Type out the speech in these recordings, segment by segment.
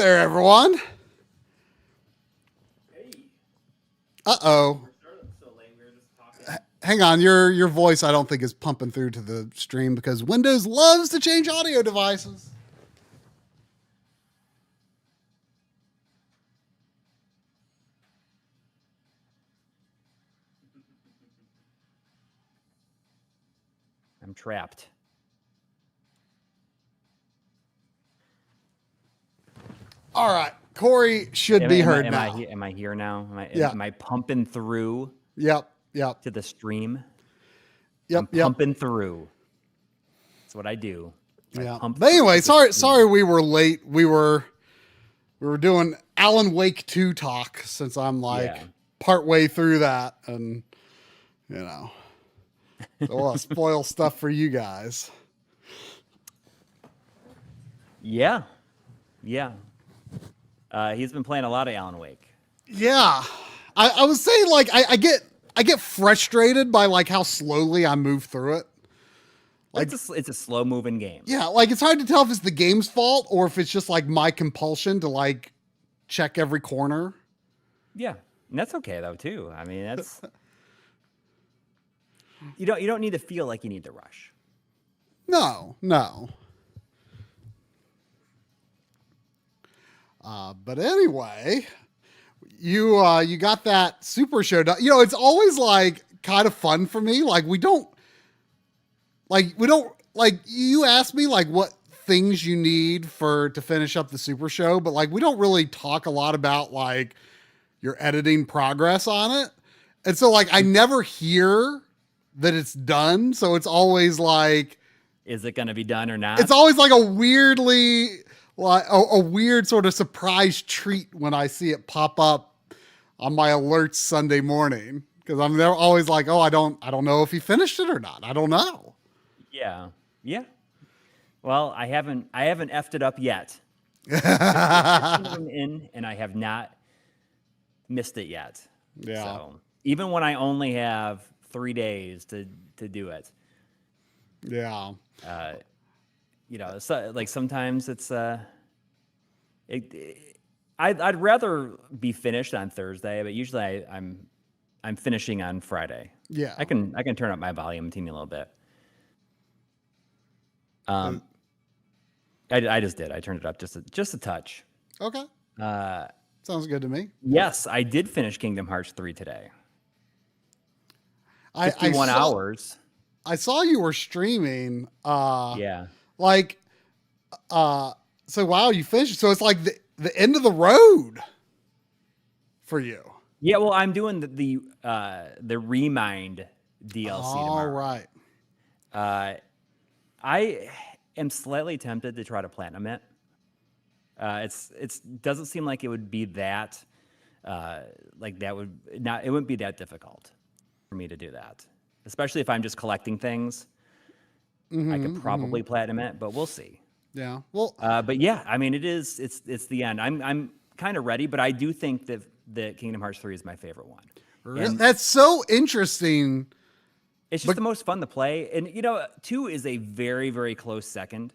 there, everyone. Hey. Uh-oh. So late, we were just talking. Hang on, your voice I don't think is pumping through to the stream because Windows loves to change audio devices. I'm trapped. All right, Coury should be heard now. Am I here now? Yeah. Am I pumping through Yep. to the stream? Yep. I'm pumping through. That's what I do. Yeah. But anyway, sorry we were late. We were doing Alan Wake 2 talk since I'm partway through that, and so I'll spoil stuff for you guys. Yeah. He's been playing a lot of Alan Wake. Yeah. I was saying I get frustrated by how slowly I move through it. It's a slow moving game. Yeah, it's hard to tell if it's the game's fault or if it's just my compulsion to check every corner. Yeah. And that's okay though too. I mean, that's you don't need to feel like you need to rush. No. But anyway, you got that Super Show done. It's always kind of fun for me. We don't you ask me what things you need to finish up the Super Show, but we don't really talk a lot about your editing progress on it. And so I never hear that it's done. So it's always is it going to be done or not? It's always a weird sort of surprise treat when I see it pop up on my alerts Sunday morning. Cause I'm there always oh, I don't know if he finished it or not. I don't know. Yeah. Well, I haven't effed it up yet. I'm in, and I have not missed it yet. Yeah. So even when I only have 3 days to do it. Yeah. So, sometimes it's I'd rather be finished on Thursday, but usually I'm finishing on Friday. Yeah. I can turn up my volume teeny a little bit. I just did. I turned it up just a touch. Okay. Sounds good to me. Yes, I did finish Kingdom Hearts 3 today. 51 hours. I saw you were streaming. Yeah. So wow, you finished. So it's the end of the road for you. Yeah. Well, I'm doing the Remind DLC All tomorrow. right. I am slightly tempted to try to platinum it. It doesn't seem like it would be that it wouldn't be that difficult for me to do that, especially if I'm just collecting things. I could probably platinum it, but we'll see. Yeah. Well, but yeah, I mean, it's the end. I'm kind of ready, but I do think that Kingdom Hearts 3 is my favorite one. And that's so interesting. It's just the most fun to play. And 2 is a very, very close second.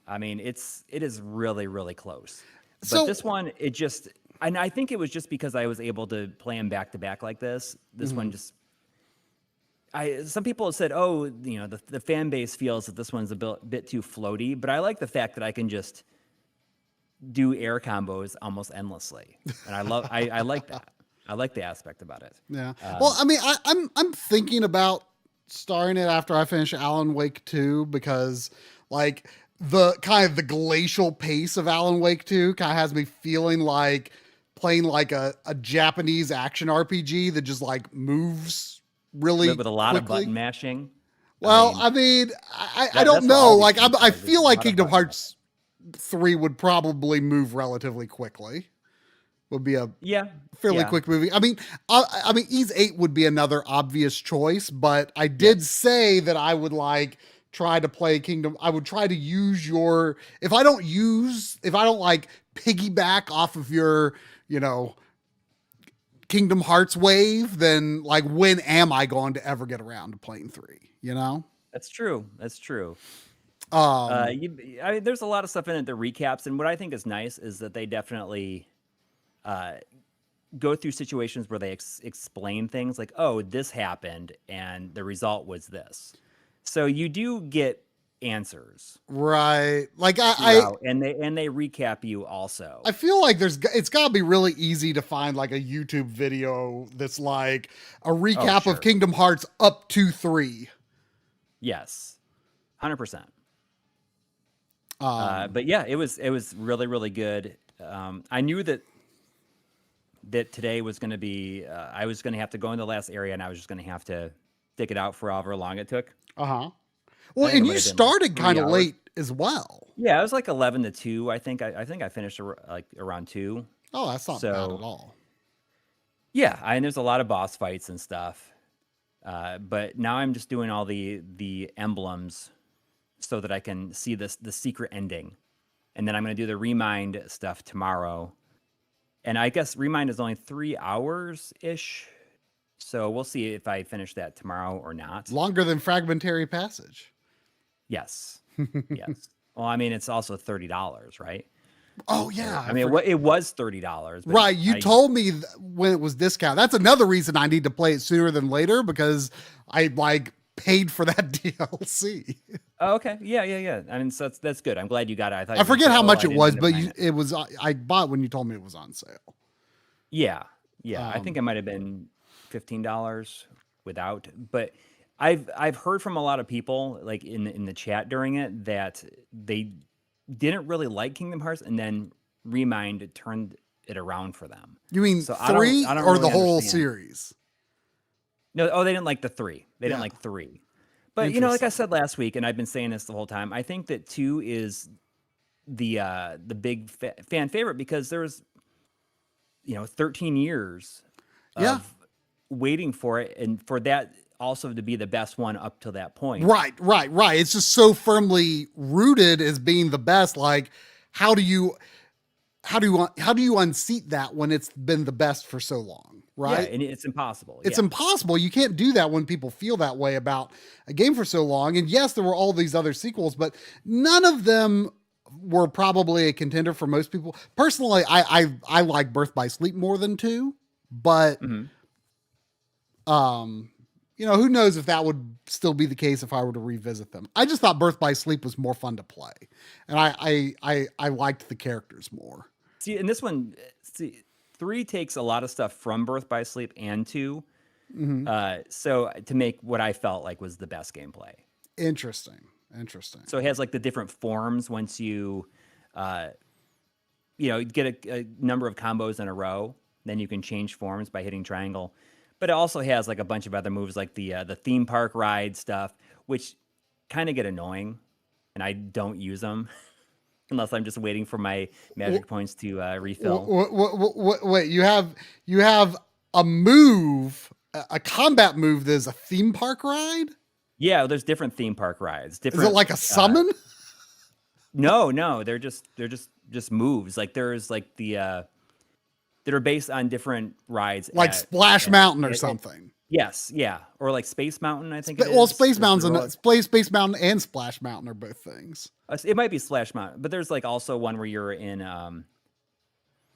I mean, it is really, really close. But this one, and I think it was just because I was able to play them back to back like this. This one just, some people have said, oh, the fan base feels that this one's a bit too floaty, but I like the fact that I can just do air combos almost endlessly. And I like that. I like the aspect about it. Yeah. Well, I mean, I'm thinking about starting it after I finish Alan Wake 2 because the kind of the glacial pace of Alan Wake 2 kind of has me feeling like playing a Japanese action RPG that just moves really with a lot quickly. Of button mashing. Well, I don't know. I feel like Kingdom Hearts 3 would probably move relatively quickly. Would be a fairly quick movie. I mean, Ys 8 would be another obvious choice, but I did say that I would try to play Kingdom. I would try to use if I don't piggyback off of your, Kingdom Hearts wave, then when am I going to ever get around to playing 3? That's true. There's a lot of stuff in it that recaps, and what I think is nice is that they definitely go through situations where they explain things like, oh, this happened and the result was this. So you do get answers, right? Like and they recap you also. I feel like it's got to be really easy to find like a YouTube video that's like a recap of Kingdom Hearts up to 3. Yes, 100%. But yeah, it was really, really good. I knew that today was going to be, I was going to have to go in the last area, and I was just going to have to stick it out for however long it took. Well, and you started kind of late as well. Yeah, it was like 11 to 2. I think I finished like around 2. Oh, that's not bad at all. Yeah, and there's a lot of boss fights and stuff. But now I'm just doing all the emblems so that I can see the secret ending. And then I'm going to do the Remind stuff tomorrow. And I guess Remind is only 3 hours-ish. So we'll see if I finish that tomorrow or not. Longer than Fragmentary Passage. Yes. Yes. Well, I mean, it's also $30, right? Oh, yeah. I mean, it was $30. Right. You told me when it was discounted. That's another reason I need to play it sooner than later, because I paid for that DLC. Oh, okay. Yeah. I mean, so that's good. I'm glad you got it. I forget how much it was, but it was, I bought when you told me it was on sale. Yeah. I think it might have been $15 without, but I've heard from a lot of people like in the chat during it that they didn't really like Kingdom Hearts, and then Remind turned it around for them. You mean 3 or really the whole series? No, they didn't like the 3. They didn't like 3. But like I said last week, and I've been saying this the whole time, I think that 2 is the big fan favorite because there was 13 years of waiting for it, and for that also to be the best one up till that point. Right. It's just so firmly rooted as being the best. Like, how do you unseat that when it's been the best for so long? Right. Yeah, and it's impossible. It's impossible. You can't do that when people feel that way about a game for so long. And yes, there were all these other sequels, but none of them were probably a contender for most people. Personally, I like Birth by Sleep more than 2, but who knows if that would still be the case if I were to revisit them. I just thought Birth by Sleep was more fun to play, and I liked the characters more. See, in this one, 3 takes a lot of stuff from Birth by Sleep and 2, so to make what I felt like was the best gameplay. Interesting. So it has like the different forms once you, get a number of combos in a row, then you can change forms by hitting triangle. But it also has like a bunch of other moves like the theme park ride stuff, which kind of get annoying, and I don't use them unless I'm just waiting for my magic points to refill. Wait, you have a move, a combat move that is a theme park ride? Yeah, there's different theme park rides. Is it like a summon? No, they're just moves. Like there's like the that are based on different rides, like Splash Mountain or something. Yes, yeah, or like Space Mountain. I think. Well, Space Mountain and Splash Mountain are both things. It might be Splash Mountain, but there's like also one where you're in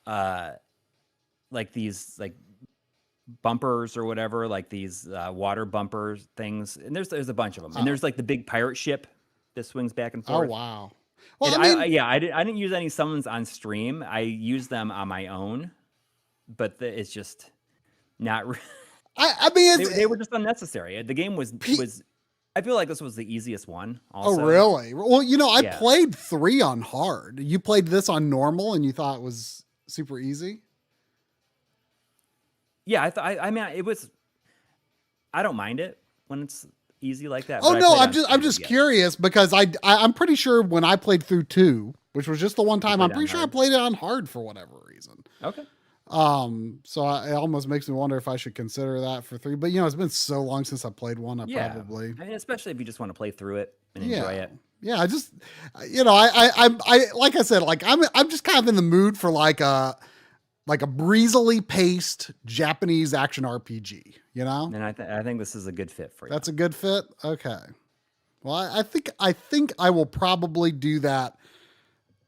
like these like bumpers or whatever, like these water bumper things, and there's a bunch of them, and there's like the big pirate ship that swings back and forth. Oh wow! Well, I didn't use any summons on stream. I used them on my own, but it's just not. I mean, they were just unnecessary. The game was. I feel like this was the easiest one. Also. Oh really? Well, I played 3 on hard. You played this on normal, and you thought it was super easy. Yeah, I mean, it was. I don't mind it when it's easy like that. Oh no, I'm just curious because I'm pretty sure when I played through 2, which was just the one time, I'm pretty sure I played it on hard for whatever reason. Okay. So it almost makes me wonder if I should consider that for 3. But it's been so long since I played 1. Probably. I mean, especially if you just want to play through it and enjoy it. Yeah, I just, I like I said, like I'm just kind of in the mood for like a breezily paced Japanese action RPG, And I think this is a good fit for you. That's a good fit? Okay. Well, I think I will probably do that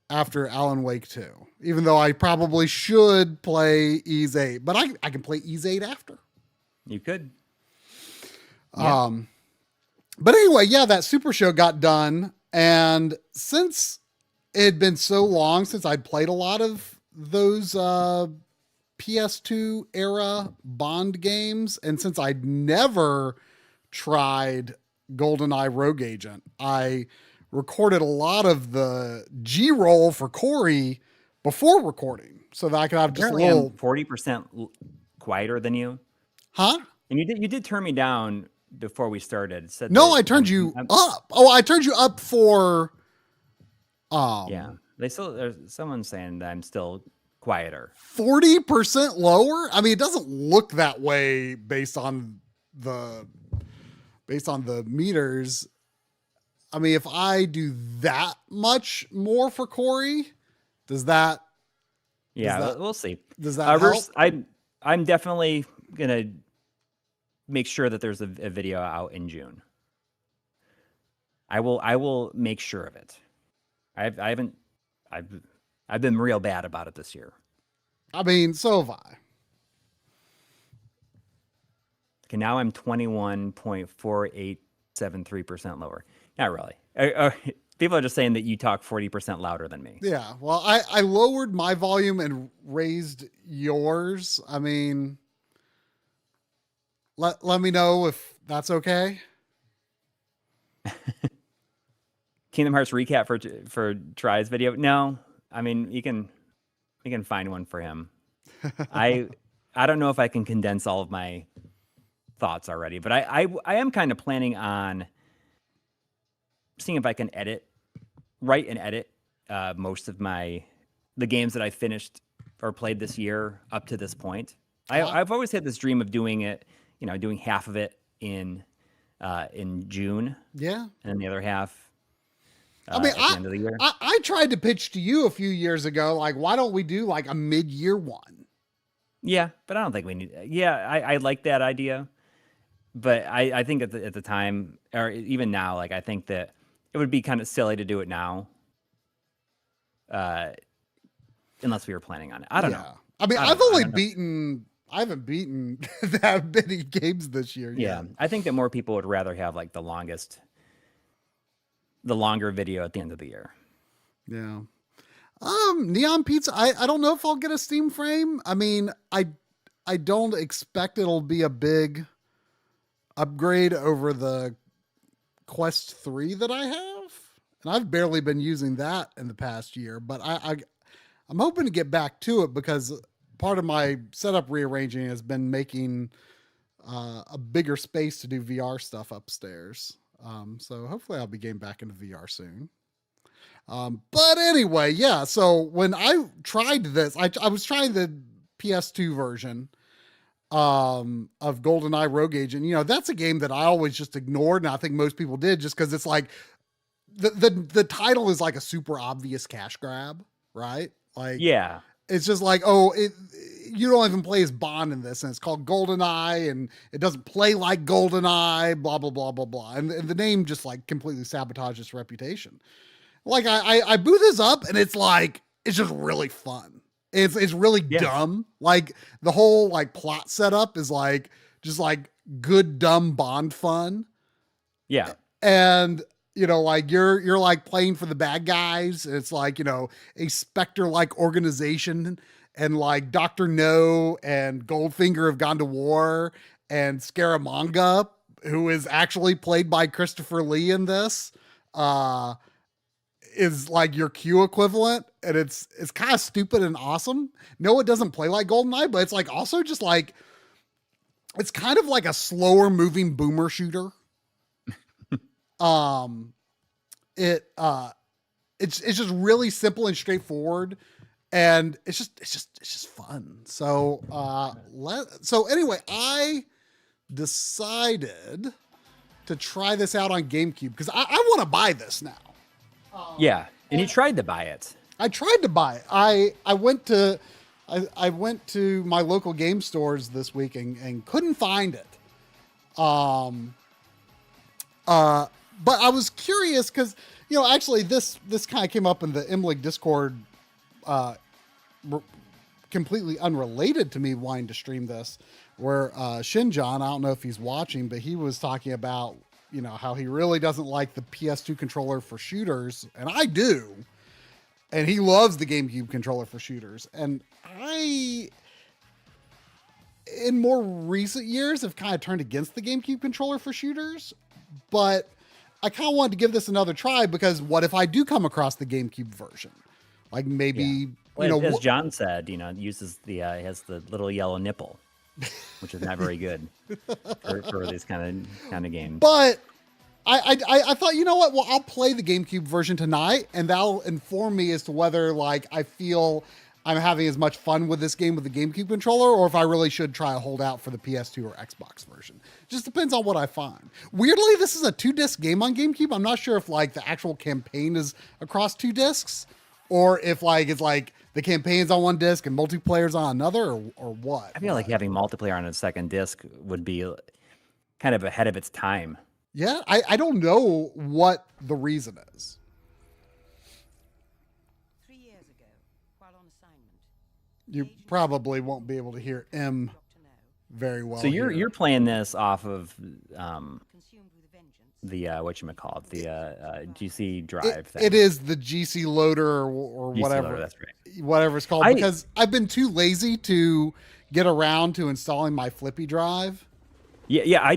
after Alan Wake 2, even though I probably should play Ys 8, but I can play Ys 8 after. You could. Yeah. But anyway, yeah, that Super Show got done. And since it had been so long since I'd played a lot of those PS2 era Bond games, and since I'd never tried GoldenEye Rogue Agent, I recorded a lot of the G-roll for Coury before recording so that I could have just a little... 40% quieter than you. Huh? And you did turn me down before we started. Said no, I turned you up. Oh, I turned you up for... yeah. There's someone saying that I'm still quieter. 40% lower? I mean, it doesn't look that way based on the meters. I mean, if I do that much more for Coury, does that... Yeah, we'll see. Does that help? I'm definitely going to make sure that there's a video out in June. I will make sure of it. I've been real bad about it this year. I mean, so have I. Okay, now I'm 21.4873% lower. Not really. People are just saying that you talk 40% louder than me. Yeah. Well, I lowered my volume and raised yours. I mean, let me know if that's okay. Kingdom Hearts recap for Try's video. No, I mean, you can find one for him. I don't know if I can condense all of my thoughts already, but I am kind of planning on seeing if I can write and edit most of the games that I finished or played this year up to this point. I've always had this dream of doing it, doing half of it in June. Yeah. And then the other half I mean, at the end of the year. I tried to pitch to you a few years ago, like, why don't we do like a mid-year one? Yeah, but I don't think we need. Yeah, I like that idea, but I think at the time, or even now, like I think that it would be kind of silly to do it now, unless we were planning on it. I don't know. I mean, I haven't beaten that many games this year. Yeah, I think that more people would rather have like the longer video at the end of the year. Yeah. Neon Pizza, I don't know if I'll get a Steam frame. I mean, I don't expect it'll be a big upgrade over the Quest 3 that I have. And I've barely been using that in the past year, but I'm hoping to get back to it because part of my setup rearranging has been making a bigger space to do VR stuff upstairs. So hopefully I'll be getting back into VR soon. But anyway, yeah. So when I tried this, I was trying the PS2 version of GoldenEye Rogue Agent. That's a game that I always just ignored, and I think most people did, just because it's like the title is like a super obvious cash grab, right? Like, yeah, it's just like, you don't even play as Bond in this, and it's called GoldenEye, and it doesn't play like GoldenEye, blah blah blah blah blah, and the name just like completely sabotages its reputation. Like I boot this up and it's like, it's just really fun. It's really dumb. Like the whole like plot setup is like, just like good, dumb Bond fun. Yeah. And like you're like playing for the bad guys. It's like, a Spectre like organization, and like Dr. No and Goldfinger have gone to war, and Scaramanga, who is actually played by Christopher Lee in this, is like your Q equivalent, and it's kind of stupid and awesome. No, it doesn't play like GoldenEye, but it's like also just like, it's kind of like a slower moving boomer shooter. It's just really simple and straightforward, and it's just fun. So so anyway, I decided to try this out on GameCube because I want to buy this now. Yeah, and you tried to buy it. I tried to buy it. I went to my local game stores this week and couldn't find it. But I was curious because, actually this kind of came up in the MLiG Discord, completely unrelated to me wanting to stream this, where Shinjon, I don't know if he's watching, but he was talking about, how he really doesn't like the PS2 controller for shooters, and I do. And he loves the GameCube controller for shooters. And I, in more recent years, have kind of turned against the GameCube controller for shooters, but I kind of wanted to give this another try because what if I do come across the GameCube version? Like maybe, well, as John said, it uses has the little yellow nipple, which is not very good for this kind of game. But I thought, you know what? Well, I'll play the GameCube version tonight, and that'll inform me as to whether like I feel I'm having as much fun with this game with the GameCube controller, or if I really should try to hold out for the PS2 or Xbox version. Just depends on what I find. Weirdly, this is a 2-disc game on GameCube. I'm not sure if like the actual campaign is across 2 discs, or if like it's like the campaign's on 1 disc and multiplayer's on another, or what. I feel like having multiplayer on a second disc would be kind of ahead of its time. Yeah, I don't know what the reason is. 3 years ago, while on assignment, you probably won't be able to hear M very well. So you're playing this off of the whatchamacallit, the GC drive thing. It is the GC loader or whatever. Loader, that's right. Whatever it's called, because I've been too lazy to get around to installing my flippy drive. Yeah,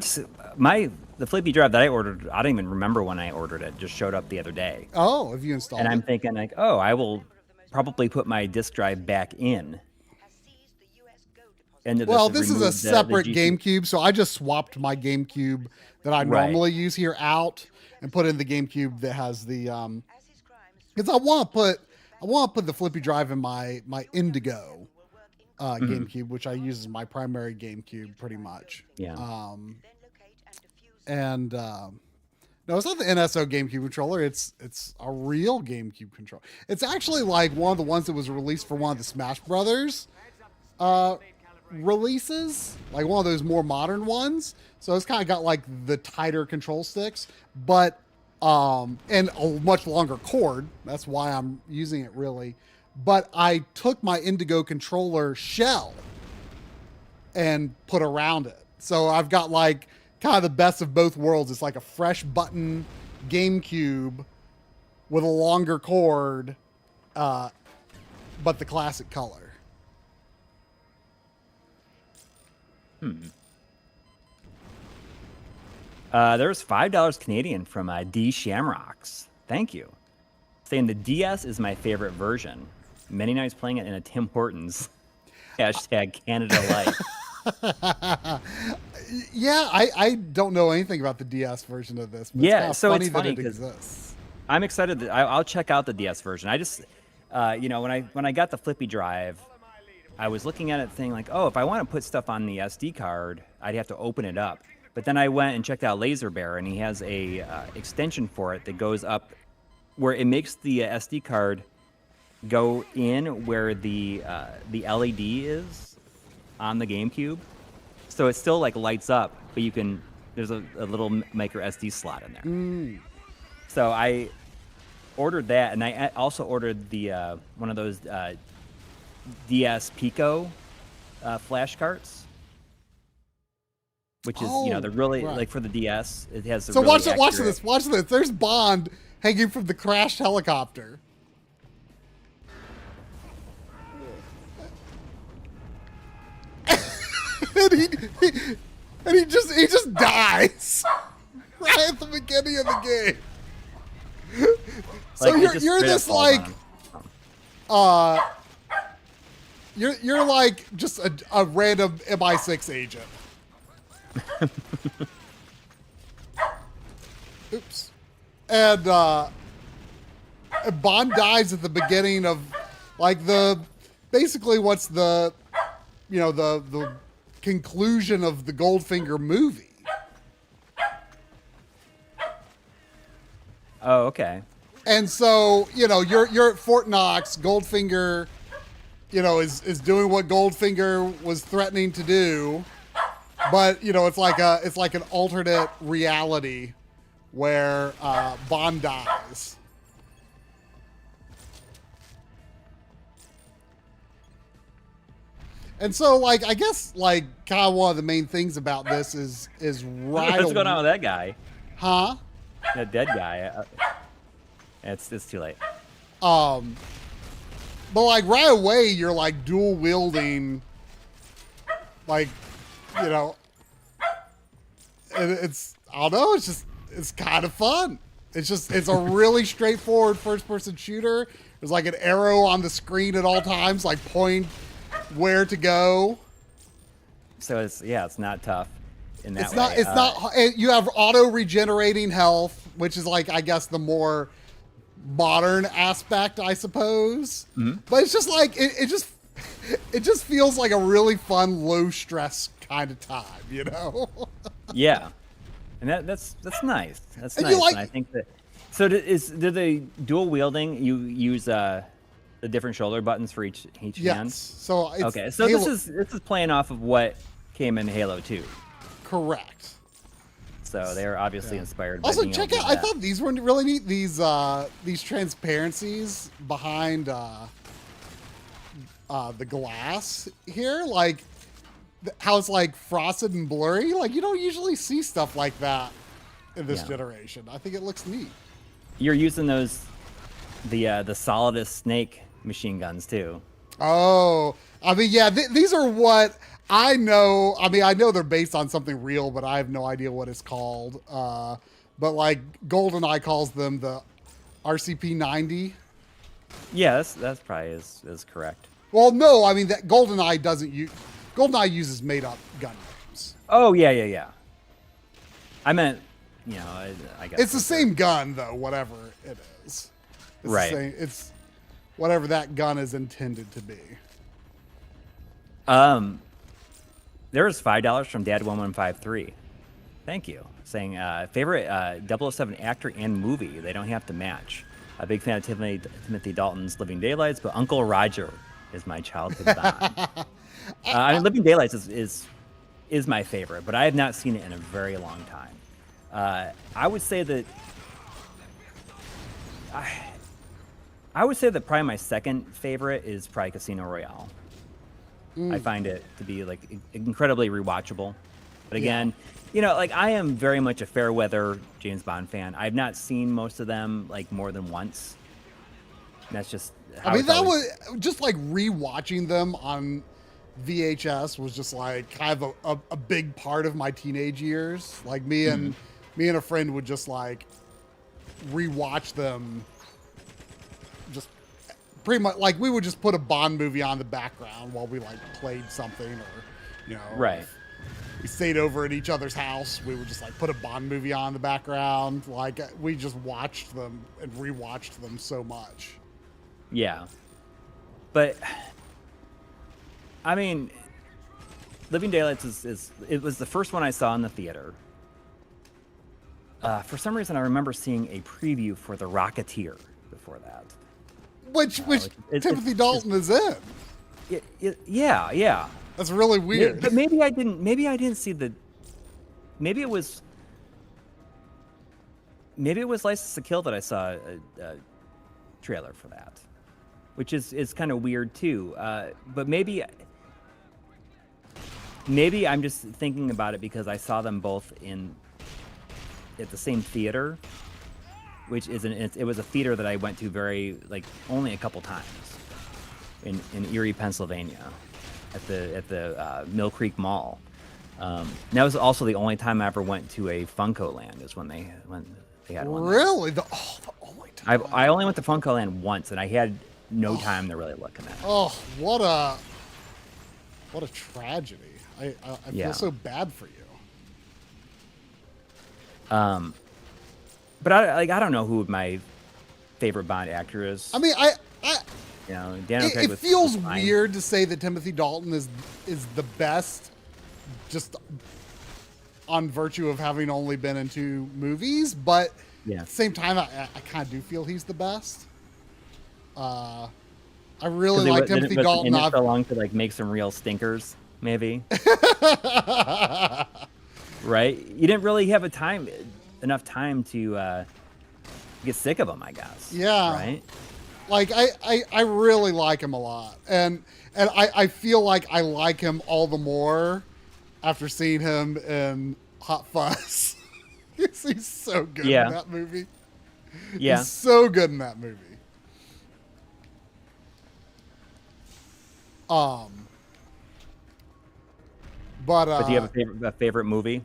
the flippy drive that I ordered, I don't even remember when I ordered it. Just showed up the other day. Oh, have you installed it? And I'm thinking like, oh, I will probably put my disk drive back in. Well, this is a separate GameCube, so I just swapped my GameCube that I normally use here out and put in the GameCube that has the because I want to put the flippy drive in my Indigo GameCube, which I use as my primary GameCube pretty much. Yeah. No, it's not the NSO GameCube controller. It's a real GameCube controller. It's actually like one of the ones that was released for one of the Smash Brothers releases, like one of those more modern ones. So it's kind of got like the tighter control sticks, but and a much longer cord. That's why I'm using it really. But I took my Indigo controller shell and put around it. So I've got like kind of the best of both worlds. It's like a fresh button GameCube with a longer cord, but the classic color. There's $5 Canadian from D Shamrocks. Thank you. Saying the DS is my favorite version. Many nights playing it in a Tim Hortons. Hashtag Canada Life. Yeah, I don't know anything about the DS version of this. But it's funny that it exists. I'm excited that I'll check out the DS version. I just, when I got the flippy drive, I was looking at it thinking like, oh, if I want to put stuff on the SD card, I'd have to open it up. But then I went and checked out Laser Bear, and he has a extension for it that goes up where it makes the SD card go in where the LED is on the GameCube. So it still like lights up, but there's a little micro SD slot in there. So I ordered that, and I also ordered the one of those DS Pico flash carts, which is they're really like for the DS. It has so really watch this. There's Bond hanging from the crashed helicopter. and he just dies right at the beginning of the game. So you're this like you're like just a random MI6 agent. Oops. And Bond dies at the beginning of like basically what's the conclusion of the Goldfinger movie. Oh, okay. And so, you're at Fort Knox, Goldfinger, is doing what Goldfinger was threatening to do. But, it's like an alternate reality where Bond dies. And so, like, I guess, like, kind of one of the main things about this is right. What's going on with that guy? Huh? That dead guy. It's too late. But like right away, you're like dual wielding, like, you know, it's I don't know. It's kind of fun. It's a really straightforward first person shooter. There's like an arrow on the screen at all times, like pointing where to go. So it's not tough in that way. Not. It's not. You have auto regenerating health, which is like, I guess, the more modern aspect, I suppose. Mm-hmm. But it's just like it just feels like a really fun, low stress kind of time, you know? Yeah, and that's nice. That's and nice. Like, and I think that. So do the dual wielding? You use the different shoulder buttons for each hand. So okay. So Halo. This is playing off of what came in Halo 2. Correct. So they're obviously inspired. By Also, check out. I thought these were really neat. These transparencies behind the glass here, like how it's like frosted and blurry. Like you don't usually see stuff like that in this generation. I think it looks neat. You're using those the Solidus Snake machine guns too. Oh, I mean, yeah, these are what I know. I mean, I know they're based on something real, but I have no idea what it's called. But like GoldenEye calls them the RCP-90. Yeah, that's probably is correct. Well, no, I mean that GoldenEye doesn't use. GoldenEye uses made-up gun names. Oh yeah. I meant, you know, I guess it's the same gun though. Whatever it is, it's right? The same, it's whatever that gun is intended to be. There was $5 from Dad1153. Thank you. Saying favorite 007 actor and movie. They don't have to match. A big fan of Timothy Dalton's Living Daylights, but Uncle Roger is my childhood bond. I mean, Living Daylights is my favorite, but I have not seen it in a very long time. I would say that probably my second favorite is probably Casino Royale. I find it to be like incredibly rewatchable. But again, you know, like I am very much a fair weather James Bond fan. I've not seen most of them like more than once. And that's just how I mean, that was just like rewatching them on VHS was just like kind of a big part of my teenage years. Like me and a friend would just like rewatch them. Just pretty much like we would just put a Bond movie on the background while we like played something, or you know, right. We stayed over at each other's house. We would just like put a Bond movie on the background. Like we just watched them and rewatched them so much. Yeah, but I mean, Living Daylights it was the first one I saw in the theater. For some reason, I remember seeing a preview for The Rocketeer before that. Which Timothy Dalton is in. Yeah. That's really weird. But maybe I didn't see the. Maybe it was License to Kill that I saw a trailer for that, which is kind of weird too. But maybe I'm just thinking about it because I saw them both at the same theater. Which it was a theater that I went to only a couple times in Erie, Pennsylvania, at the Mill Creek Mall. That was also the only time I ever went to a Funko Land is when they had one. Really? The only time? I only went to Funko Land once, and I had no time to really look at it. Oh, what a tragedy! I feel so bad for you. But I don't know who my favorite Bond actor is. I mean, Daniel Craig it feels weird to say that Timothy Dalton is the best, just on virtue of having only been in 2 movies. But at the same time, I kind of do feel he's the best. I really like Timothy Dalton. It so long to like make some real stinkers, maybe. Right? You didn't really have enough time to get sick of him, I guess. Yeah. Right. Like I really like him a lot, and I feel like I like him all the more after seeing him in Hot Fuzz. He's so good in that movie. Yeah. He's so good in that movie. But do you have a favorite movie?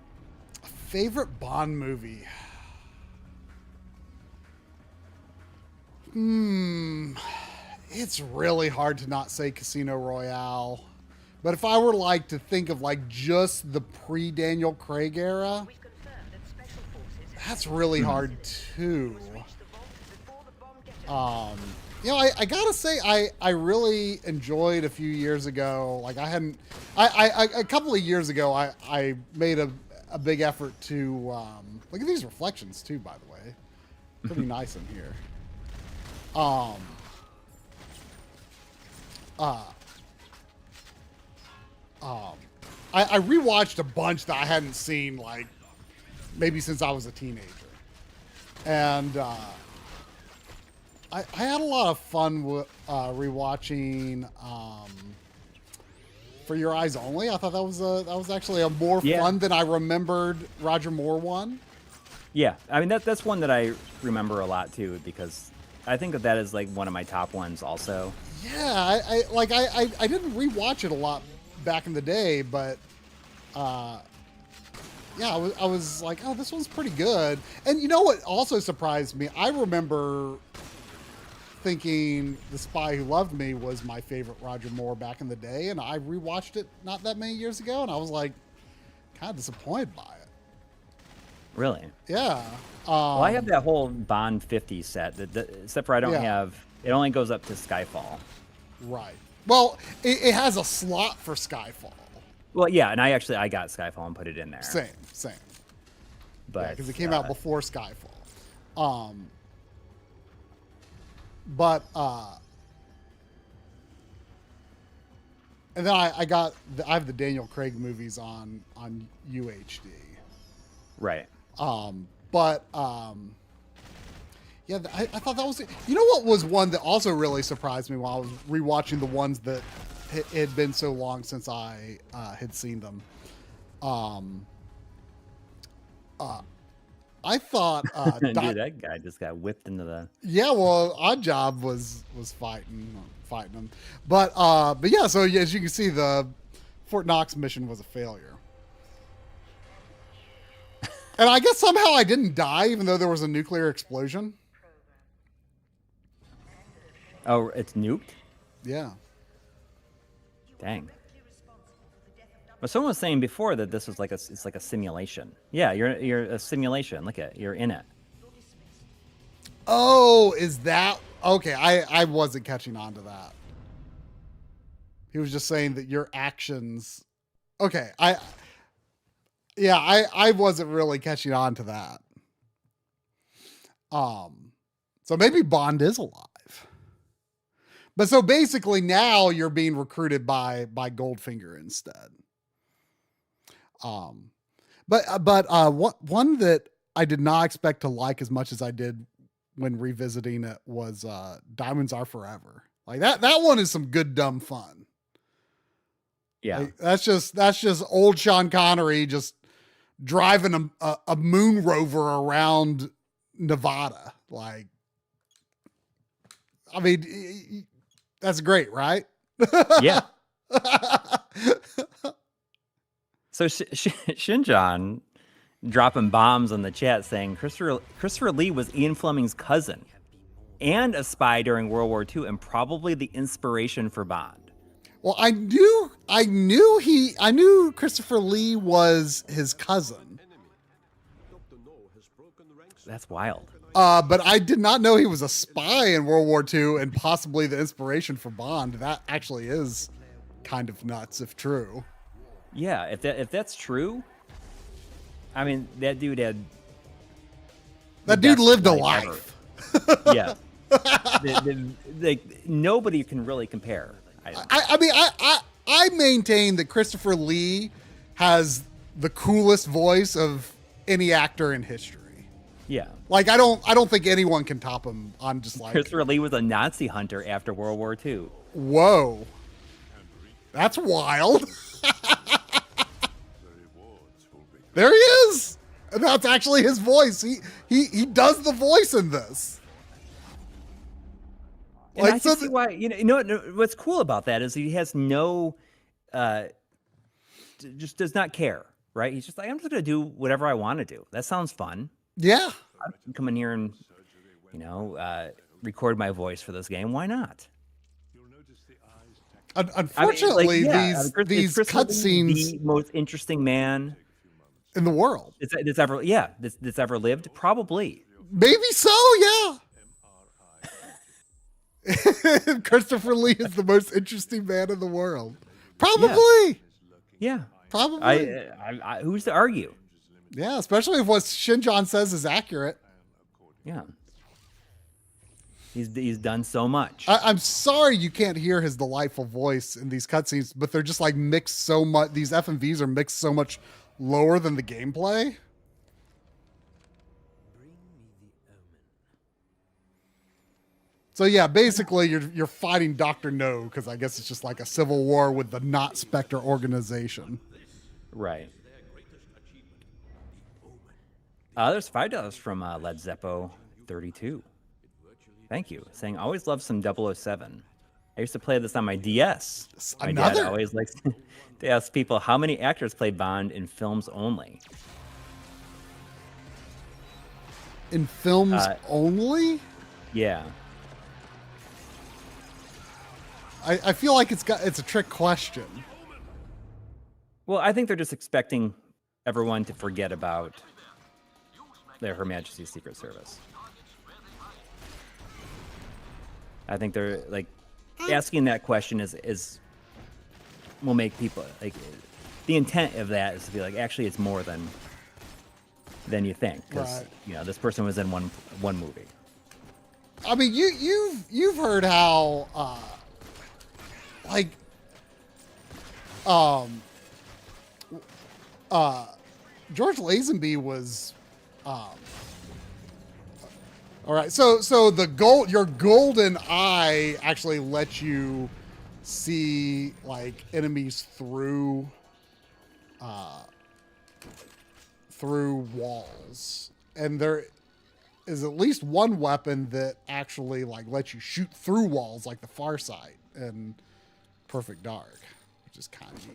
Favorite Bond movie? It's really hard to not say Casino Royale. But if I were like to think of like just the pre-Daniel Craig era, that's really hard too. I gotta say I really enjoyed a few years ago. Like a couple of years ago I made a big effort to look at these reflections too, by the way. Pretty nice in here. I rewatched a bunch that I hadn't seen like maybe since I was a teenager, and I had a lot of fun rewatching For Your Eyes Only. I thought that was actually a more fun than I remembered Roger Moore one. Yeah, I mean that's one that I remember a lot too, because I think that is like one of my top ones also. Yeah, I didn't rewatch it a lot back in the day, but yeah, I was like, oh, this one's pretty good. And you know what also surprised me? I remember thinking The Spy Who Loved Me was my favorite Roger Moore back in the day, and I rewatched it not that many years ago, and I was like kind of disappointed by it. Really? Yeah. Well, I have that whole Bond 50 set, except for I don't have. It only goes up to Skyfall. Right. Well, it has a slot for Skyfall. Well, yeah, and I got Skyfall and put it in there. Same. But because it came out before Skyfall. And then I have the Daniel Craig movies on UHD. Right. Yeah, I thought that was. You know what was one that also really surprised me while I was rewatching the ones that it had been so long since I had seen them. I thought dude, that guy just got whipped into the. Yeah, well, Odd Job was fighting them, but yeah. So as you can see, the Fort Knox mission was a failure. And I guess somehow I didn't die, even though there was a nuclear explosion. Oh, it's nuked? Yeah. Dang. Well, someone was saying before that this was like it's like a simulation. Yeah, you're a simulation. Look at it. You're in it. Oh, is that okay? I wasn't catching on to that. He was just saying that your actions. Okay, I wasn't really catching on to that. So maybe Bond is alive. But so basically now you're being recruited by Goldfinger instead. But one that I did not expect to like as much as I did when revisiting it was Diamonds Are Forever. Like that one is some good dumb fun. Yeah. Like, that's just old Sean Connery just driving a moon rover around Nevada. Like, I mean, that's great, right? Yeah. So Shinjan dropping bombs on the chat saying Christopher Lee was Ian Fleming's cousin and a spy during World War II and probably the inspiration for Bond. Well, I knew Christopher Lee was his cousin. That's wild. But I did not know he was a spy in World War II and possibly the inspiration for Bond. That actually is kind of nuts if true. Yeah, if that's true, I mean that dude lived a life. Yeah, nobody can really compare. I maintain that Christopher Lee has the coolest voice of any actor in history. Yeah. Like I don't think anyone can top him on just like Christopher Lee was a Nazi hunter after World War II. Whoa. That's wild. There he is. And that's actually his voice. He does the voice in this. And like, I can see why, you know what's cool about that is he has no, just does not care, right? He's just like, I'm just going to do whatever I want to do. That sounds fun. Yeah. I can come in here and, record my voice for this game. Why not? Unfortunately, these cutscenes, the most interesting man in the world that's ever lived, probably. Maybe so, yeah. Christopher Lee is the most interesting man in the world, probably. Yeah, probably. Who's to argue? Yeah, especially if what Shinjon says is accurate. Yeah. He's done so much. I'm sorry you can't hear his delightful voice in these cutscenes, but they're just like mixed so much. These FMVs are mixed so much lower than the gameplay. So yeah, basically you're fighting Dr. No because I guess it's just like a civil war with the not Spectre organization. Right. There's $5 from Led Zeppo 32. Thank you. Saying, always loved some 007. I used to play this on my DS. My dad always likes to ask people how many actors play Bond in films only. In films only? Yeah. I feel like it's a trick question. Well, I think they're just expecting everyone to forget about Her Majesty's Secret Service. I think they're like asking that question is will make people like the intent of that is to be like, actually it's more than you think, because this person was in one movie. I mean, you've heard how George Lazenby was all right, so your GoldenEye actually lets you see like enemies through walls, and there is at least one weapon that actually like lets you shoot through walls, like the Farsight and Perfect Dark, which is kind of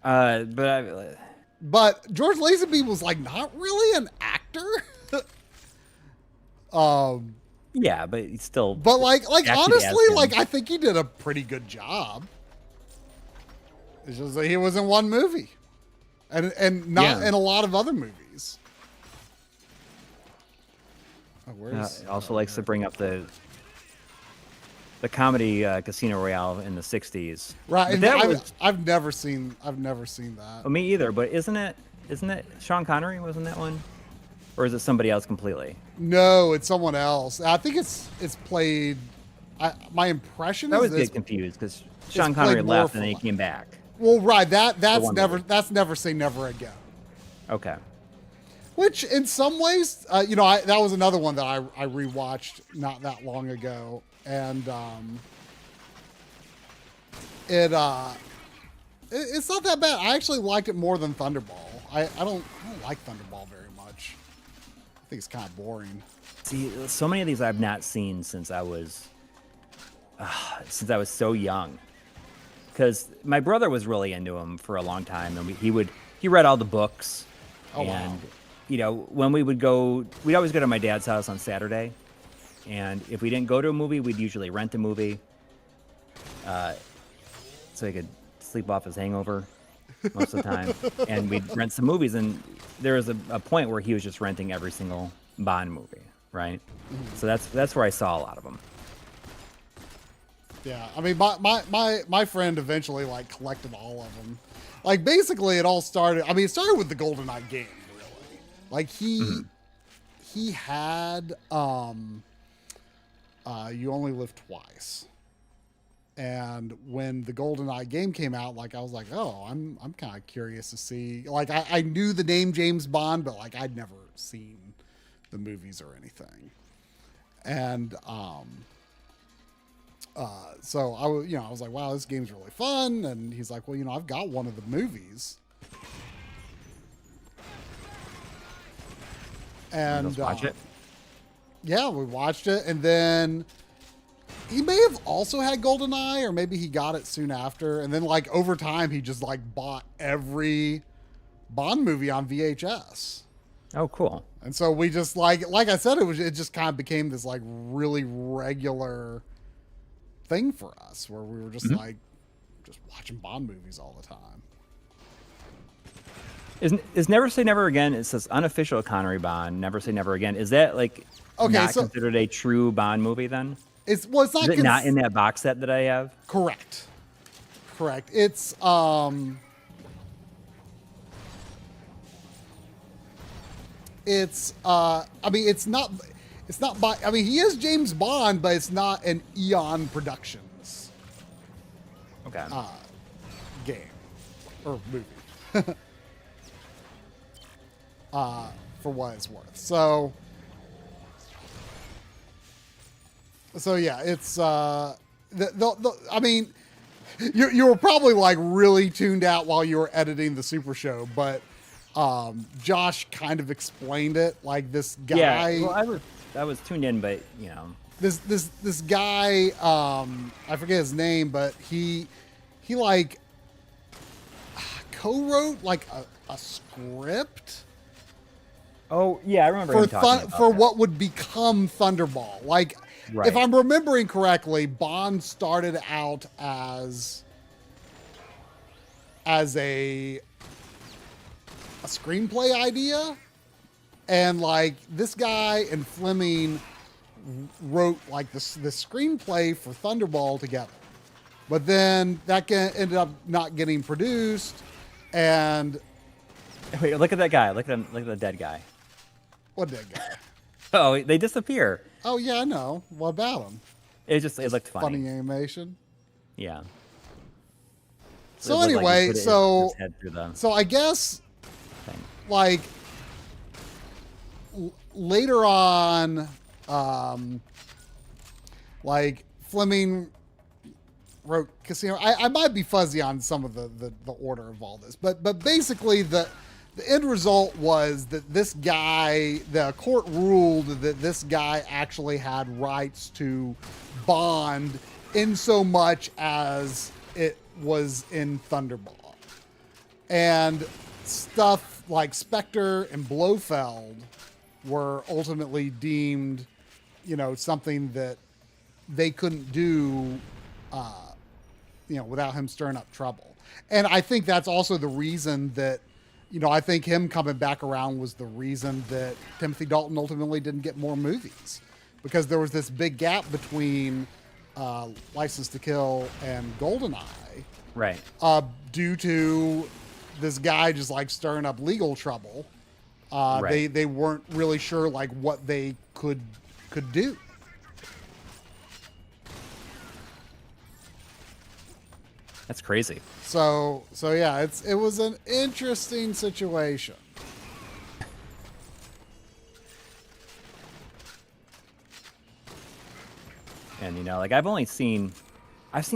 neat. But George Lazenby was like not really an actor. Yeah, but he's still. But like honestly, like I think he did a pretty good job. It's just that he was in one movie, and not in a lot of other movies. Also likes to bring up the comedy Casino Royale in the '60s. Right, and I've never seen that. Oh, me either. But isn't it Sean Connery? Wasn't that one, or is it somebody else completely? No, it's someone else. I think it's played. My impression is I always get confused because Sean Connery left and then he came back. Well, right. That's Never Say Never Again. Okay. Which, in some ways, that was another one that I rewatched not that long ago. And it's not that bad. I actually liked it more than Thunderball. I don't like Thunderball very much. I think it's kind of boring. See, so many of these I've not seen since I was so young. Because my brother was really into them for a long time, and he read all the books. Oh, wow. When we would go, we'd always go to my dad's house on Saturday. And if we didn't go to a movie, we'd usually rent a movie, so he could sleep off his hangover most of the time. And we'd rent some movies, and there was a point where he was just renting every single Bond movie, right? Mm-hmm. So that's where I saw a lot of them. Yeah, I mean, my friend eventually like collected all of them. Like basically, it all started. I mean, it started with the GoldenEye game, really. Like he had You Only Live Twice, And when the GoldenEye game came out, like I was like, oh, I'm kind of curious to see. Like I knew the name James Bond, but like I'd never seen the movies or anything. And so I was like, wow, this game's really fun. And he's like, well, I've got one of the movies. And let's watch it. Yeah, we watched it, and then he may have also had GoldenEye, or maybe he got it soon after. And then, like, over time, he just, like, bought every Bond movie on VHS. Oh, cool. And so we just, like I said, it just kind of became this, like, really regular thing for us, where we were just, like, just watching Bond movies all the time. Is Never Say Never Again, it says unofficial Connery Bond, Never Say Never Again. Is that, like, not considered a true Bond movie, then? It's not. Is it not in that box set that I have? Correct. It's I mean, it's not by. I mean, he is James Bond, but it's not an Eon Productions. Okay. Game or movie. For what it's worth. So yeah, it's I mean, you were probably like really tuned out while you were editing the Super Show, but Josh kind of explained it, like this guy. Yeah, well, I was tuned in, but this guy, I forget his name, but he like co-wrote like a script. Oh yeah, I remember him talking about for that. what would become Thunderball. Like, right. If I'm remembering correctly, Bond started out as a screenplay idea, and like this guy and Fleming wrote like this screenplay for Thunderball together, but then that ended up not getting produced. And wait, look at that guy. Look at the dead guy. What dead guy? Oh, they disappear. Oh yeah, I know. What about him? It looked funny. Funny animation. Yeah. So anyway, his head through so I guess like later on, like Fleming wrote Casino. I might be fuzzy on some of the order of all this, but basically the end result was that this guy, the court ruled that this guy actually had rights to Bond in so much as it was in Thunderball. And stuff like Spectre and Blofeld were ultimately deemed, something that they couldn't do, without him stirring up trouble. And I think that's also the reason that, I think him coming back around was the reason that Timothy Dalton ultimately didn't get more movies, because there was this big gap between License to Kill and GoldenEye. Right. Due to this guy just like stirring up legal trouble. Right. They weren't really sure like what they could do. That's crazy. So yeah, it was an interesting situation. And like I've seen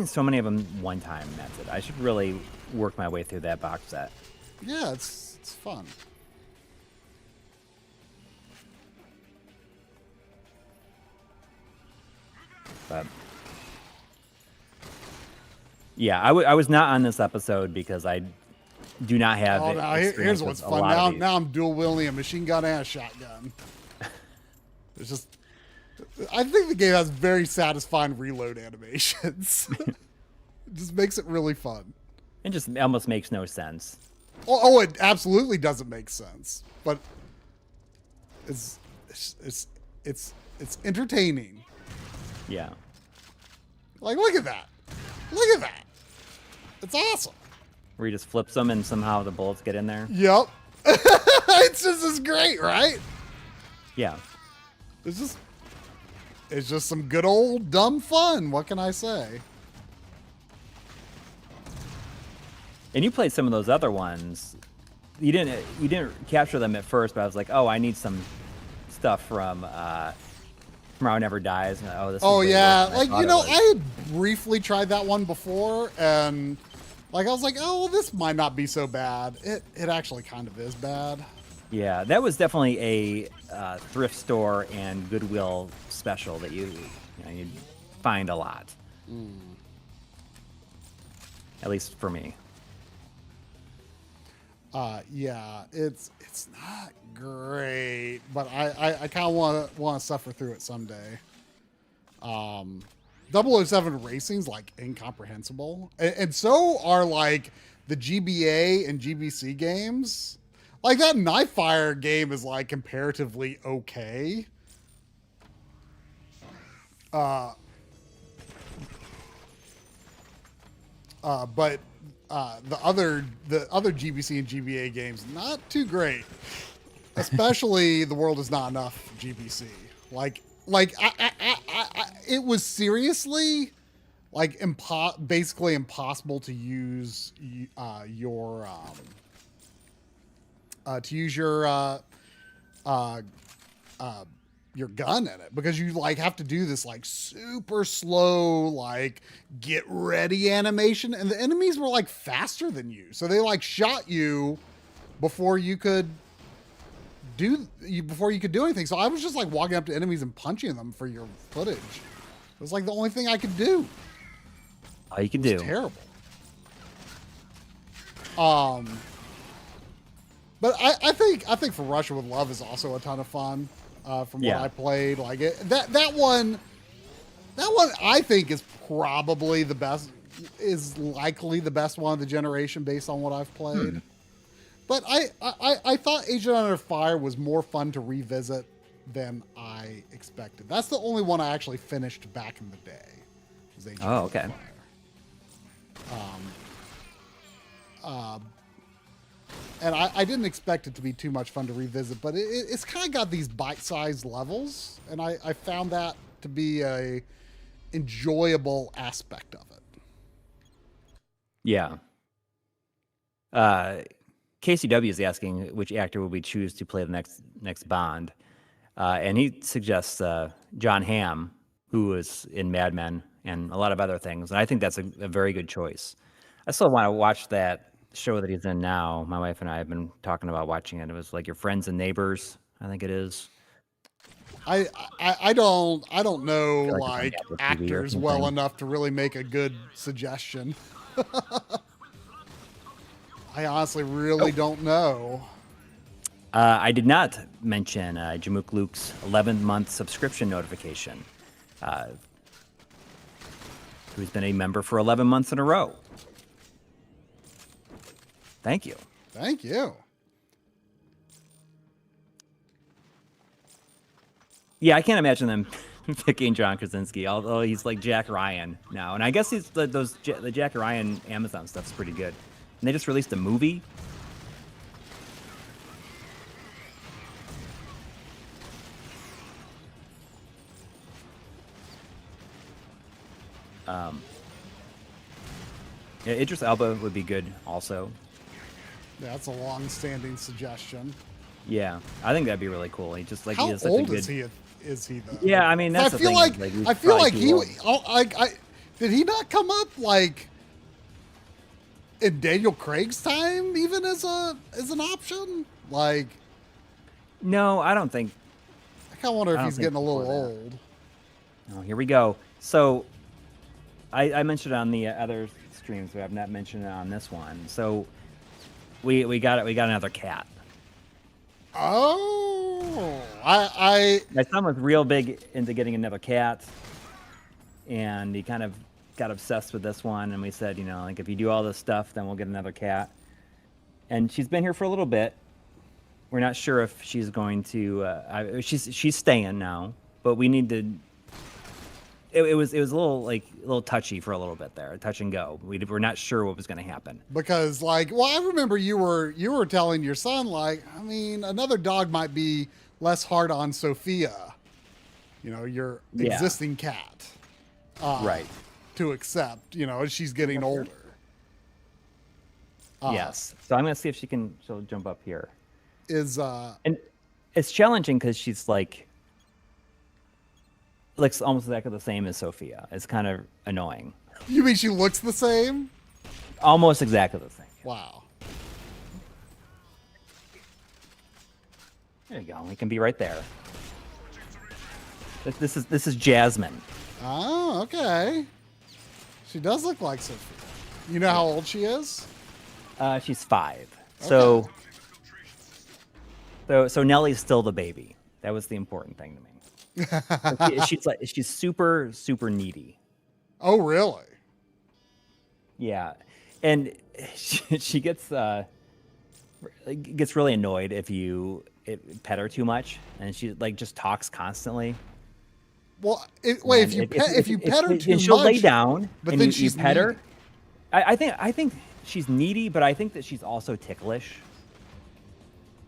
so many of them one time, and that's it. I should really work my way through that box set. Yeah, it's fun. But yeah, I was not on this episode because I do not have. Oh, now here's what's fun. Now I'm dual wielding a machine gun and a shotgun. It's just, I think the game has very satisfying reload animations. It just makes it really fun. It just almost makes no sense. Oh, it absolutely doesn't make sense, but it's entertaining. Yeah. Like, look at that. Look at that. It's awesome. Where he just flips them and somehow the bullets get in there. Yep. It's great, right? Yeah. It's just some good old dumb fun. What can I say? And you played some of those other ones. You didn't capture them at first, but I was like, oh, I need some stuff from Tomorrow Never Dies. And, oh yeah, like I had briefly tried that one before, and like I was like, oh, well, this might not be so bad. It actually kind of is bad. Yeah, that was definitely a thrift store and Goodwill special that you'd find a lot. At least for me. Yeah, it's not great, but I kind of want to suffer through it someday. 007 Racing's like incomprehensible, and so are like the GBA and GBC games. Like that Knife Fire game is like comparatively okay. But the other GBC and GBA games not too great. Especially The World Is Not Enough GBC. Like it was seriously like basically impossible to use your gun in it, because you like have to do this like super slow like get ready animation, and the enemies were like faster than you, so they like shot you before you could do anything. So I was just like walking up to enemies and punching them for your footage. It was like the only thing I could do. All you could do. Terrible. But I think For Russia with Love is also a ton of fun. From what I played, like that one I think is probably the best, is likely the best one of the generation based on what I've played. But I thought Agent Under Fire was more fun to revisit than I expected. That's the only one I actually finished back in the day. Was Agent Under Fire. And I didn't expect it to be too much fun to revisit, but it's kind of got these bite-sized levels, and I found that to be a enjoyable aspect of it. Yeah. KCW is asking which actor would we choose to play the next Bond, and he suggests John Hamm, who was in Mad Men and a lot of other things, and I think that's a very good choice. I still want to watch that show that he's in now. My wife and I have been talking about watching it. It was like Your Friends and Neighbors, I think it is. I don't know like actors well enough to really make a good suggestion. I honestly really don't know. I did not mention Jamook Luke's 11-month subscription notification, who's been a member for 11 months in a row. Thank you. Thank you. Yeah, I can't imagine them picking John Krasinski, although he's like Jack Ryan now. And I guess he's the Jack Ryan Amazon stuff's pretty good. And they just released a movie. Idris Elba would be good also. Yeah, that's a long-standing suggestion. Yeah, I think that'd be really cool. He just like how he has such old a good... is he though? Yeah, I mean that's I feel the thing. I feel like he did he not come up like in Daniel Craig's time even as an option? Like, no, I don't think. I kind of wonder if he's getting a little old. Oh, here we go. So I mentioned it on the other streams, but I've not mentioned it on this one. So we got another cat. Oh, my son was real big into getting another cat, and he kind of got obsessed with this one. And we said, like if you do all this stuff, then we'll get another cat. And she's been here for a little bit. We're not sure if she's going to. She's staying now, but we need to. It was a little touchy for a little bit there, touch and go. We're not sure what was going to happen. Because I remember you were telling your son another dog might be less hard on Sophia, your existing cat, right? To accept, as she's getting older. Yes. So I'm gonna see if she'll jump up here. And it's challenging because she's like looks almost exactly the same as Sophia. It's kind of annoying. You mean she looks the same? Almost exactly the same. Wow. There you go. We can be right there. This is Jasmine. Oh, okay. She does look like Sophia. You know how old she is? She's 5. Okay. So Nellie's still the baby. That was the important thing to me. She's super needy. Oh, really? Yeah, and she gets really annoyed if you pet her too much, and she like just talks constantly. Well, if you pet her too much, she'll lay down, but and then you pet her. I think she's needy, but I think that she's also ticklish.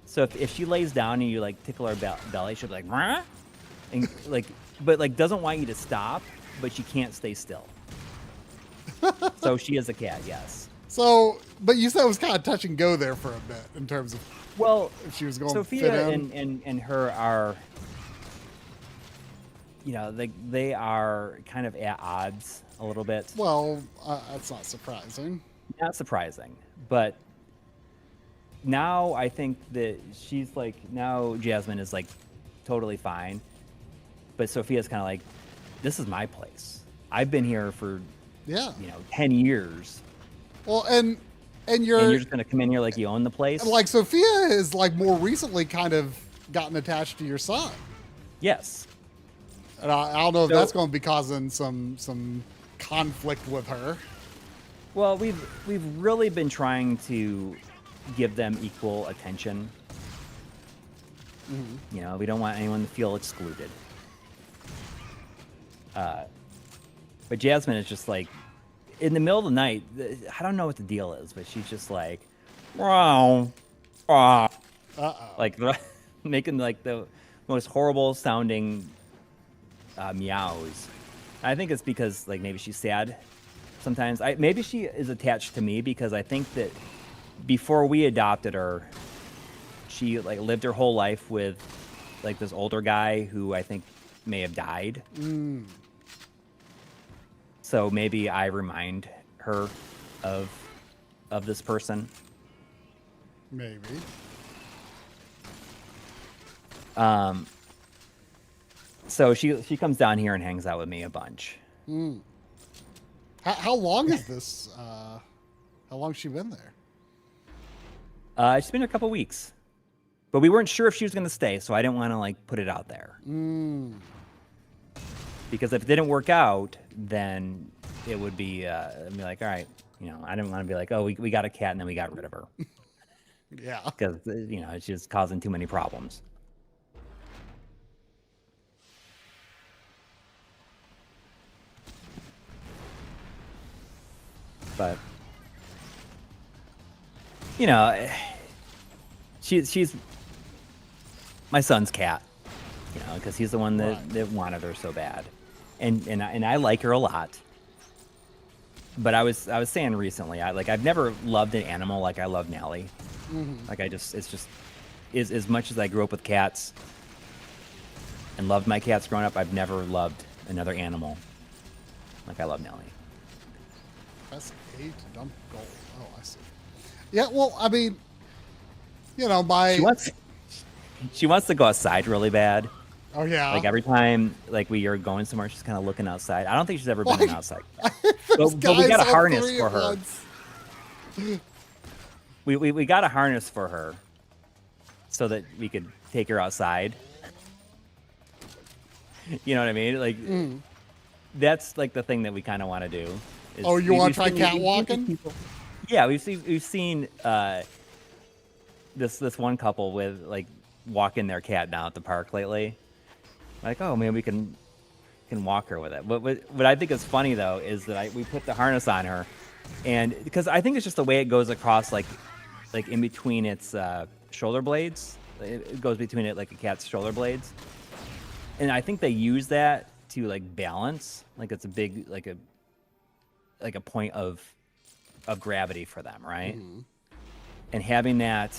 So if she lays down and you like tickle her belly, she'll be like, "Rah!" And but doesn't want you to stop, but she can't stay still. So she is a cat, yes. So, but you said it was kind of touch and go there for a bit in terms of if she was going Sophia to fit in. and her are, they are kind of at odds a little bit. Well, that's not surprising. Not surprising, but now I think that she's like, now Jasmine is like totally fine, but Sophia's kind of like, this is my place. I've been here for 10 years. Well, and you're just gonna come in here like you own the place. Like Sophia is like more recently kind of gotten attached to your son. Yes. And I don't know if that's going to be causing some conflict with her. Well, we've really been trying to give them equal attention. Mm-hmm. We don't want anyone to feel excluded. But Jasmine is just like, in the middle of the night, I don't know what the deal is, but she's just like, wow, like making like the most horrible sounding meows. I think it's because like maybe she's sad sometimes. Maybe she is attached to me because I think that before we adopted her, she like lived her whole life with like this older guy who I think may have died. So maybe I remind her of this person. Maybe. So she comes down here and hangs out with me a bunch. How long is this? How long has she been there? She's been here a couple weeks, but we weren't sure if she was going to stay, so I didn't want to like put it out there. Because if it didn't work out, then it would be, I'd be like, all right, I didn't want to be like, oh, we got a cat and then we got rid of her. Yeah. Because, it's just causing too many problems. But, she's my son's cat. Because he's the one that wanted her so bad, and I like her a lot. But I was saying recently, I've never loved an animal like I love Nellie. Like it's just as much as I grew up with cats and loved my cats growing up, I've never loved another animal like I love Nellie. Press A to dump gold. Oh, I see. Yeah, well, I mean, she wants to go outside really bad. Oh yeah. Like every time like we are going somewhere, she's kind of looking outside. I don't think she's ever been outside. But we got a harness for her. We got a harness for her so that we could take her outside. You know what I mean? Like that's like the thing that we kind of want to do. Oh, you want to try catwalking? Yeah, we've seen this one couple with like walking their cat down at the park lately. Like, oh man, we can walk her with it. What I think is funny though is that we put the harness on her, and because I think it's just the way it goes across like in between its shoulder blades. It goes between it like a cat's shoulder blades, and I think they use that to like balance. Like it's a big like a point of gravity for them, right? and having the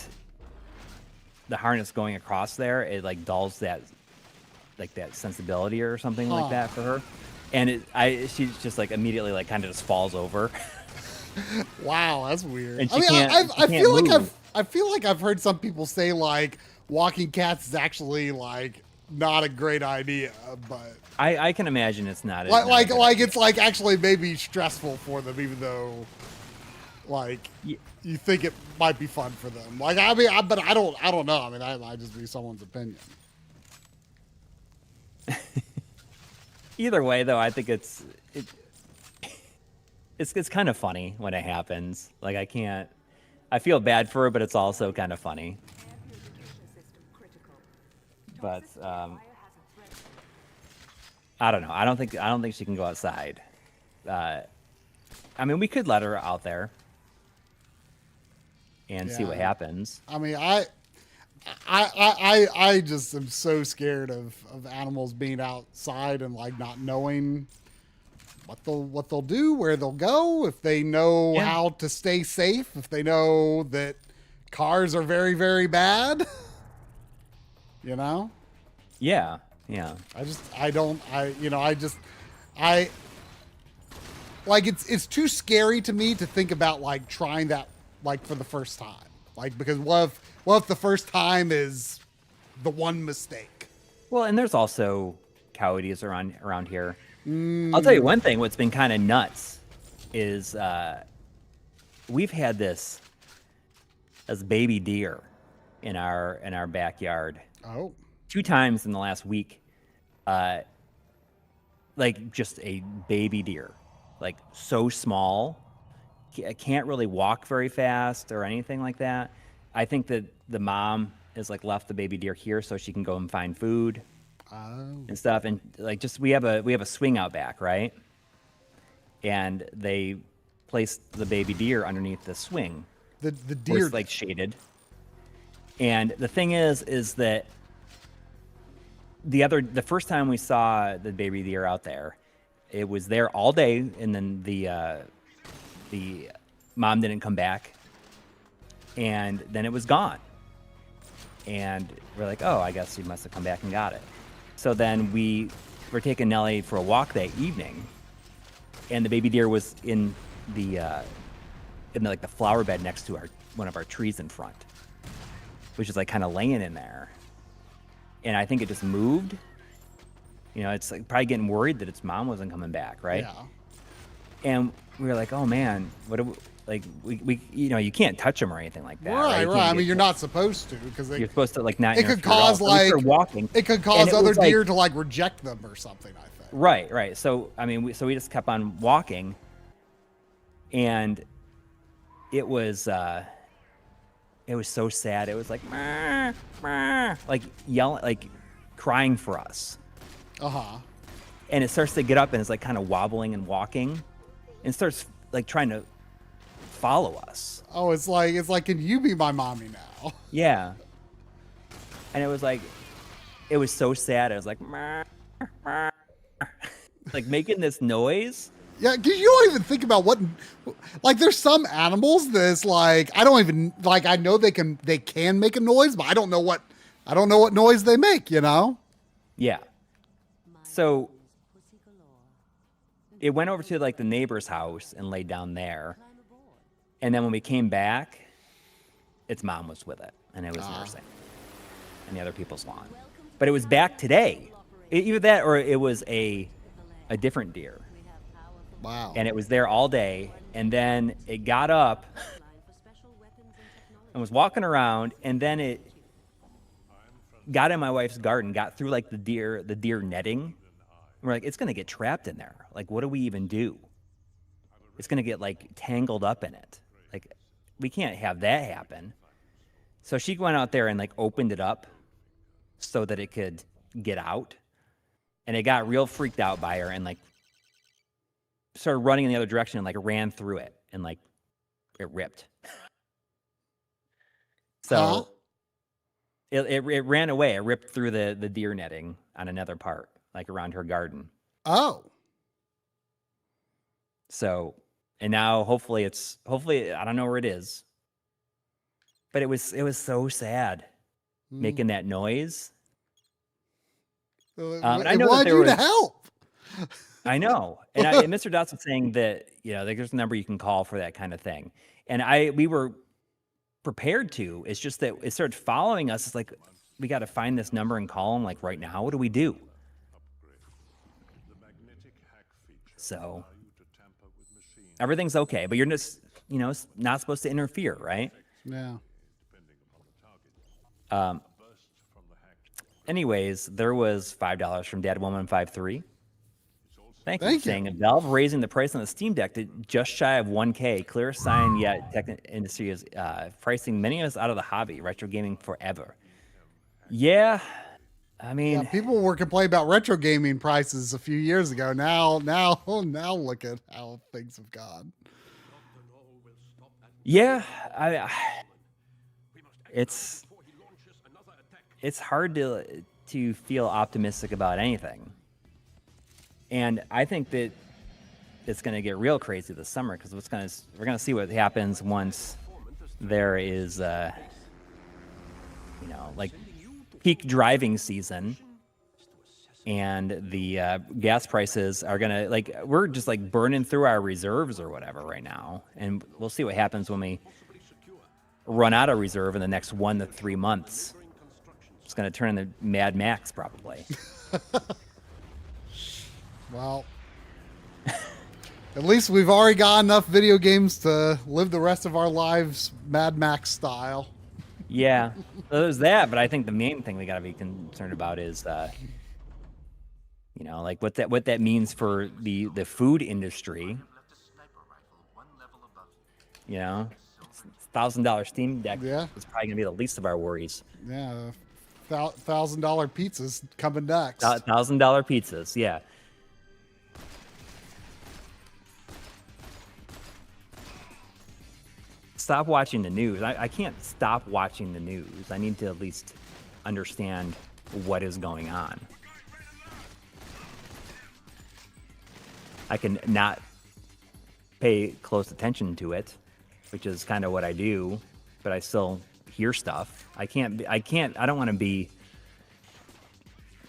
harness going across there, it like dulls that sensibility or something like that for her. And she's just like immediately like kind of just falls over. Wow, that's weird. And I feel like I've heard some people say like walking cats is actually like not a great idea, but I can imagine it's not. It's like actually maybe stressful for them, even though like you think it might be fun for them. Like I mean, but I don't know. I mean, I might just be someone's opinion. Either way, though, I think it's kind of funny when it happens. Like I feel bad for her, but it's also kind of funny. But I don't know. I don't think she can go outside. I mean, we could let her out there and see what happens. I mean, I just am so scared of animals being outside and like not knowing what they'll do, where they'll go, if they know how to stay safe, if they know that cars are very, very bad. You know? Yeah. It's too scary to me to think about like trying that like for the first time. Like, because what if the first time is the one mistake? Well, and there's also coyotes around here. I'll tell you one thing. What's been kind of nuts is we've had this baby deer in our backyard. Oh, 2 times in the last week. Like just a baby deer, like so small. Can't really walk very fast or anything like that. I think that the mom has like left the baby deer here so she can go and find food and stuff. And like just we have a swing out back, right? And they placed the baby deer underneath the swing. The deer it's like shaded. And the thing is that the first time we saw the baby deer out there, it was there all day, and then the mom didn't come back, and then it was gone. And we're like, oh, I guess he must have come back and got it. So then we were taking Nellie for a walk that evening, and the baby deer was in the flower bed next to one of our trees in front, which is like kind of laying in there. And I think it just moved. You know, it's like probably getting worried that its mom wasn't coming back, right? Yeah. And we were like, oh man, what do we, like we you know, you can't touch them or anything like that. Right. I mean, you're not supposed to, because you're supposed to like not. It could cause like walking. It could cause other deer to like reject them or something. I think. Right. So I mean, we just kept on walking, and it was so sad. It was like, "Meh, meh," like yelling, like crying for us. And it starts to get up and it's like kind of wobbling and walking, and starts like trying to follow us. Oh, it's like, can you be my mommy now? Yeah. And it was like, it was so sad. It was like, "Meh, meh," like making this noise. Yeah, because you don't even think about what, like, there's some animals that's like, I don't even, like, I know they can make a noise, but I don't know what noise they make, you know? Yeah. So it went over to like the neighbor's house and laid down there. And then when we came back, its mom was with it, and it was nursing in the other people's lawn. But it was back today. Either that or it was a different deer. Wow. And it was there all day, and then it got up and was walking around, and then it got in my wife's garden, got through like the deer netting. And we're like, it's gonna get trapped in there. Like, what do we even do? It's gonna get like tangled up in it. Like, we can't have that happen. So she went out there and like opened it up so that it could get out, and it got real freaked out by her and like started running in the other direction and like ran through it, and like it ripped. So it ran away. It ripped through the deer netting on another part, like around her garden. Oh. So, and now hopefully I don't know where it is, But it was so sad making that noise. I know wanted you to help. I know, and Mr. Dots was saying that there's a number you can call for that kind of thing, and we were prepared to. It's just that it started following us. It's like we got to find this number and call them like right now. What do we do? So everything's okay, but you're just not supposed to interfere, right? Yeah. Anyways, there was $5 from Dadwoman53. Thank you. Saying Valve raising the price on the Steam Deck to just shy of $1K. Clear sign yet tech industry is pricing many of us out of the hobby. Retro gaming forever. Yeah, I mean, people were complaining about retro gaming prices a few years ago. Now look at how things have gone. Yeah, it's hard to feel optimistic about anything. And I think that it's going to get real crazy this summer because we're going to see what happens once there is like peak driving season and the gas prices are going to we're just like burning through our reserves or whatever right now, and we'll see what happens when we run out of reserve in the next 1 to 3 months. It's going to turn into Mad Max probably. Well, at least we've already got enough video games to live the rest of our lives Mad Max style. Yeah, there's that, but I think the main thing we got to be concerned about is, like what that means for the food industry. $1,000 Steam Deck is probably gonna be the least of our worries. Yeah, $1,000 pizzas coming next. $1,000 pizzas, yeah. Stop watching the news. I can't stop watching the news. I need to at least understand what is going on. I can not pay close attention to it, which is kind of what I do, but I still hear stuff. I don't want to be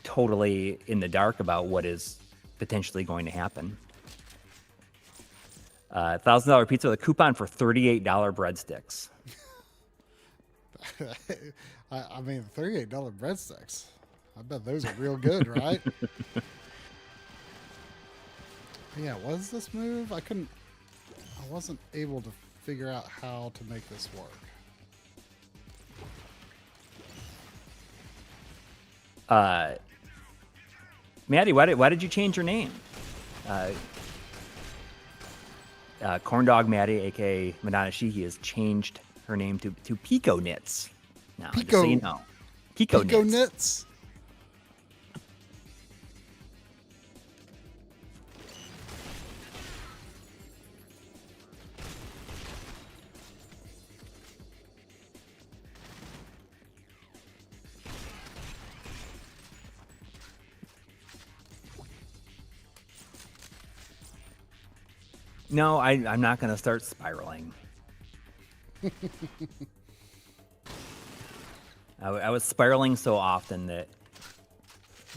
totally in the dark about what is potentially going to happen. $1,000 pizza with a coupon for $38 breadsticks. I mean, $38 breadsticks. I bet those are real good, right? Yeah, what is this move? I wasn't able to figure out how to make this work. Maddie, why did you change your name? Corndog Maddie, aka Madonna Shiki, has changed her name to Pico Knits. Now, just so you know. Pico Knits. No, I'm not going to start spiraling. I was spiraling so often that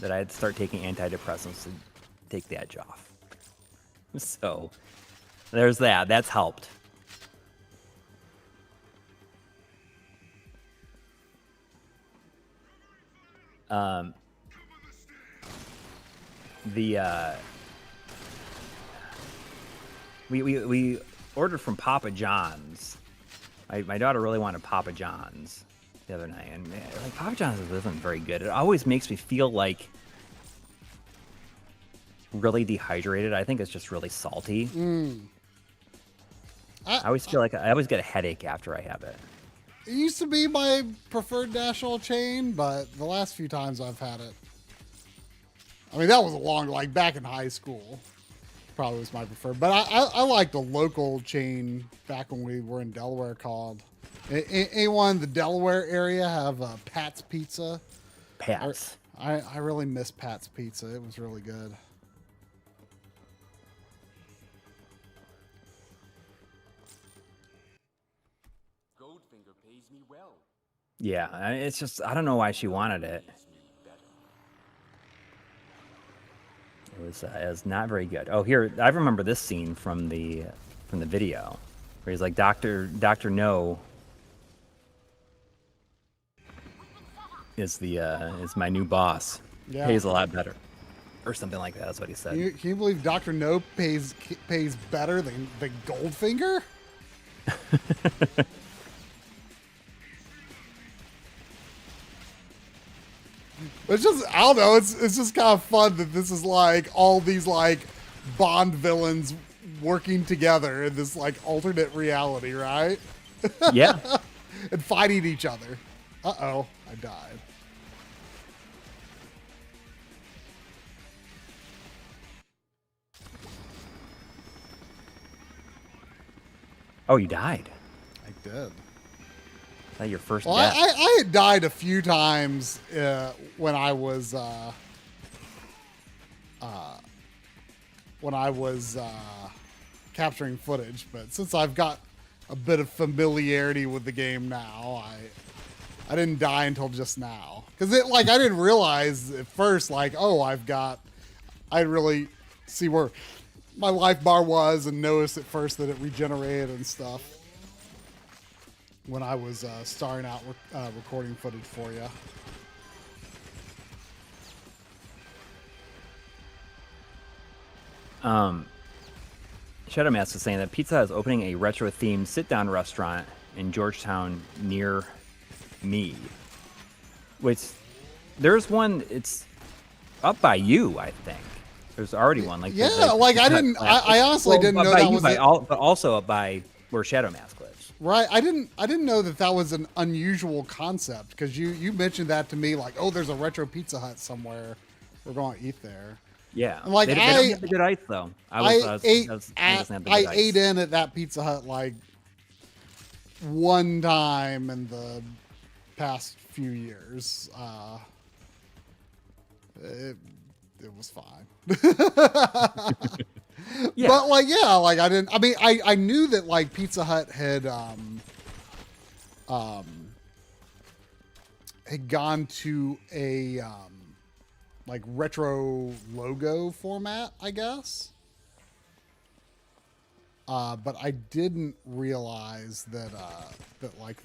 I had to start taking antidepressants to take the edge off. So there's that. That's helped. We ordered from Papa John's. My daughter really wanted Papa John's the other night, and man, like Papa John's isn't very good. It always makes me feel like really dehydrated. I think it's just really salty. I always feel like I always get a headache after I have it. It used to be my preferred national chain, but the last few times I've had it, I mean, that was like back in high school. Probably was my preferred, but I like the local chain back when we were in Delaware called. Anyone in the Delaware area have Pat's Pizza? Pat's. I really miss Pat's Pizza. It was really good. Goldfinger pays me well. Yeah, it's just I don't know why she wanted it. It was not very good. Oh, here I remember this scene from the video, where he's like, Doctor No is my new boss. Yeah. Pays a lot better, or something like that. That's what he said. Can you believe Dr. No pays better than Goldfinger? It's just, I don't know, it's just kind of fun that this is like all these like Bond villains working together in this like alternate reality, right? Yeah. And fighting each other. Uh-oh, I died. Oh, you died. I did. Is that your first death? I had died a few times when I was capturing footage, but since I've got a bit of familiarity with the game now, I didn't die until just now, because I didn't realize at first, like, oh, I really see where my life bar was and noticed at first that it regenerated and stuff when I was starting out recording footage for you. Shadow Mask is saying that Pizza Hut is opening a retro-themed sit-down restaurant in Georgetown near me. Which, there's one, it's up by you, I think. There's already one. Like, yeah, I honestly didn't know that was but also up by where Shadow Mask lives. Right, I didn't know that was an unusual concept, because you mentioned that to me, like, oh, there's a retro Pizza Hut somewhere, we're going to eat there. Yeah, and like they don't have the good ice though. I ate in at that Pizza Hut like one time in the past few years. It was fine. Yeah. But I knew that like Pizza Hut had gone to a like retro logo format, I guess. But I didn't realize that like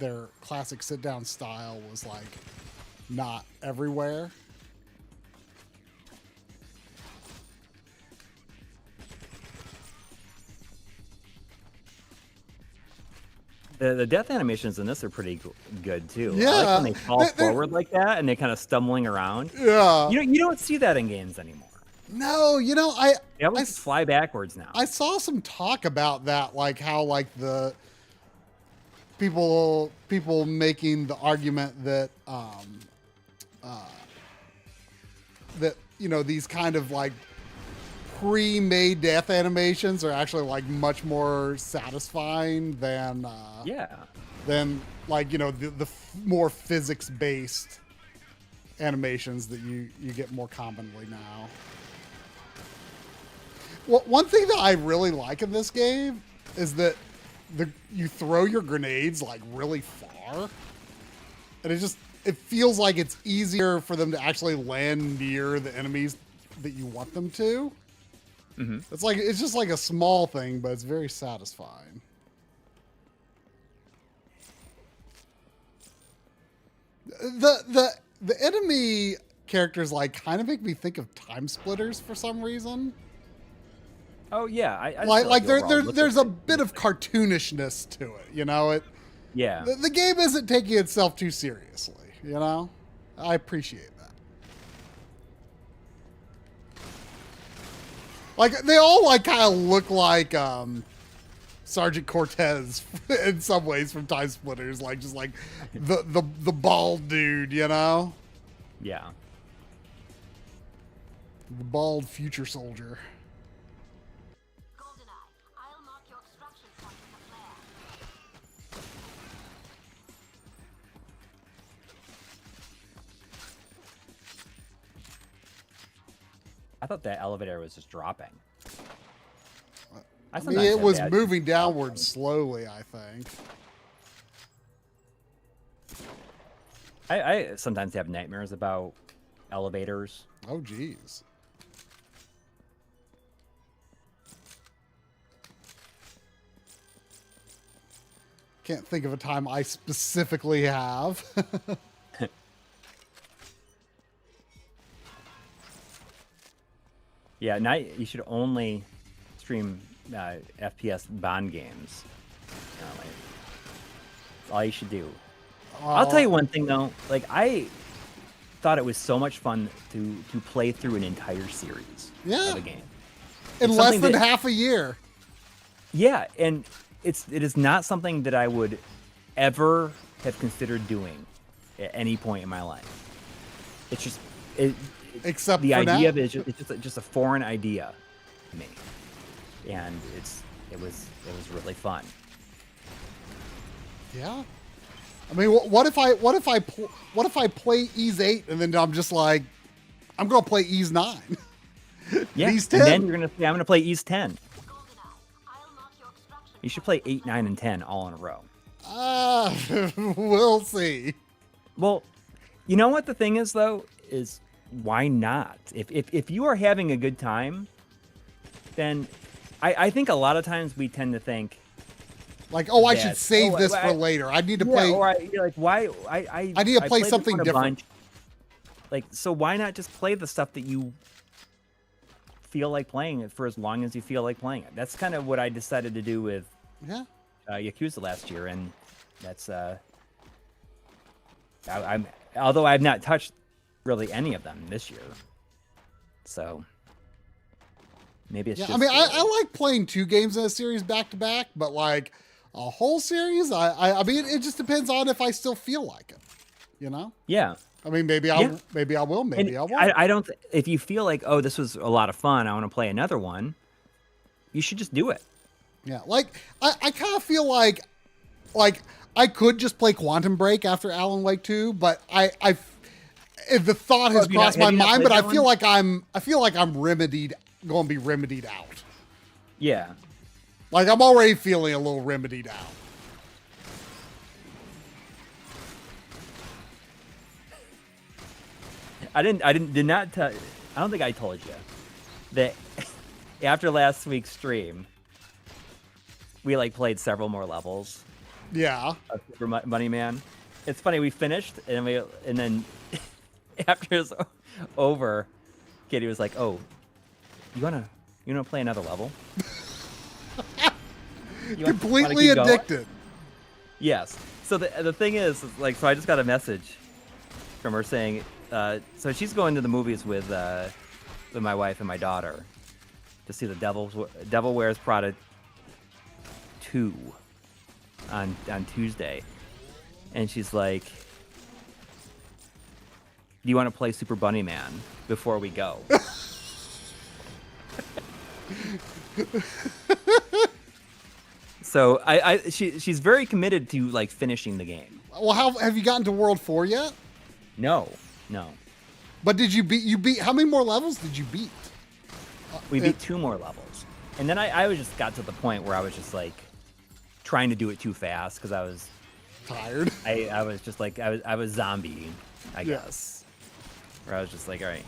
their classic sit down style was like not everywhere. The death animations in this are pretty good too. Yeah, I like when they fall forward like that and they kind of stumbling around. Yeah, you don't see that in games anymore. No, they always fly backwards now. I saw some talk about that, like how like the people making the argument that that these kind of like pre-made death animations are actually like much more satisfying than like the more physics-based animations that you get more commonly now. Well, one thing that I really like in this game is that you throw your grenades like really far, and it feels like it's easier for them to actually land near the enemies that you want them to. Mm-hmm. It's just like a small thing, but it's very satisfying. The enemy characters like kind of make me think of Time Splitters for some reason. Oh yeah, I like there's a bit of cartoonishness to it, Yeah. The game isn't taking itself too seriously, I appreciate that. Like they all like kind of look like Sergeant Cortez in some ways from Time Splitters, like just like the bald dude, Yeah. The bald future soldier. GoldenEye, I'll mark your extraction point in the flare. I thought that elevator was just dropping. I mean, it was moving downward slowly, I think. I sometimes have nightmares about elevators. Oh, geez. Can't think of a time I specifically have. Yeah, now you should only stream FPS Bond games. That's all you should do. I'll tell you one thing though. Like I thought it was so much fun to play through an entire series of a game in less than half a year. Yeah, and it is not something that I would ever have considered doing at any point in my life. It's just except the for idea now. of it is just a foreign idea to me, and it was really fun. Yeah. I mean, what if I play Ease 8 and then I'm just like, I'm gonna play Ease 9. Yeah, Ease 10. And then you're gonna say, I'm gonna play Ease 10. GoldenEye, I'll mark your extraction You should play 8, 9, and 10 all in a row. We'll see. Well, you know what the thing is though is why not? If you are having a good time, then I think a lot of times we tend to think like, oh, I should save this for later. I need to play. Or you're like, why? I need to play played something this one a different. bunch. Like, so why not just play the stuff that you feel like playing it for as long as you feel like playing it? That's kind of what I decided to do with Yakuza last year, and that's although I've not touched really any of them this year, so maybe it's just. I mean, I like playing 2 games in a series back to back, but like a whole series, I mean, it just depends on if I still feel like it, you know? Yeah. I mean, maybe I will, maybe I won't. I don't. If you feel like, oh, this was a lot of fun, I want to play another one, you should just do it. Yeah, like I kind of feel like I could just play Quantum Break after Alan Wake 2, but the thought has crossed my mind, but I feel like I'm remedied, going to be remedied out. Yeah. Like I'm already feeling a little remedied out. I don't think I told you that after last week's stream, we like played several more levels. Yeah. Of Super Money Man. It's funny, we finished and then after it's over, Katie was like, "Oh, you wanna play another level?" Completely addicted. Yes. So the thing is, like, so I just got a message from her saying, so she's going to the movies with my wife and my daughter to see the Devil Wears Prada 2 on Tuesday, and she's like, "Do you want to play Super Bunny Man before we go?" So she's very committed to like finishing the game. Well, have you gotten to World 4 yet? No. But did you beat how many more levels did you beat? We beat 2 more levels, and then I was just got to the point where I was just like trying to do it too fast because I was tired. I was just like I was zombie, I guess. Where I was just like, all right.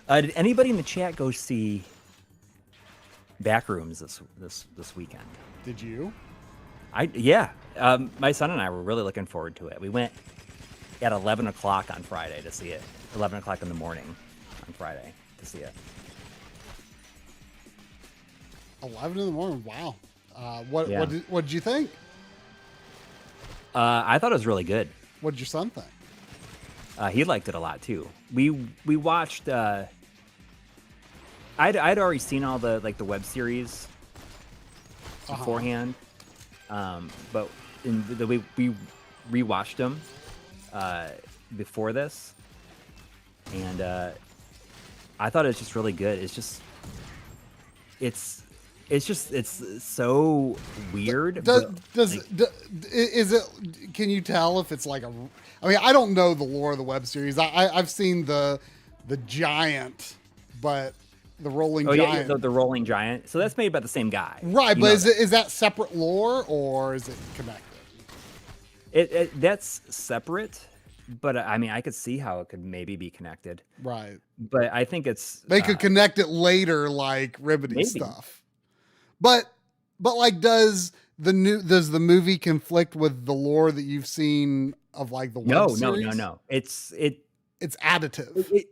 Did anybody in the chat go see Backrooms this weekend? Did you? My son and I were really looking forward to it. We went at 11 o'clock on Friday to see it. 11 o'clock in the morning on Friday to see it. 11 in the morning. Wow. What did you think? I thought it was really good. What did your son think? He liked it a lot too. We watched. I'd already seen all the web series beforehand, but we rewatched them before this, and I thought it was just really good. It's so weird. Is it? Can you tell if it's like a? I mean, I don't know the lore of the web series. I've seen the the giant, but the rolling giant. Giant. Yeah, the rolling giant. So that's made by the same guy. Right, but is that separate lore or is it connected? That's separate, but I mean, I could see how it could maybe be connected. Right. But I think they could connect it later, like Ribbity stuff. But like, does the movie conflict with the lore that you've seen of like the web series? No. It's additive.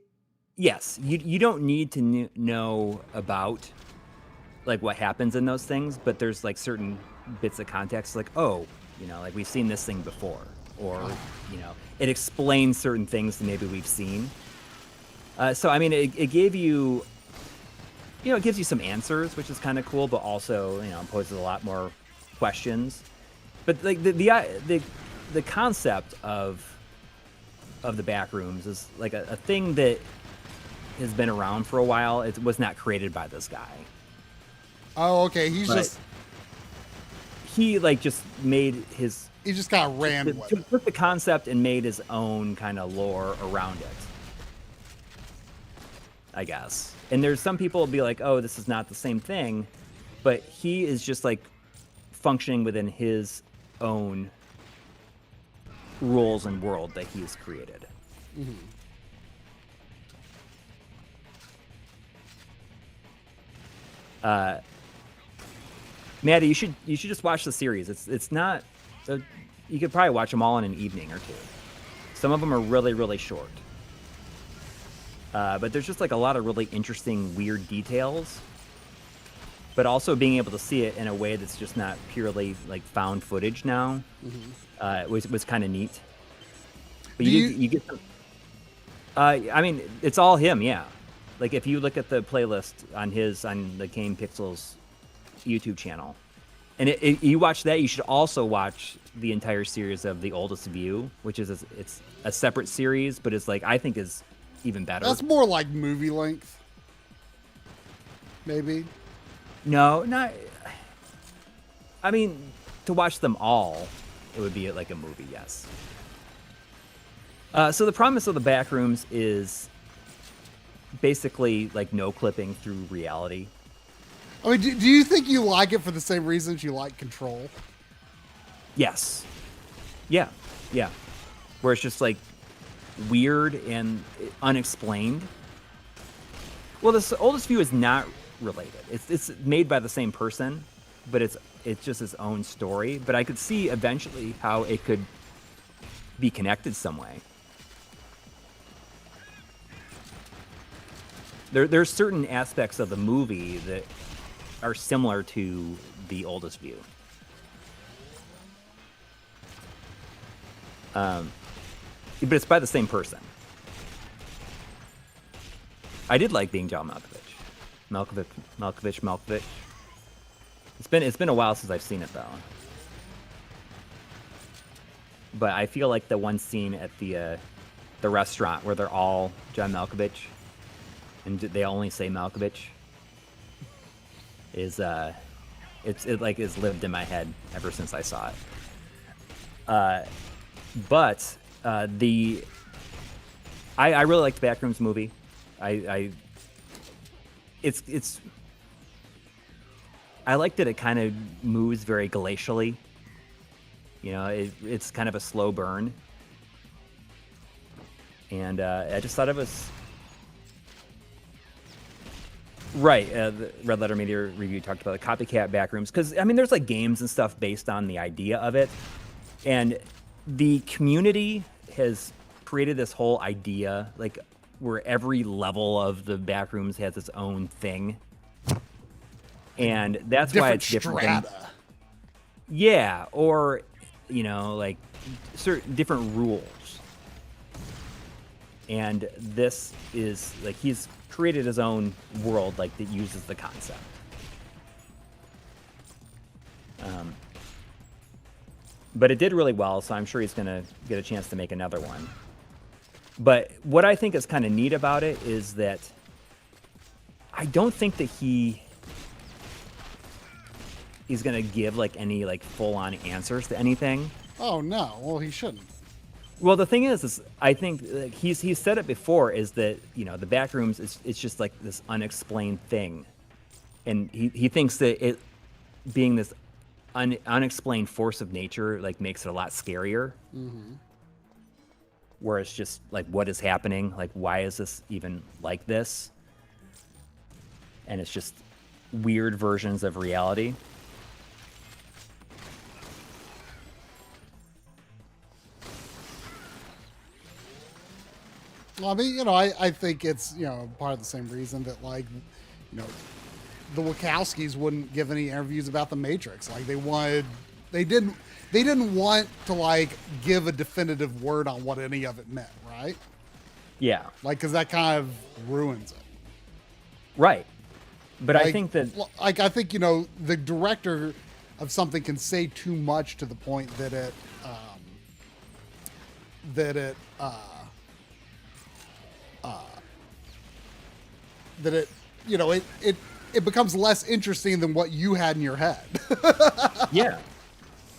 Yes, you don't need to know about like what happens in those things, but there's like certain bits of context, like like we've seen this thing before, or it explains certain things that maybe we've seen. So I mean, it gave you, it gives you some answers, which is kind of cool, but also poses a lot more questions. But like the concept of the backrooms is like a thing that has been around for a while. It was not created by this guy. Oh, okay. He just made his. He just kind of ran with it. Took the concept and made his own kind of lore around it, I guess. And there's some people will be like, "Oh, this is not the same thing," but he is just like functioning within his own rules and world that he's created. Mm-hmm. Maddie, you should just watch the series. It's not. You could probably watch them all in an evening or two. Some of them are really, really short. But there's just like a lot of really interesting, weird details. But also being able to see it in a way that's just not purely like found footage now, was kind of neat. But you get some. I mean, it's all him, yeah. Like if you look at the playlist on the Game Pixels YouTube channel, and you watch that, you should also watch the entire series of The Oldest View, which is it's a separate series, but it's like I think is even better. That's more like movie length, maybe. No, not. I mean, to watch them all, it would be like a movie, yes. So the promise of the Backrooms is basically like no clipping through reality. I mean, do you think you like it for the same reasons you like Control? Yes. Yeah. Where it's just like weird and unexplained. Well, this Oldest View is not related. It's made by the same person, but it's just its own story. But I could see eventually how it could be connected some way. There's certain aspects of the movie that are similar to The Oldest View. But it's by the same person. I did like being John Malkovich. It's been a while since I've seen it though. But I feel like the one scene at the restaurant where they're all John Malkovich and they only say Malkovich is it like is lived in my head ever since I saw it. But I really liked the Backrooms movie. I like that it kind of moves very glacially. It's kind of a slow burn. And I just thought it was right. The Red Letter Media review talked about the copycat Backrooms because I mean, there's like games and stuff based on the idea of it, and the community has created this whole idea, like where every level of the Backrooms has its own thing, and that's different why it's different. Strata. Yeah, or like certain different rules. And this is like he's created his own world like that uses the concept. But it did really well, so I'm sure he's gonna get a chance to make another one. But what I think is kind of neat about it is that I don't think that he's gonna give like any like full-on answers to anything. Oh no, well he shouldn't. Well, the thing is I think he's said it before, is that, you know, the Backrooms it's just like this unexplained thing, and he thinks that it being this unexplained force of nature like makes it a lot scarier. Mm-hmm. Where it's just like, what is happening? Like, why is this even like this? And it's just weird versions of reality. Well, I mean, you know, I think it's, you know, part of the same reason that, like, you know, the Wachowskis wouldn't give any interviews about The Matrix. Like, they didn't want to, like, give a definitive word on what any of it meant, right? Yeah. Like, because that kind of ruins it. Right. But like, I think that... Like, I think, you know, the director of something can say too much to the point that it... that it, you know, it becomes less interesting than what you had in your head. Yeah.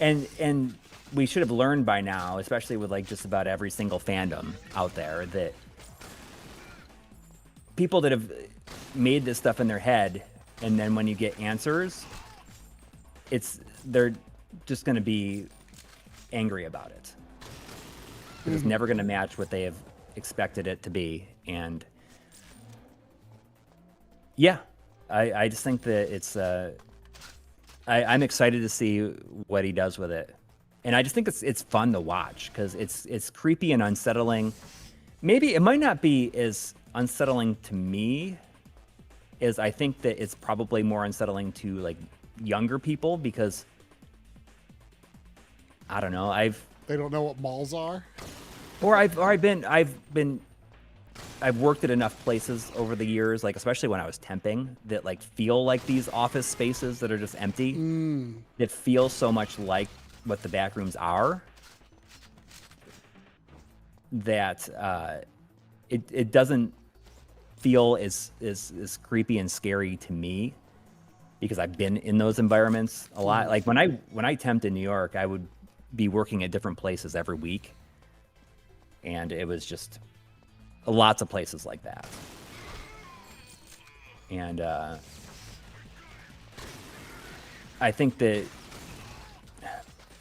And we should have learned by now, especially with like just about every single fandom out there, that people that have made this stuff in their head, and then when you get answers, they're just going to be angry about it. It's never going to match what they have expected it to be. And yeah, I just think that it's I'm excited to see what he does with it, and I just think it's fun to watch because it's creepy and unsettling. Maybe it might not be as unsettling to me as I think that it's probably more unsettling to like younger people, because I don't know, they don't know what malls are, or I've worked at enough places over the years, like especially when I was temping, that like feel like these office spaces that are just empty, that feel so much like what the Backrooms are, that it doesn't feel as creepy and scary to me, because I've been in those environments a lot. Like when I temped in New York, I would be working at different places every week, and it was just lots of places like that. And I think that,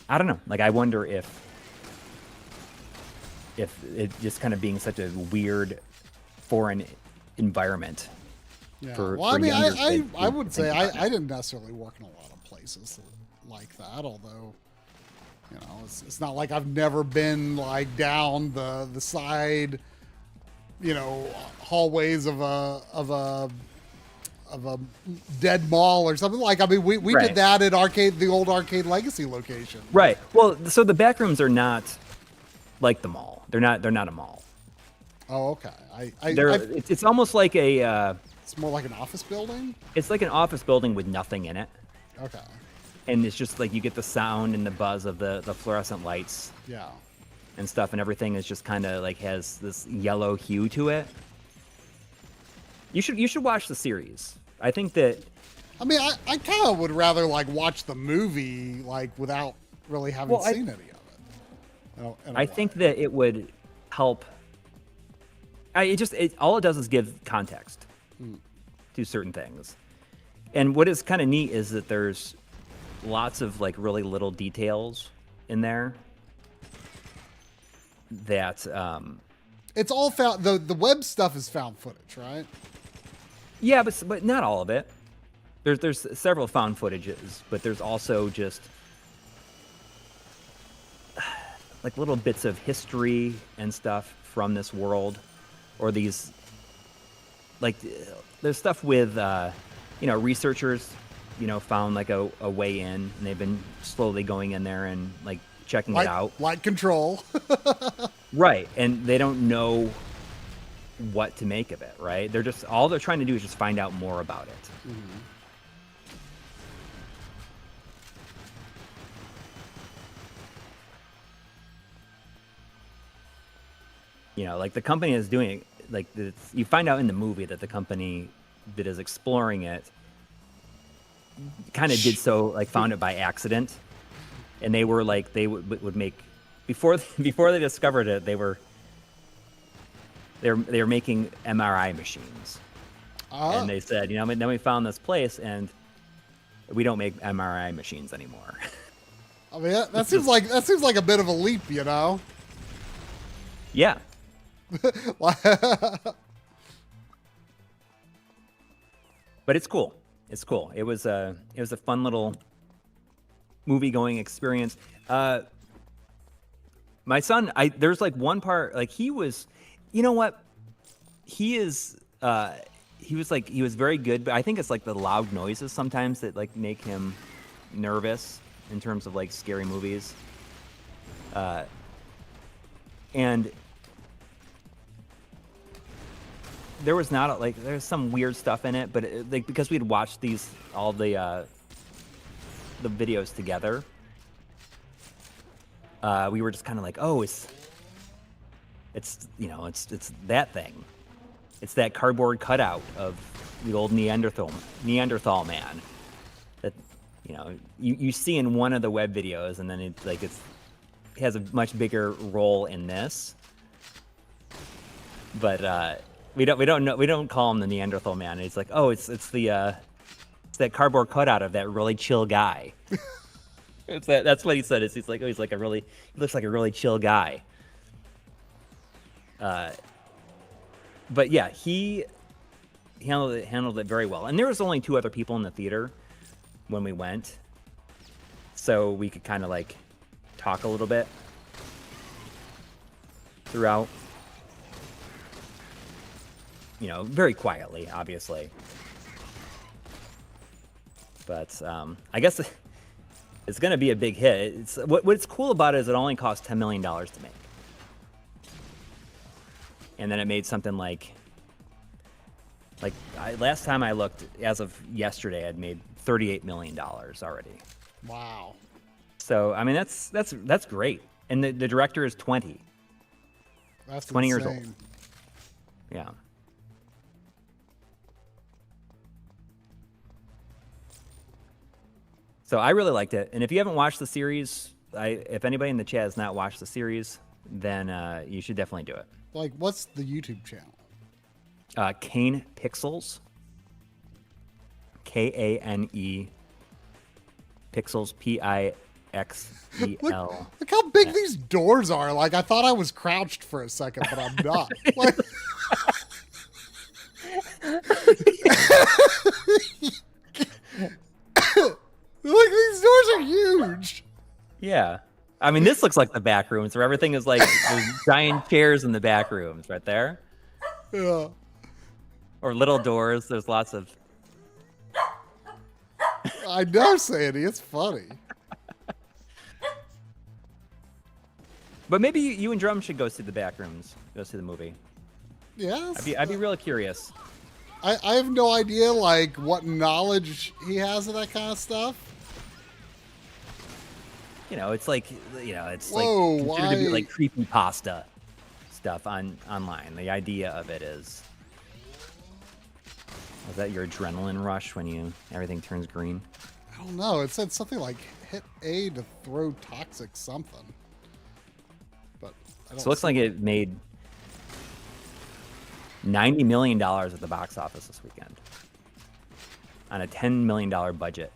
I don't know, like I wonder if it just kind of being such a weird foreign environment. Yeah. For I mean, younger I would say I didn't necessarily work in a lot of places like that, although, you know, it's not like I've never been like down the side, you know, hallways of a dead mall or something. Like, I mean, we Right. did that at the old Arcade Legacy location. Right. Well, so the Backrooms are not like the mall. They're not a mall. Oh, okay. It's almost like a it's more like an office building. It's like an office building with nothing in it. Okay. And it's just like you get the sound and the buzz of the fluorescent lights. Yeah. And stuff, and everything is just kind of like has this yellow hue to it. You should watch the series. I think that. I mean, I kind of would rather like watch the movie like without really having seen any of it. I think that it would help. All it does is give context to certain things, and what is kind of neat is that there's lots of like really little details in there that it's all found. The web stuff is found footage, right? Yeah, but not all of it. There's several found footages, but there's also just like little bits of history and stuff from this world, or these like there's stuff with researchers found like a way in, and they've been slowly going in there and like checking it out. Like Control. Right, and they don't know what to make of it, right? All they're trying to do is just find out more about it. Mm-hmm. Like the company is doing it, like you find out in the movie that the company that is exploring it kind of did so, like found it by accident, and they were like, they would make before they discovered it, they were making MRI machines. And they said, you know, then we found this place and we don't make MRI machines anymore. I mean, that seems like a bit of a leap, you know? Yeah. But it's cool. It's cool. It was a fun little movie-going experience. My son, there's like one part, like he was, you know what? He was very good, but I think it's like the loud noises sometimes that like make him nervous in terms of like scary movies. And there was not there's some weird stuff in it, but like because we'd watched all the videos together, we were just kind of like, oh, it's that thing. It's that cardboard cutout of the old Neanderthal man that, you know, you see in one of the web videos, and then it has a much bigger role in this. But we don't call him the Neanderthal man. It's like, oh, it's that cardboard cutout of that really chill guy. That's what he said. He looks like a really chill guy. But yeah, he handled it very well. And there was only 2 other people in the theater when we went, so we could kind of like talk a little bit throughout. You know, very quietly, obviously. But I guess it's going to be a big hit. What's cool about it is it only cost $10 million to make. And then it made something last time I looked, as of yesterday, I'd made $38 million already. Wow. So I mean that's great. And the director is 20. That's 20 insane. years old. Yeah. So I really liked it. And if you haven't watched the series, if anybody in the chat has not watched the series, then you should definitely do it. Like, what's the YouTube channel? Kane Pixels. Kane Pixels. Pixel. Look how big these doors are. Like, I thought I was crouched for a second, but I'm not. Like, look, these doors are huge. Yeah. I mean, this looks like the back rooms where everything is like those giant chairs in the back rooms right there. Yeah. Or little doors. There's lots of... I know, Sandy. It's funny. But maybe you and Drum should go see the back rooms. Go see the movie. Yes. I'd be really curious. I have no idea, like, what knowledge he has of that kind of stuff. You know, it's like, Whoa, like considered to be like creepypasta stuff online. The idea of it is that your adrenaline rush when everything turns green? I don't know. It said something like hit A to throw toxic something. But I don't so it looks like it made $90 million at the box office this weekend on a $10 million budget.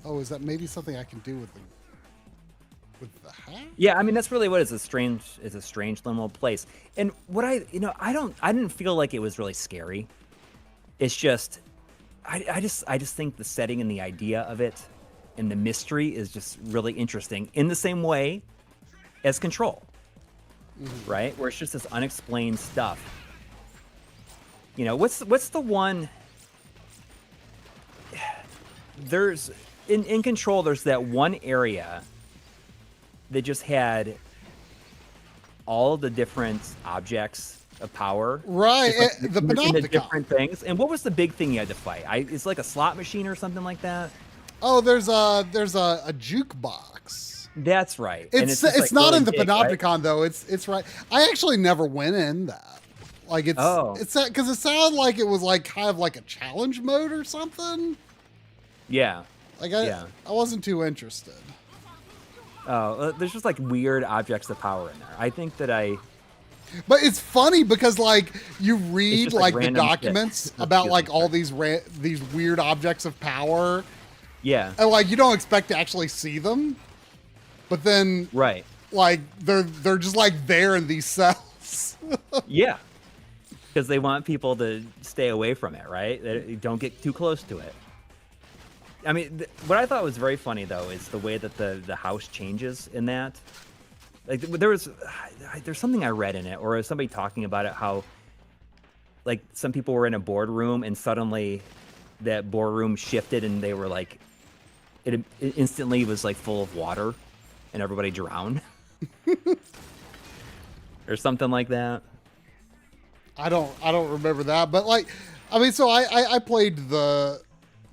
Oh, is that maybe something I can do with the hat? Yeah, I mean that's really what it's a strange little place. And what I didn't feel like it was really scary. It's just I just think the setting and the idea of it and the mystery is just really interesting in the same way as Control. Mm-hmm. Right? Where it's just this unexplained stuff. You know, what's the one there's in Control, there's that one area that just had all the different objects of power. Right, like the Panopticon. The different things. And what was the big thing you had to fight? It's like a slot machine or something like that? Oh, there's a jukebox. That's right. It's like not really in the big, Panopticon, right? though. It's right. I actually never went in that. Like, it's because it sounded like it was like kind of like a challenge mode or something. Yeah. Like I wasn't too interested. there's just like weird objects of power in there. I think that But it's funny because like you read like the documents about like all these weird objects of power. Yeah. And like you don't expect to actually see them. But then like they're just like there in these cells. Yeah. Because they want people to stay away from it, right? They don't get too close to it. I mean, what I thought was very funny though is the way that the house changes in that. Like there's something I read in it, or somebody talking about it, how like some people were in a boardroom and suddenly that boardroom shifted and they were like, it instantly was like full of water and everybody drowned. Or something like that. I don't remember that, but like, I mean, so I played the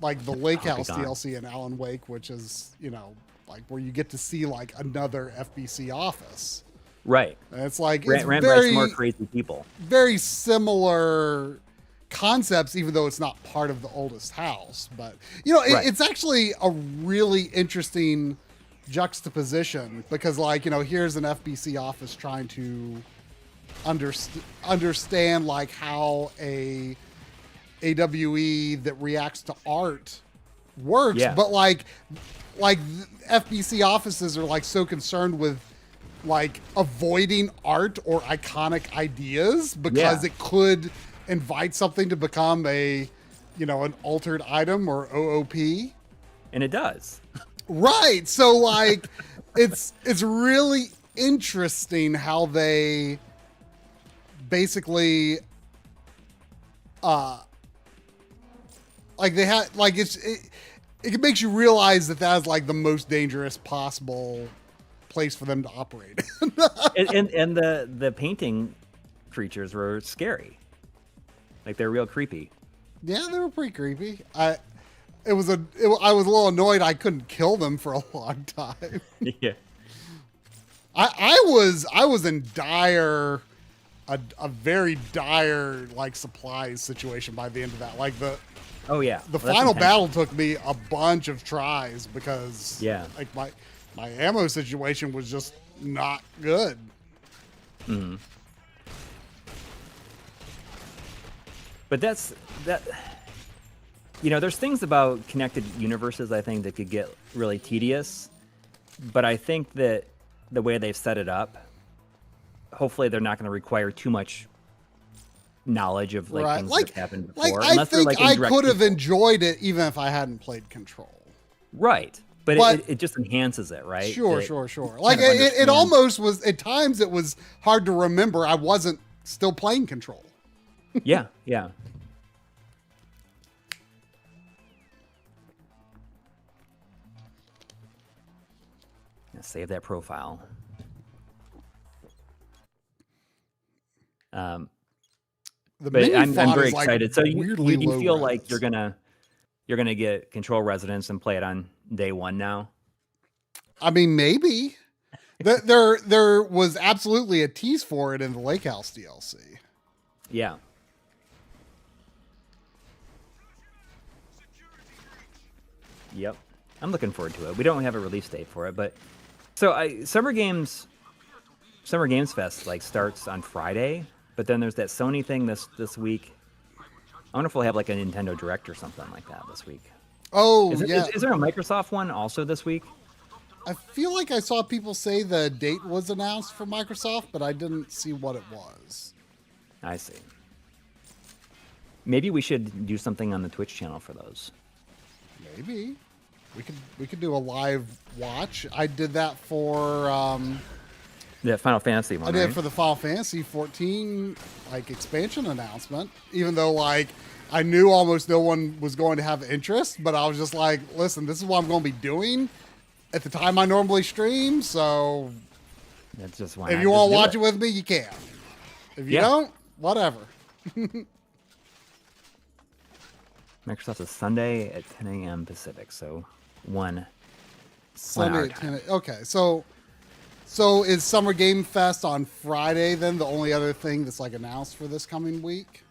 Lake House DLC in Alan Wake, which is, you know, like where you get to see like another FBC office. Right. And it's like, ran by some more crazy people. Very similar concepts, even though it's not part of the oldest house. But, you know, it's actually a really interesting juxtaposition because, like, you know, here's an FBC office trying to understand like how a AWE that reacts to art works, but like FBC offices are like so concerned with like avoiding art or iconic ideas because it could invite something to become a, you know, an altered item or OOP, and it does. Right. So like it's really interesting how they basically like they had like it makes you realize that is like the most dangerous possible place for them to operate. and the painting creatures were scary. Like they're real creepy. Yeah, they were pretty creepy. I was a little annoyed I couldn't kill them for a long time. Yeah. I was in a very dire like supplies situation by the end of that. Like the final battle took me a bunch of tries because like my ammo situation was just not good. Mm-hmm. But that, you know, there's things about connected universes I think that could get really tedious, but I think that the way they've set it up, hopefully they're not going to require too much knowledge of like things that have happened before. Like, I think I could have enjoyed it even if I hadn't played Control. Right. But it just enhances it, right? Sure. Like it almost was, at times it was hard to remember I wasn't still playing Control. Yeah. Save that profile. But I'm very excited. So you feel like you're gonna get Control Resonance and play it on day one now? I mean, maybe. There was absolutely a tease for it in the Lake House DLC. Yeah. Yep. I'm looking forward to it. We don't have a release date for it, but so Summer Games Fest like starts on Friday, but then there's that Sony thing this week. I wonder if we'll have like a Nintendo Direct or something like that this week. Oh, is there a Microsoft one also this week? I feel like I saw people say the date was announced for Microsoft, but I didn't see what it was. I see. Maybe we should do something on the Twitch channel for those. Maybe. We could do a live watch. I did that for the Final Fantasy one. I did it for the Final Fantasy 14 like expansion announcement. Even though like I knew almost no one was going to have interest, but I was just like, listen, this is what I'm going to be doing at the time I normally stream. So that's just if you want to watch it with me, you can. If you don't, whatever. Microsoft is Sunday at 10 a.m. Pacific, so Sunday at 10. Okay, so is Summer Game Fest on Friday then the only other thing that's like announced for this coming week?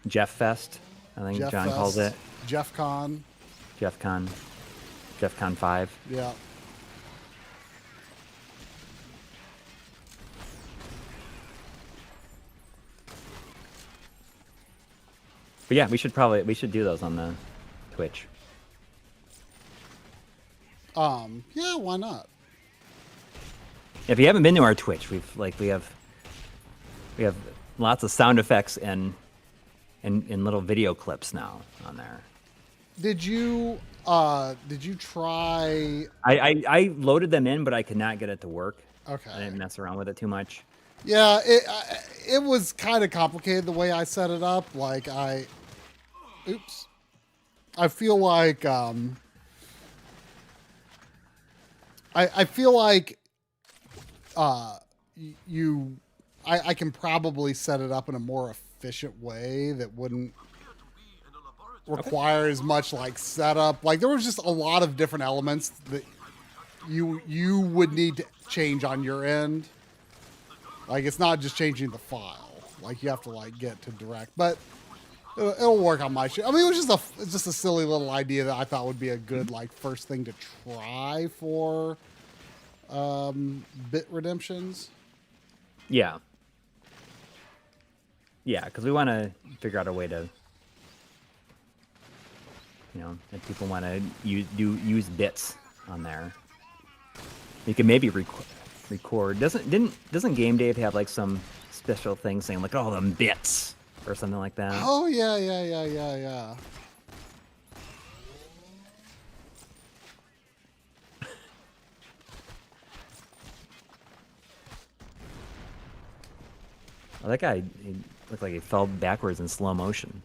Jeff Fest, I think John calls it. Jeff Con 5. Yeah. But yeah, we should do those on the Twitch. Yeah, why not? If you haven't been to our Twitch, we have lots of sound effects and little video clips now on there. Did you try? I loaded them in, but I could not get it to work. Okay. I didn't mess around with it too much. Yeah, it was kind of complicated the way I set it up. Like I feel like I feel like I can probably set it up in a more efficient way that wouldn't require as much like setup. Like there was just a lot of different elements that you would need to change on your end. Like it's not just changing the file. Like you have to like get to direct, but it'll work on my shit. I mean, it was just a silly little idea that I thought would be a good like first thing to try for bit redemptions. Yeah, because we want to figure out a way to, if people want to use bits on there, you can maybe record. Doesn't Game Dave have like some special thing saying look at all them bits or something like that? Oh yeah. Oh, that guy, he looked like he fell backwards in slow motion.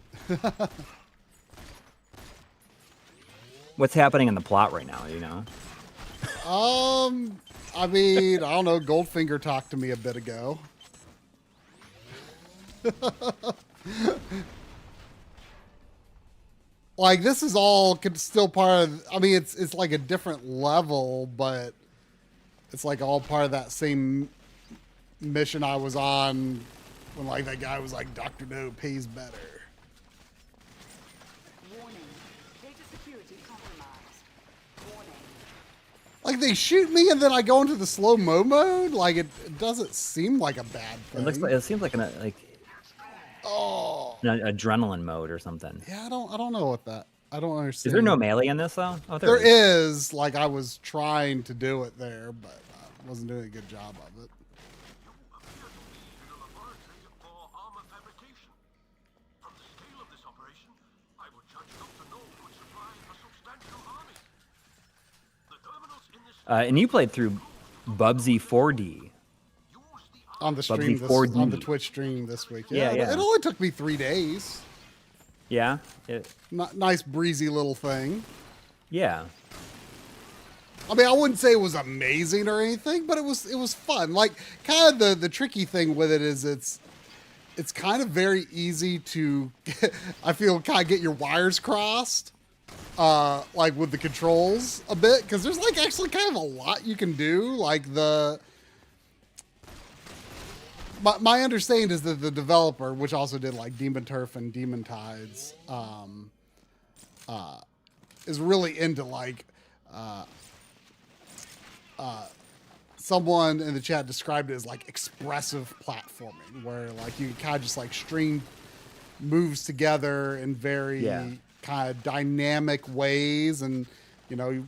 What's happening in the plot right now, you know? I mean, I don't know. Goldfinger talked to me a bit ago. Like this is all still part of. I mean, it's like a different level, but it's like all part of that same mission I was on when like that guy was like, Dr. No pays better. Warning. Data security compromised. Warning. Like they shoot me and then I go into the slow-mo mode. Like it doesn't seem like a bad thing. It seems like an adrenaline mode or something. Yeah, I don't know what that. I don't understand. Is there no melee in this though? Oh, there is. Like I was trying to do it there, but I wasn't doing a good job of it. And you played through Bubsy 4D. On the stream, on the Twitch stream this week. Yeah. It only took me 3 days. Yeah. Nice breezy little thing. Yeah. I mean, I wouldn't say it was amazing or anything, but it was fun. Like, kind of the tricky thing with it is it's kind of very easy to, I feel, kind of get your wires crossed. Like with the controls a bit, because there's like actually kind of a lot you can do. Like my understanding is that the developer, which also did like Demon Turf and Demon Tides, is really into like someone in the chat described it as like expressive platforming, where like you kind of just like string moves together in very kind of dynamic ways, and you know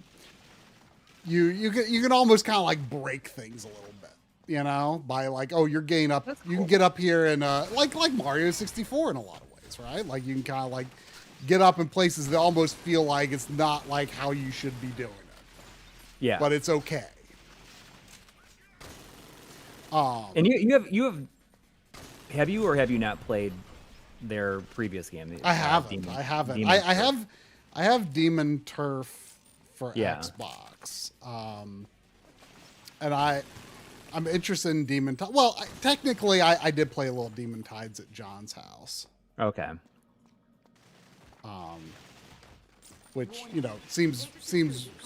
you can almost kind of like break things a little bit, you know, by like, oh, you're getting up, you can get up here and like Mario 64 in a lot of ways, right? Like you can kind of like get up in places that almost feel like it's not like how you should be doing it. Yeah, but it's okay. And you have you or have you not played their previous game? I haven't. I have Demon Turf for Xbox. And I'm interested in Demon Tides. Well, technically I did play a little Demon Tides at John's house. Okay. Which, you know, seems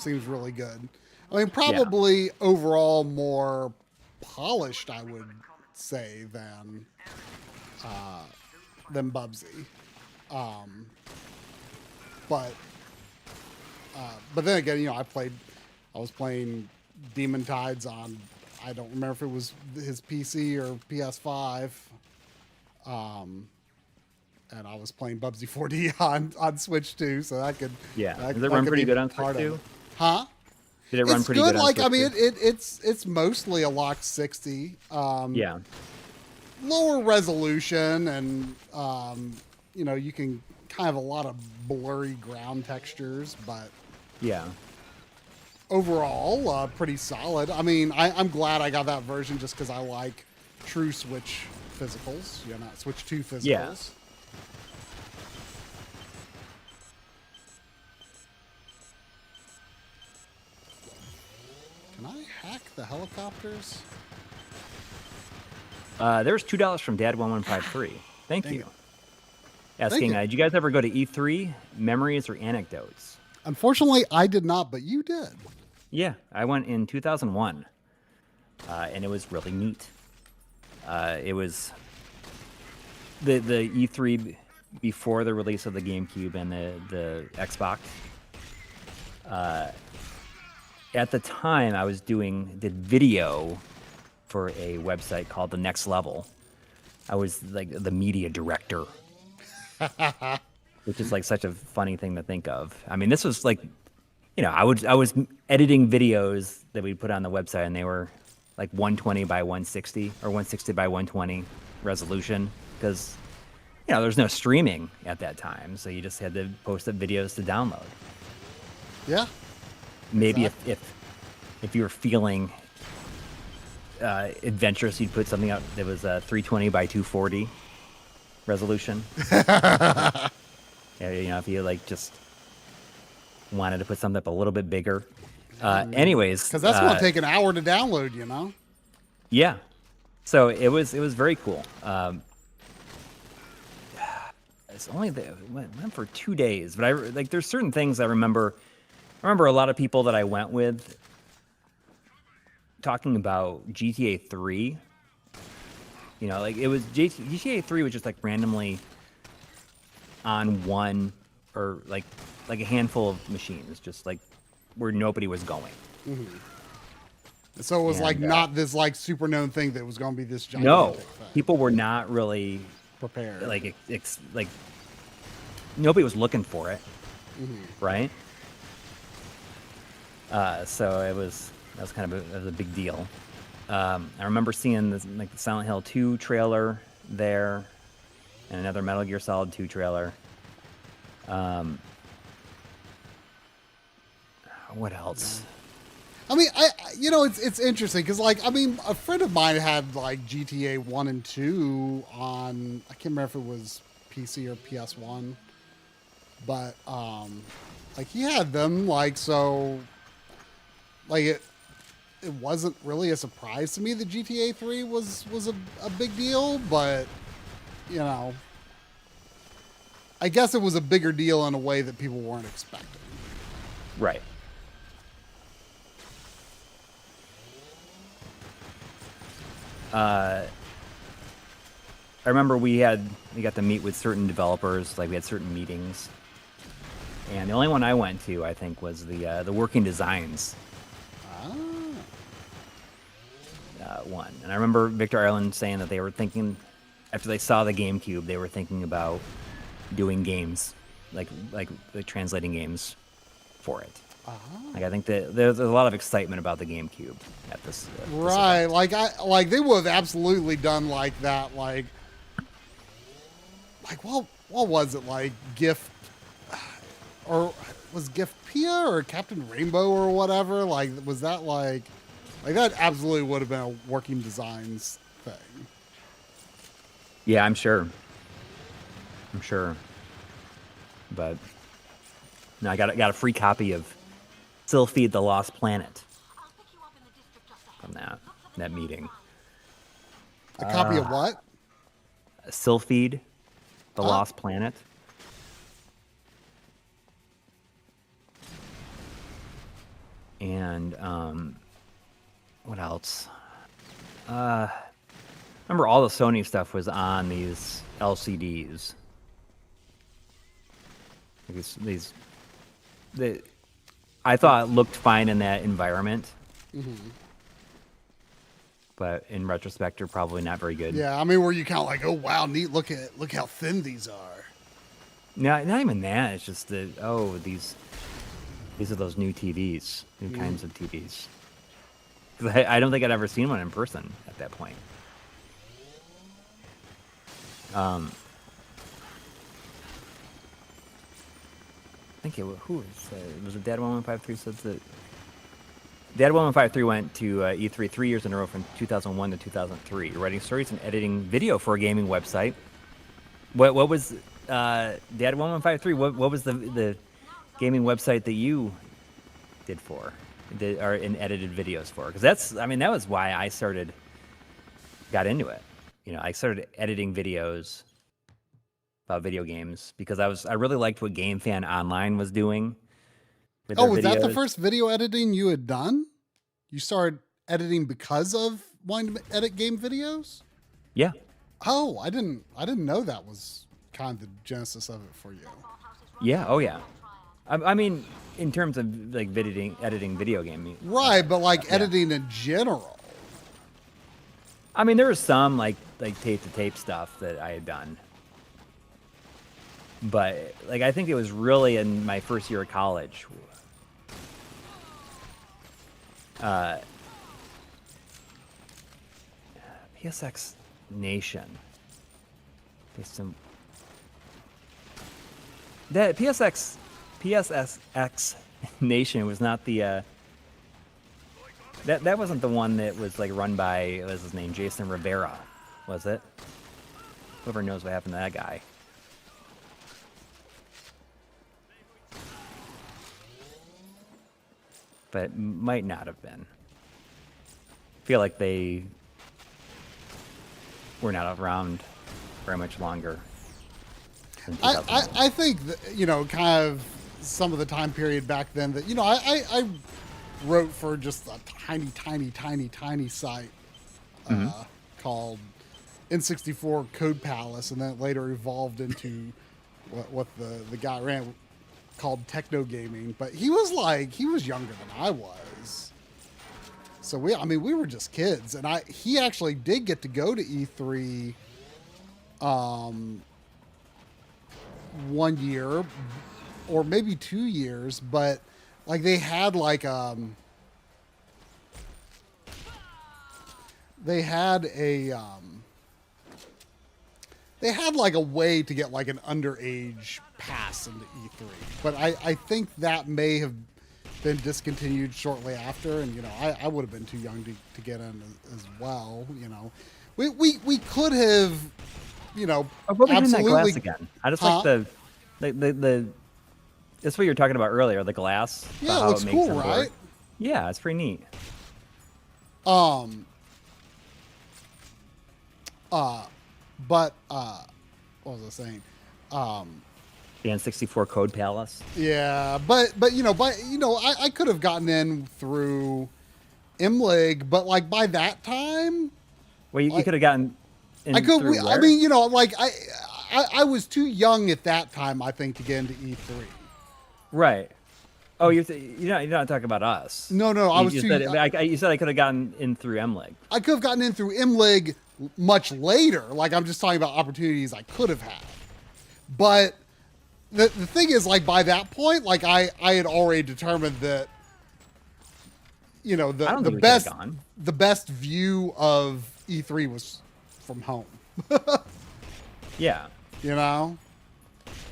really good. I mean, probably overall more polished, I would say, than Bubsy. But then again, you know, I was playing Demon Tides on, I don't remember if it was his PC or PS5. and I was playing Bubsy 4D on Switch too, so that could Does it run pretty good on Switch too? Huh? Did it run pretty good? Like, I mean, it's mostly a locked 60. Lower resolution, and you know, you can kind of a lot of blurry ground textures, but overall, pretty solid. I mean, I'm glad I got that version just because I like true Switch physicals, not Switch 2 physicals. Yeah. Can I hack the helicopters? There's $2 from Dad1153. Thank you. Asking, did you guys ever go to E3? Memories or anecdotes? Unfortunately, I did not, but you did. Yeah, I went in 2001, and it was really neat. It was the E3 before the release of the GameCube and the Xbox. At the time, I did video for a website called The Next Level. I was like the media director, which is like such a funny thing to think of. I mean, this was like, I was editing videos that we'd put on the website, and they were like 120 by 160 or 160 by 120 resolution because, there's no streaming at that time, so you just had to post the videos to download. Yeah. Maybe if you were feeling adventurous, you'd put something up that was 320 by 240 resolution. If you like just wanted to put something up a little bit bigger. Anyways, because that's going to take an hour to download, Yeah, so it was very cool. It's only went for 2 days, but there's certain things I remember. I remember a lot of people that I went with talking about GTA 3. It was GTA 3 was just like randomly on one or like a handful of machines, just like where nobody was going. Mm-hmm. So it was not this like super known thing that was going to be this giant. No, thing. People were not really prepared. Like nobody was looking for it, right? So that was kind of a big deal. I remember seeing the Silent Hill 2 trailer there, and another Metal Gear Solid 2 trailer. What else? I mean, it's interesting because a friend of mine had like GTA 1 and 2 on, I can't remember if it was PC or PS1, but he had them it wasn't really a surprise to me that GTA 3 was a big deal, but I guess it was a bigger deal in a way that people weren't expecting. Right. I remember we got to meet with certain developers, we had certain meetings. And the only one I went to, I think, was the Working Designs one. And I remember Victor Ireland saying that they were thinking, after they saw the GameCube, they were thinking about doing games, like translating games for it. I think that there's a lot of excitement about the GameCube at this. Right, this they would have absolutely done that. What was it Gift, or was Gift Pia or Captain Rainbow or whatever? Was that that absolutely would have been a Working Designs thing. Yeah, I'm sure. But no, I got a free copy of Sylphid the Lost Planet from that meeting. A copy of what? Sylphid the Lost Planet. And what else? Remember all the Sony stuff was on these LCDs. I thought it looked fine in that environment. but in retrospect, are probably not very good. Yeah, I mean, where you kind of like, oh wow, neat. Look how thin these are. No, not even that. It's just that these are those new TVs, new kinds of TVs. 'Cause I don't think I'd ever seen one in person at that point. I think it was it Dad1153 said that Dad1153 went to E3 3 years in a row from 2001 to 2003, writing stories and editing video for a gaming website. What was Dad1153? What was the gaming website that you did for, and edited videos for? Because that was why I got into it. I started editing videos about video games because I really liked what GameFan Online was doing. Was that the first video editing you had done? You started editing because of wanting to edit game videos? Yeah. Oh, I didn't know that was kind of the genesis of it for you. Yeah. Oh, yeah. I mean, in terms of like editing video game. Right, but like editing in general. I mean, there was some like tape to tape stuff that I had done. But like I think it was really in my first year of college. PSX Nation. That PSX Nation was not the that wasn't the one that was like run by, what was his name, Jason Rivera, was it? Whoever knows what happened to that guy. But might not have been. I feel like they were not around very much longer. I think that, kind of some of the time period back then that, I wrote for just a tiny site called N64 Code Palace, and then it later evolved into what the guy ran called Techno Gaming. But he was younger than I was. So we were just kids, and he actually did get to go to E3 1 year or maybe 2 years, but like they had like a way to get like an underage pass into E3, but I think that may have been discontinued shortly after, and I would have been too young to get in as well. We could have, absolutely. That glass again. I just like the that's what you were talking about earlier, the glass. Yeah, it looks cool, right? Yeah, it's pretty neat. But what was I saying? The N64 Code Palace. Yeah, but I could have gotten in through MLiG, but like by that time, well, you could have gotten in. I could. Through where? I mean, I was too young at that time, I think, to get into E3. Right. Oh, you're not talking about us. No, I was too. You said I could have gotten in through MLiG. I could have gotten in through MLiG much later. Like, I'm just talking about opportunities I could have had. But the thing is, like, by that point, like I had already determined that, the best view of E3 was from home. Yeah.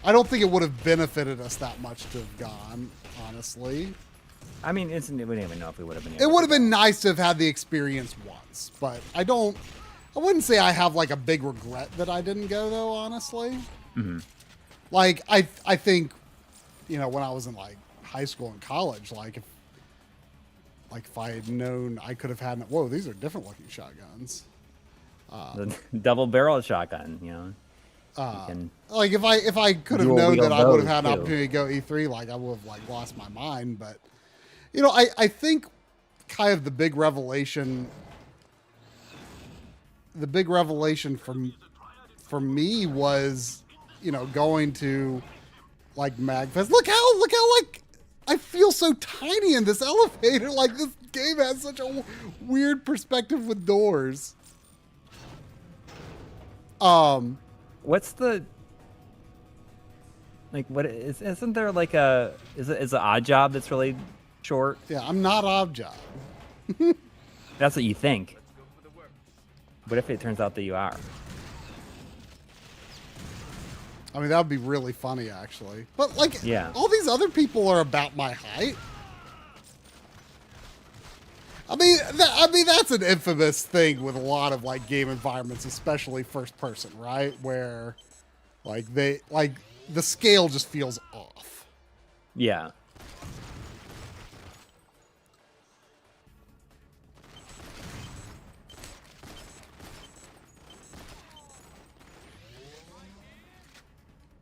I don't think it would have benefited us that much to have gone, honestly. I mean, we didn't even know if we would have been able It would have been nice to have had the experience once, but I wouldn't say I have like a big regret that I didn't go, though, honestly. Mm-hmm. Like, I think, when I was in like high school and college, like if I had known I could have had, whoa, these are different looking shotguns. The double barrel shotgun, like if I could have known that I would have had an opportunity to go E3, like I would have like lost my mind. But I think kind of the big revelation for me was going to like MagFest. Look how like I feel so tiny in this elevator. Like, this game has such a weird perspective with doors. What's the... Like, what is... Isn't there, like, a... Is it an odd job that's really short? Yeah, I'm not odd job. That's what you think. What if it turns out that you are? I mean, that would be really funny, actually. But, like, yeah. all these other people are about my height. I mean, that's an infamous thing with a lot of, like, game environments, especially first person, right? Where, like, the scale just feels off. Yeah.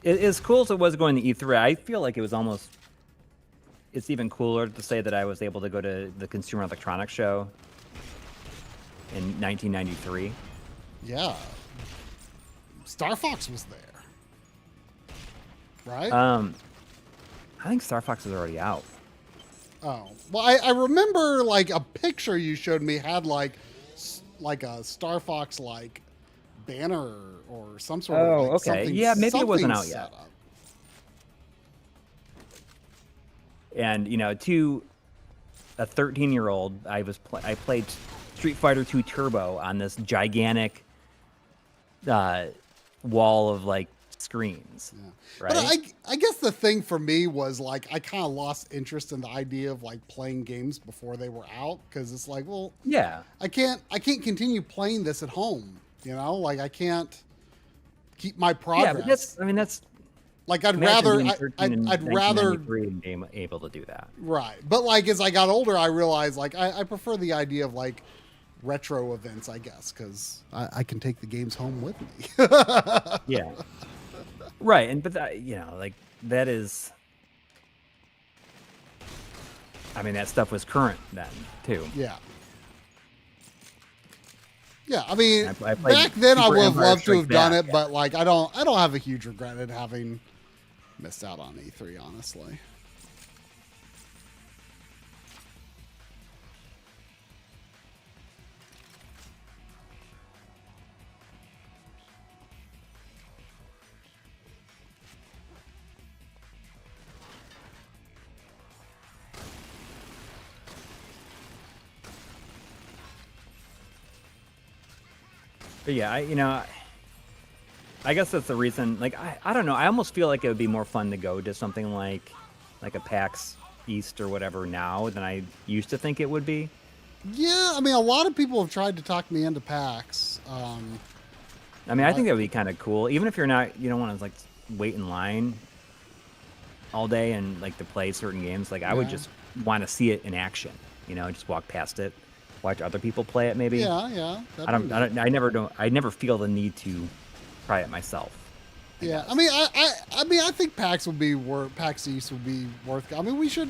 As cool as it was going to E3, I feel like it was almost... It's even cooler to say that I was able to go to the Consumer Electronics Show in 1993. Yeah. Star Fox was there. Right? I think Star Fox is already out. Oh. Well, I remember, like, a picture you showed me had, like a Star Fox, like, banner or some sort of, like, okay. Yeah, maybe it wasn't out yet. Up. And, you know, to a 13-year-old, I played Street Fighter 2 Turbo on this gigantic wall of, like, screens. Yeah. Right? But I guess the thing for me was, like, I kind of lost interest in the idea of, like, playing games before they were out, because it's like, well, yeah, I can't continue playing this at home. You know, like, I can't keep my progress. Yeah, but that's like, I'd rather being able to do that. Right. But, like, as I got older, I realized, like, I prefer the idea of, like, retro events, I guess, because I can take the games home with me. Yeah. Right. And, but that, you know, like, that is, I mean, that stuff was current then too. Yeah. Yeah, I mean, back then I would have loved to have done it, but, like, I don't have a huge regret at having missed out on E3, honestly. But yeah, I guess that's the reason. Like, I don't know. I almost feel like it would be more fun to go to something like a PAX East or whatever now than I used to think it would be. Yeah, I mean, a lot of people have tried to talk me into PAX. I mean, I think that would be kind of cool, even if you don't want to, like, wait in line all day and, like, to play certain games. Like, I would just want to see it in action. You know, just walk past it. Watch other people play it, maybe. Yeah. I never feel the need to try it myself. I mean, I think PAX East would be worth. I mean, we should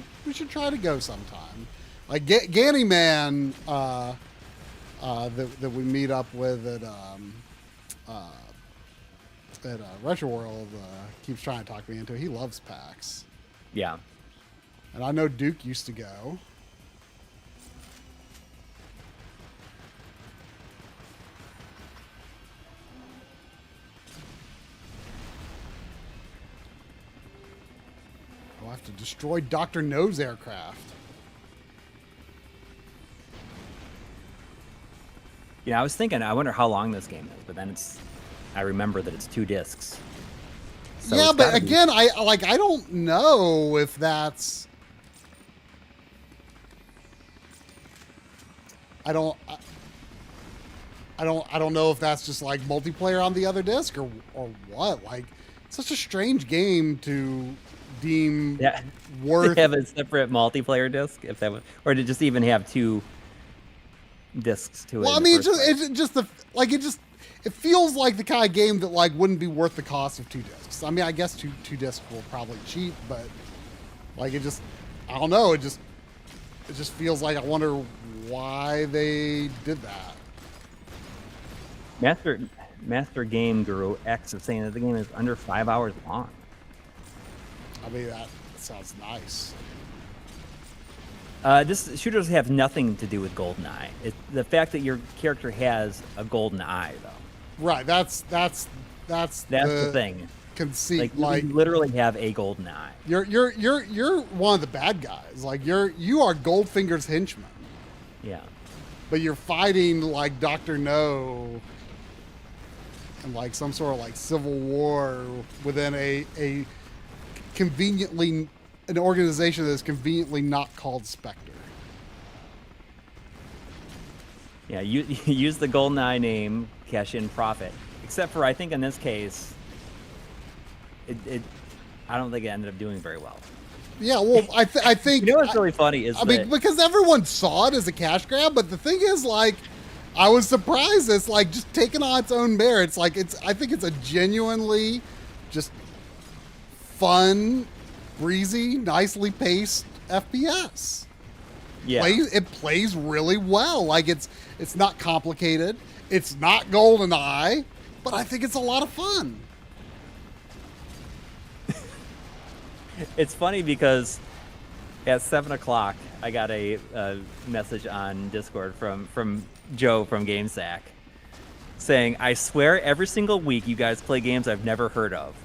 try to go sometime. Like Ganny Man, that we meet up with at Retro World, keeps trying to talk me into it. He loves PAX. Yeah. And I know Duke used to go. We'll have to destroy Dr. No's aircraft. Yeah, I was thinking, I wonder how long this game is, but then I remember that it's 2 discs. So yeah, but again, I don't know if that's... I don't know if that's just, like, multiplayer on the other disc or what. Like, it's such a strange game to deem worth... To have a separate multiplayer disc, or to just even have 2 discs to it. Well, I mean, it feels like the kind of game that, like, wouldn't be worth the cost of 2 discs. I mean, I guess two discs will probably cheap, but, like, I don't know. It just feels like I wonder why they did that. Master Game Guru X is saying that the game is under 5 hours long. I mean, that sounds nice. This shooters have nothing to do with GoldenEye. The fact that your character has a golden eye, though. Right. That's the thing. Conceit. Like you literally have a golden eye. You're one of the bad guys. Like you are Goldfinger's henchman. Yeah. But you're fighting like Dr. No and like some sort of like civil war within a conveniently an organization that is conveniently not called Spectre. Yeah, you use the GoldenEye name, cash in profit. Except for I think in this case, I don't think it ended up doing very well. Yeah, well, I think you know what's really funny is mean because everyone saw it as a cash grab, but the thing is like I was surprised it's like just taken on its own merits. Like I think it's a genuinely just fun, breezy, nicely paced FPS. Yeah. It plays really well. Like it's not complicated. It's not GoldenEye, but I think it's a lot of fun. It's funny because at 7 o'clock, I got a message on Discord from Joe from GameSack saying, I swear every single week you guys play games I've never heard of.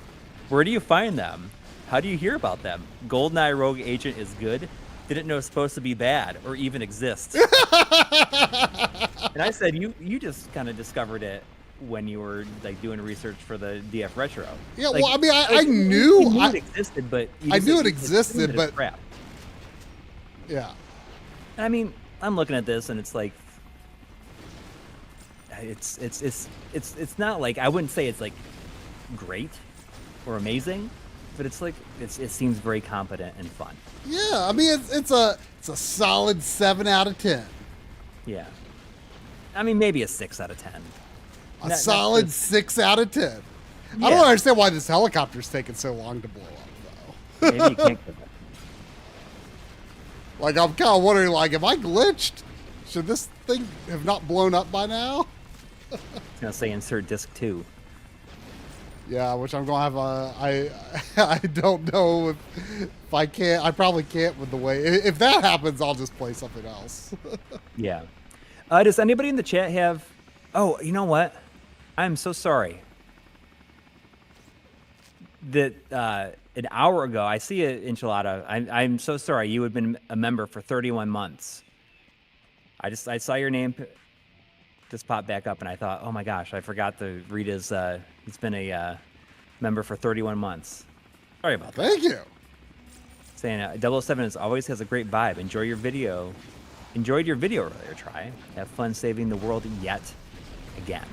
Where do you find them? How do you hear about them? GoldenEye Rogue Agent is good. Didn't know it's supposed to be bad or even exist. And I said, you just kind of discovered it when you were like doing research for the DF Retro. Yeah, like, well, I mean, I knew it existed, but I knew it existed, but crap. Yeah. I mean, I'm looking at this and it's like, it's not like I wouldn't say it's like great or amazing, but it's like it seems very competent and fun. Yeah, I mean it's a solid 7 out of 10. Yeah, I mean maybe a 6 out of 10. A solid 6 out of 10. Yeah. I don't understand why this helicopter's taking so long to blow up, though. Maybe you can't get it. Like I'm kind of wondering, like, am I glitched? Should this thing have not blown up by now? I was gonna say insert disc 2. Yeah, which I'm gonna have I don't know if I can't. I probably can't with the way. If that happens, I'll just play something else. Yeah. Does anybody in the chat have? Oh, you know what? I'm so sorry. That an hour ago, I see it, Enchilada. I'm so sorry. You had been a member for 31 months. I saw your name just pop back up, and I thought, oh my gosh, I forgot to read his. He's been a member for 31 months. Sorry about that. Thank you. Saying 007 always has a great vibe. Enjoyed your video earlier. Try. Have fun saving the world yet again.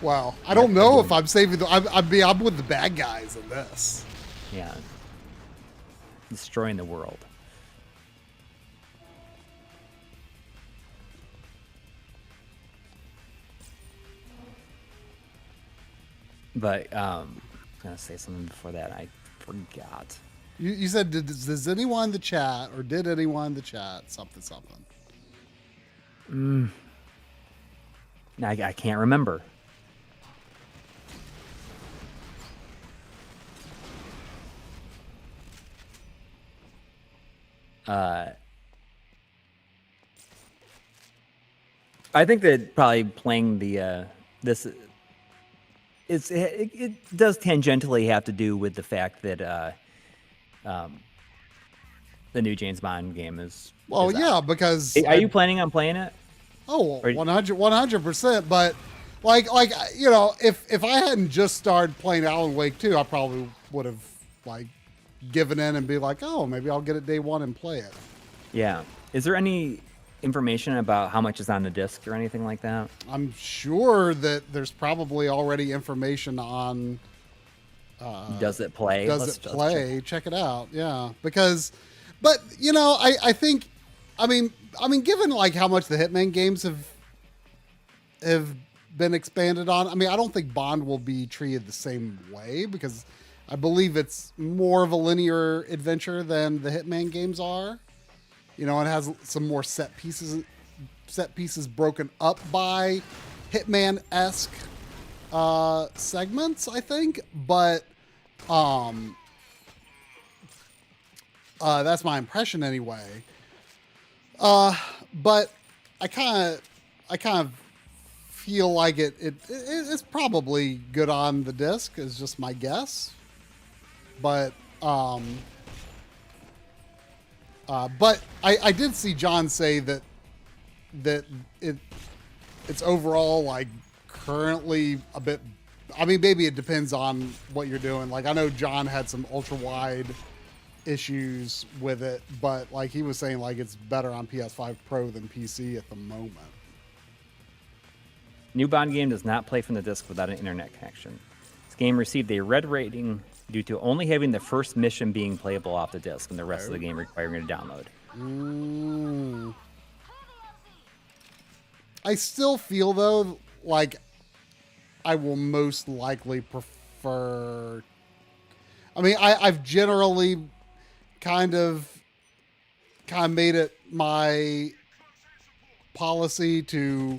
Wow, I don't know if I'm saving I'm with the bad guys in this. Yeah. Destroying the world. But I was gonna say something before that. I forgot. You said does anyone in the chat or did anyone in the chat something? I can't remember. I think that probably playing the this it does tangentially have to do with the fact that the new James Bond game is. Well, yeah, because are you planning on playing it? Oh, 100%. But like you know, if I hadn't just started playing Alan Wake 2, I probably would have like given in and be like, oh, maybe I'll get it day one and play it. Yeah. Is there any information about how much is on the disc or anything like that? I'm sure that there's probably already information on. Does it play? Let's play? Check it out. Yeah, because, but you know, I think, I mean, given like how much the Hitman games have been expanded on, I mean, I don't think Bond will be treated the same way because I believe it's more of a linear adventure than the Hitman games are. You know, it has some more set pieces broken up by Hitman-esque segments, I think. But That's my impression anyway. But I kind of feel like it's probably good on the disc is just my guess. But I did see John say that it's overall like currently a bit. I mean, maybe it depends on what you're doing. Like I know John had some ultra wide issues with it, but like he was saying, like it's better on PS5 Pro than PC at the moment. New Bond game does not play from the disc without an internet connection. This game received a red rating due to only having the first mission being playable off the disc and the rest of the game requiring a download. I still feel though like I will most likely prefer. I mean, I've generally kind of made it my policy to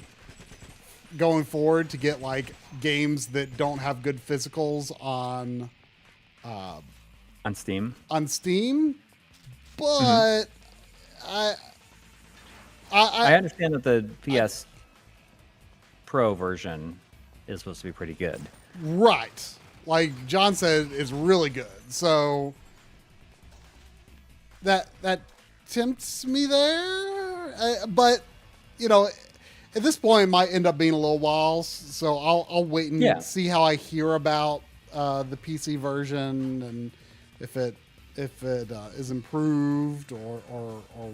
going forward to get like games that don't have good physicals on Steam. On Steam, but I understand that the PS Pro version is supposed to be pretty good. Right. Like John said, it's really good. So that tempts me there. But, you know, at this point, it might end up being a little while. So I'll wait and see how I hear about the PC version and if it is improved or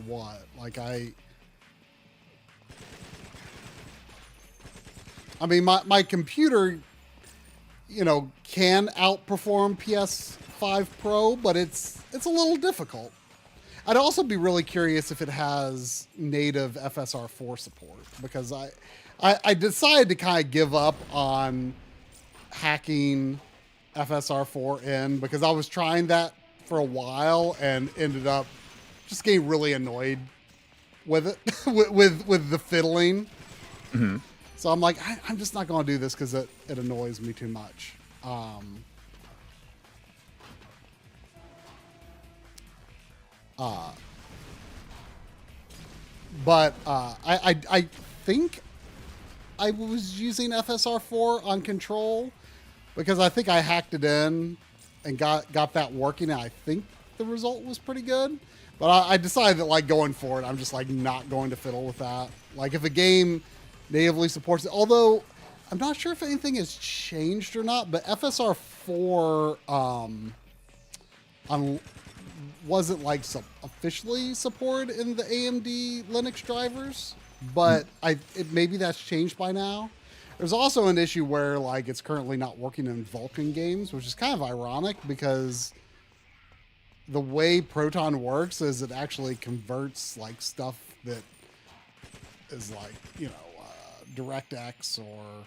what. Like I mean, my computer, you know, can outperform PS5 Pro, but it's a little difficult. I'd also be really curious if it has native FSR4 support, because I decided to kind of give up on hacking FSR4 in because I was trying that for a while and ended up just getting really annoyed with it, with the fiddling. Mm-hmm. So I'm like, I'm just not going to do this because it annoys me too much. But I think I was using FSR4 on Control because I think I hacked it in and got that working, and I think the result was pretty good. But I decided that like going forward, I'm just like not going to fiddle with that. Like if a game natively supports it, although I'm not sure if anything has changed or not, but FSR4 wasn't like officially supported in the AMD Linux drivers, but maybe that's changed by now. There's also an issue where like it's currently not working in Vulkan games, which is kind of ironic because the way Proton works is it actually converts like stuff that is like, you know, DirectX or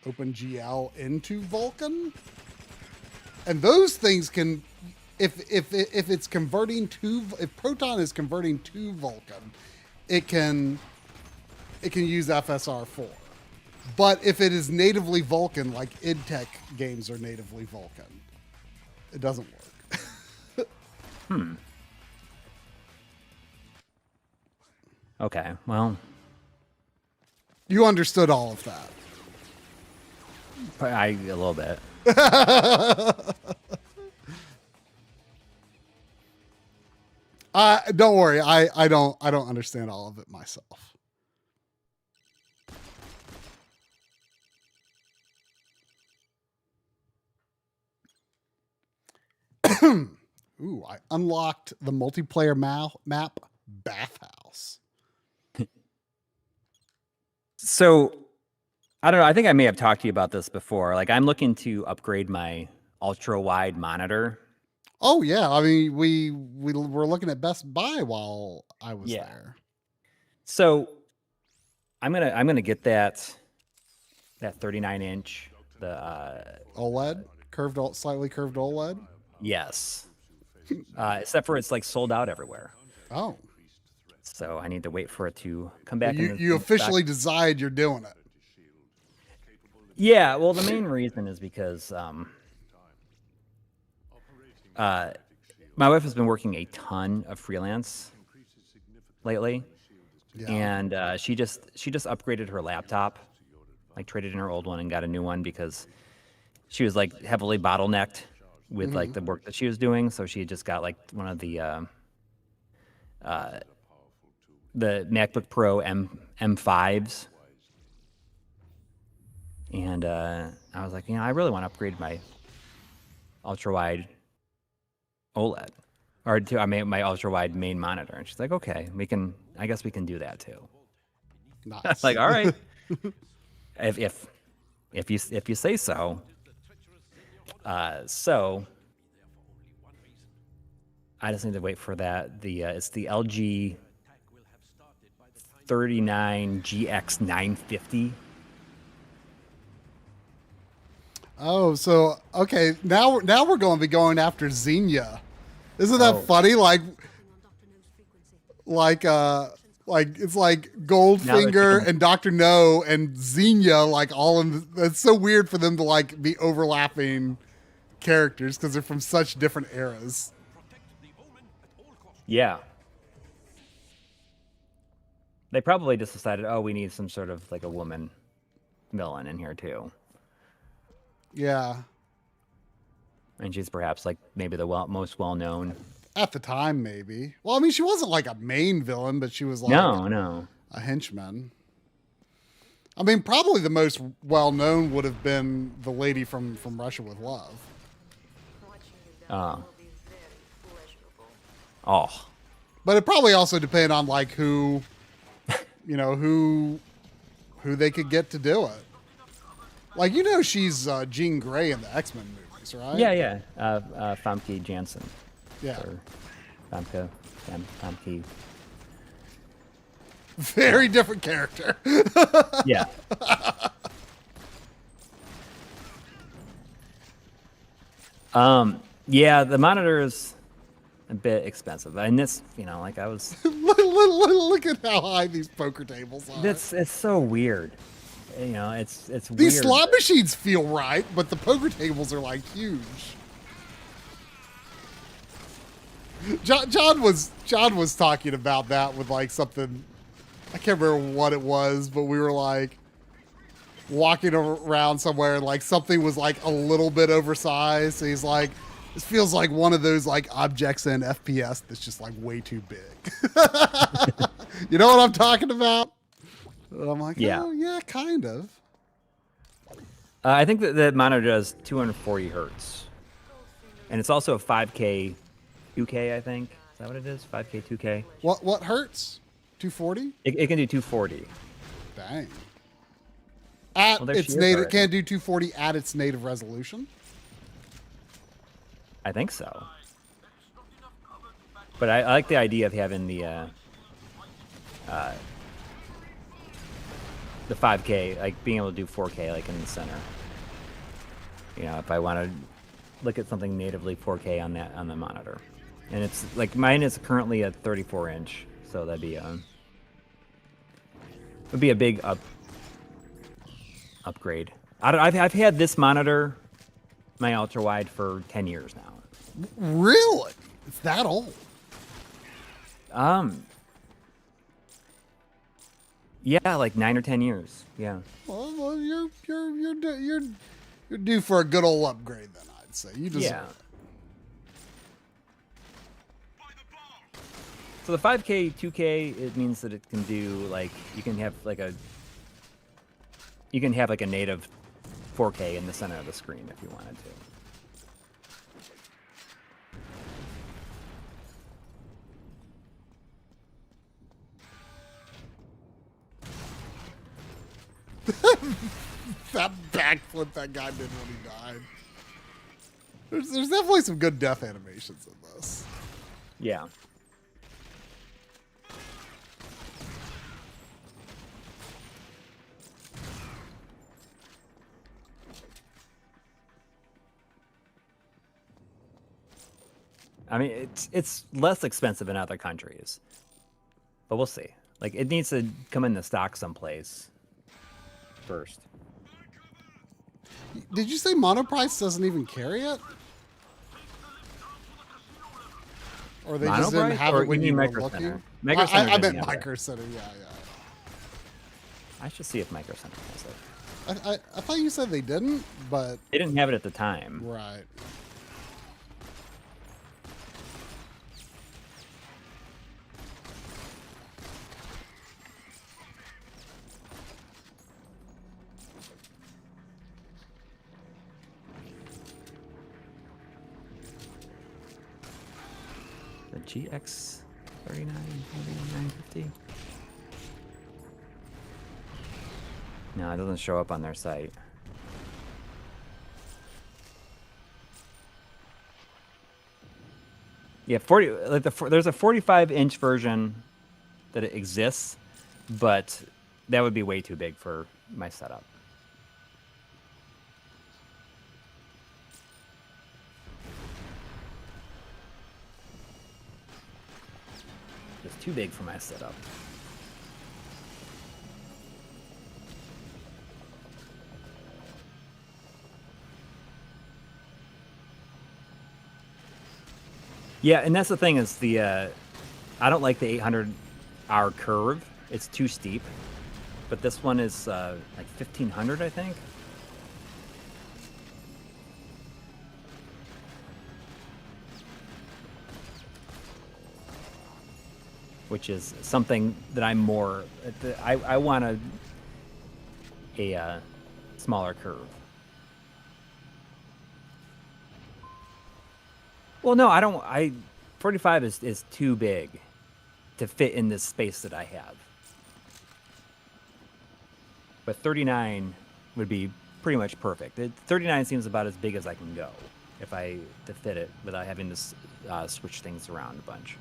OpenGL into Vulkan, and those things can, if it's converting to, if Proton is converting to Vulkan, it can use FSR4. But if it is natively Vulkan, like IdTech games are natively Vulkan, it doesn't work. Okay, well, you understood all of that. A little bit. Don't worry. I don't understand all of it myself. Ooh, I unlocked the multiplayer map Bathhouse. So, I don't know. I think I may have talked to you about this before. Like, I'm looking to upgrade my ultra wide monitor. Oh yeah, I mean we were looking at Best Buy while I was there. So, I'm gonna get that 39-inch OLED, slightly curved OLED. Yes. Except for it's like sold out everywhere. Oh. So I need to wait for it to come back. You officially decide you're doing it. Yeah, well, the main reason is because my wife has been working a ton of freelance lately, and she just upgraded her laptop, like traded in her old one and got a new one because she was like heavily bottlenecked with like the work that she was doing. So she just got like one of the MacBook Pro M5s, and I was like, I really want to upgrade my ultra wide OLED, or to my ultra wide main monitor. And she's like, okay, I guess we can do that too. Nice. Like, all right, if you say so. So I just need to wait for that. It's the LG 39 GX 950. Oh, so okay, now we're going to be going after Xenia. Isn't that funny? Like it's like Goldfinger and Dr. No and Xenia, like all in. It's so weird for them to like be overlapping characters because they're from such different eras. Yeah. They probably just decided, we need some sort of like a woman villain in here too. Yeah. And she's perhaps like maybe the most well-known. At the time, maybe. Well, I mean, she wasn't like a main villain, but she was like no, a henchman. I mean, probably the most well-known would have been the lady from Russia with Love. But it probably also depended on like who they could get to do it. Like, she's Jean Grey in the X-Men movies, right? Yeah. Famke Janssen. Yeah. Or Famke. Very different character. Yeah. Yeah, the monitor is a bit expensive. And this, like I was... Look at how high these poker tables are. It's so weird. It's weird. These slot machines feel right, but the poker tables are like huge. John was talking about that with like something, I can't remember what it was, but we were like walking around somewhere and like something was like a little bit oversized. So he's like, this feels like one of those like objects in FPS that's just like way too big. You know what I'm talking about? And I'm like, oh yeah, kind of. I think that the monitor does 240 hertz, and it's also a 5K, 2K. I think is that what it is? 5K, 2K. What hertz? 240? It can do 240. Dang. At its native, it can't do 240 at its native resolution. I think so. But I like the idea of having the 5K, like being able to do 4K, like in the center. If I want to look at something natively 4K on the monitor, and it's like mine is currently a 34-inch, so that'd be would be a big upgrade. I've had this monitor, my ultra wide, for 10 years now. Really? It's that old? Yeah, like 9 or 10 years. Yeah. Well, you're due for a good old upgrade then, I'd say. You deserve it. So the 5K, 2K, it means that it can do like you can have like a native 4K in the center of the screen if you wanted to. That backflip that guy did when he died. There's definitely some good death animations in this. Yeah. I mean, it's less expensive in other countries, but we'll see. Like, it needs to come in the stock someplace first. Did you say Monoprice doesn't even carry it? Or they just didn't have it when you were looking? I meant Micro Center, yeah. I should see if Micro Center has it. I thought you said they didn't, but... They didn't have it at the time. Right. The GX 3950. No, it doesn't show up on their site. Yeah, there's a 45-inch version that it exists, but that would be way too big for my setup. It's too big for my setup. Yeah, and that's the thing is I don't like the 800R curve. It's too steep. But this one is like 1500, I think. Which is something that I'm more... I want a smaller curve. Well, no, I don't. 45 is too big to fit in this space that I have. But 39 would be pretty much perfect. 39 seems about as big as I can go to fit it without having to switch things around a bunch.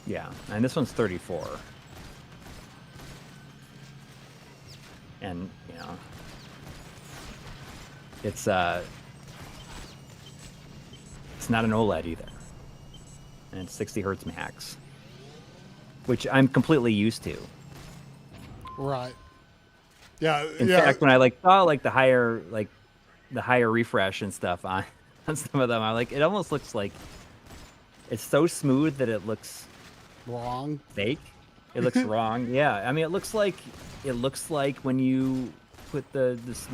Yeah, and this one's 34. And, you know, it's not an OLED either. And it's 60 hertz max, which I'm completely used to. Right. Yeah. In fact, when I saw the higher refresh and stuff on some of them, I'm like, it almost looks like it's so smooth that it looks wrong. Fake. It looks wrong. Yeah. I mean, it looks like when you put this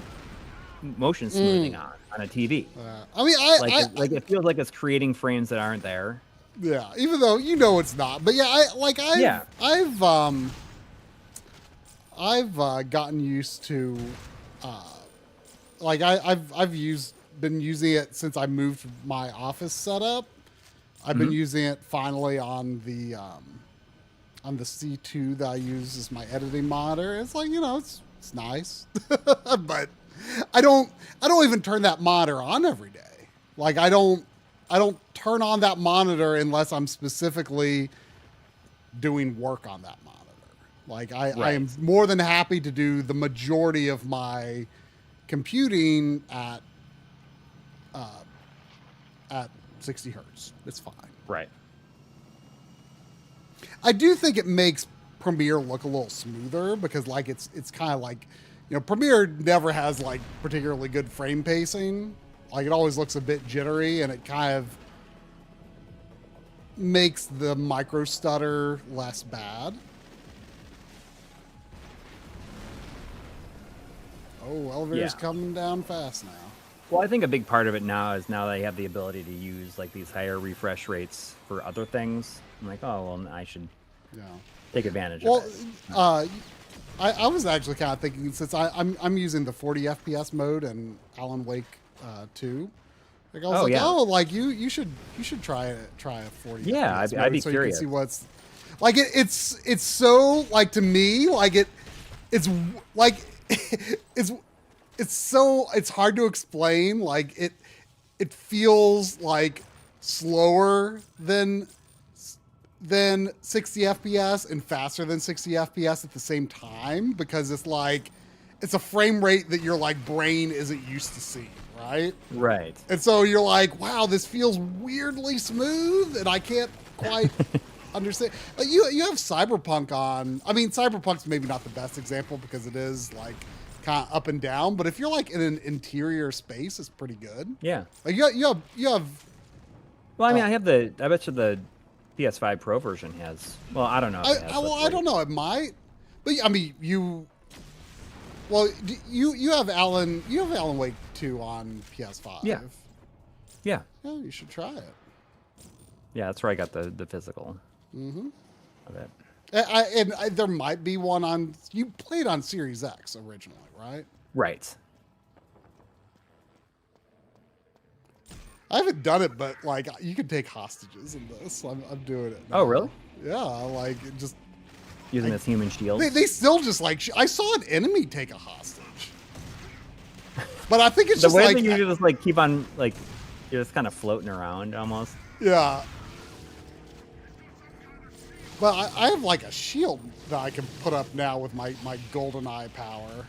motion smoothing on a TV. I mean, it feels like it's creating frames that aren't there. Yeah, even though it's not. But yeah, I've gotten used to been using it since I moved my office setup. I've been using it finally on the C2 that I use as my editing monitor. It's like, it's nice, but I don't even turn that monitor on every day. Like I don't turn on that monitor unless I'm specifically doing work on that monitor. Like I am more than happy to do the majority of my computing at 60 hertz. It's fine. Right. I do think it makes Premiere look a little smoother because it's kind of like, Premiere never has particularly good frame pacing. Like it always looks a bit jittery and it kind of makes the micro stutter less bad. Oh, elevator's coming down fast now. Well, I think a big part of it now they have the ability to use these higher refresh rates for other things. I'm like, oh, well, I should take advantage of it. I was actually kind of thinking, since I'm using the 40 FPS mode in Alan Wake 2. Like I was you should try a 40. Yeah, FPS I'd be so curious. You can see what's like. It's so to me it's hard to explain. Like it feels like slower than 60 FPS and faster than 60 FPS at the same time because it's a frame rate that your brain isn't used to seeing, right? Right. And so you're like, wow, this feels weirdly smooth, and I can't quite understand. You have Cyberpunk on. I mean, Cyberpunk's maybe not the best example because it is like kind of up and down. But if you're like in an interior space, it's pretty good. Yeah. Like you have. Well, I mean, I bet you the PS5 Pro version has. Well, I don't know. I don't know. It might. But I mean, Well, you have Alan Wake 2 on PS5. Yeah. Yeah. Oh, you should try it. Yeah, that's where I got the physical. Mm-hmm. Of it. And there might be one on. You played on Series X originally, right? Right. I haven't done it, but like you can take hostages in this. I'm doing it now. Oh, really? Yeah, like just using this human shield. They still just like I saw an enemy take a hostage, but I think it's the just way like that you just like keep on like you're just kind of floating around almost. Yeah. But I have like a shield that I can put up now with my GoldenEye power.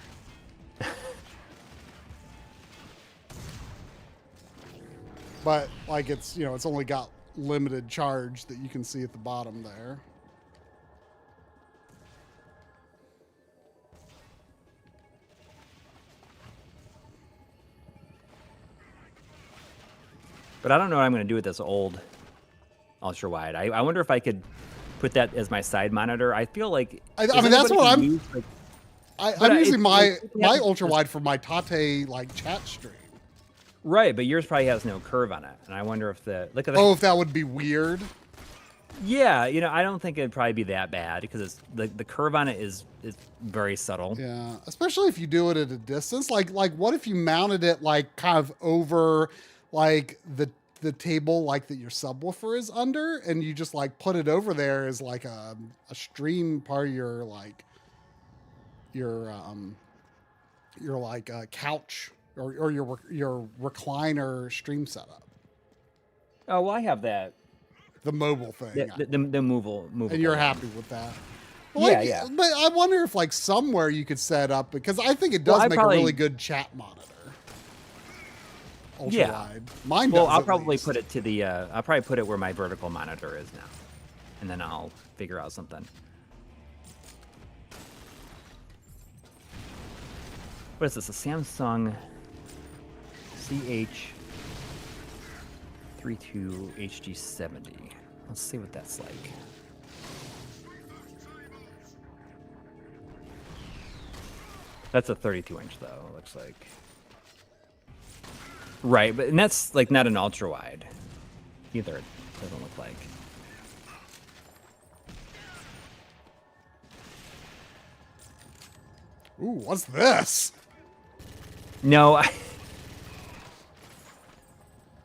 But like it's it's only got limited charge that you can see at the bottom there. But I don't know what I'm going to do with this old ultra wide. I wonder if I could put that as my side monitor. I feel like I mean that's what I'm use, like, I'm using my ultra wide for my Tate like chat stream. Right, but yours probably has no curve on it, and I wonder if look at that. Oh, if that would be weird. Yeah, I don't think it'd probably be that bad because it's the curve on it is very subtle. Yeah, especially if you do it at a distance. Like what if you mounted it like kind of over like the table like that your subwoofer is under, and you just like put it over there as like a stream part of your like your couch or your recliner stream setup. Oh well, I have that. The mobile thing. The movable. And you're happy with that. Like, yeah. But I wonder if like somewhere you could set up, because I think it does make a really good chat monitor. Ultra wide. Mine does. Well, I'll probably put it to the. I'll probably put it where my vertical monitor is now, and then I'll figure out something. What is this? A Samsung CH32 HD70. Let's see what that's like. That's a 32-inch though. It looks like. Right, and that's like not an ultra wide either. It doesn't look like. Ooh, what's this? No,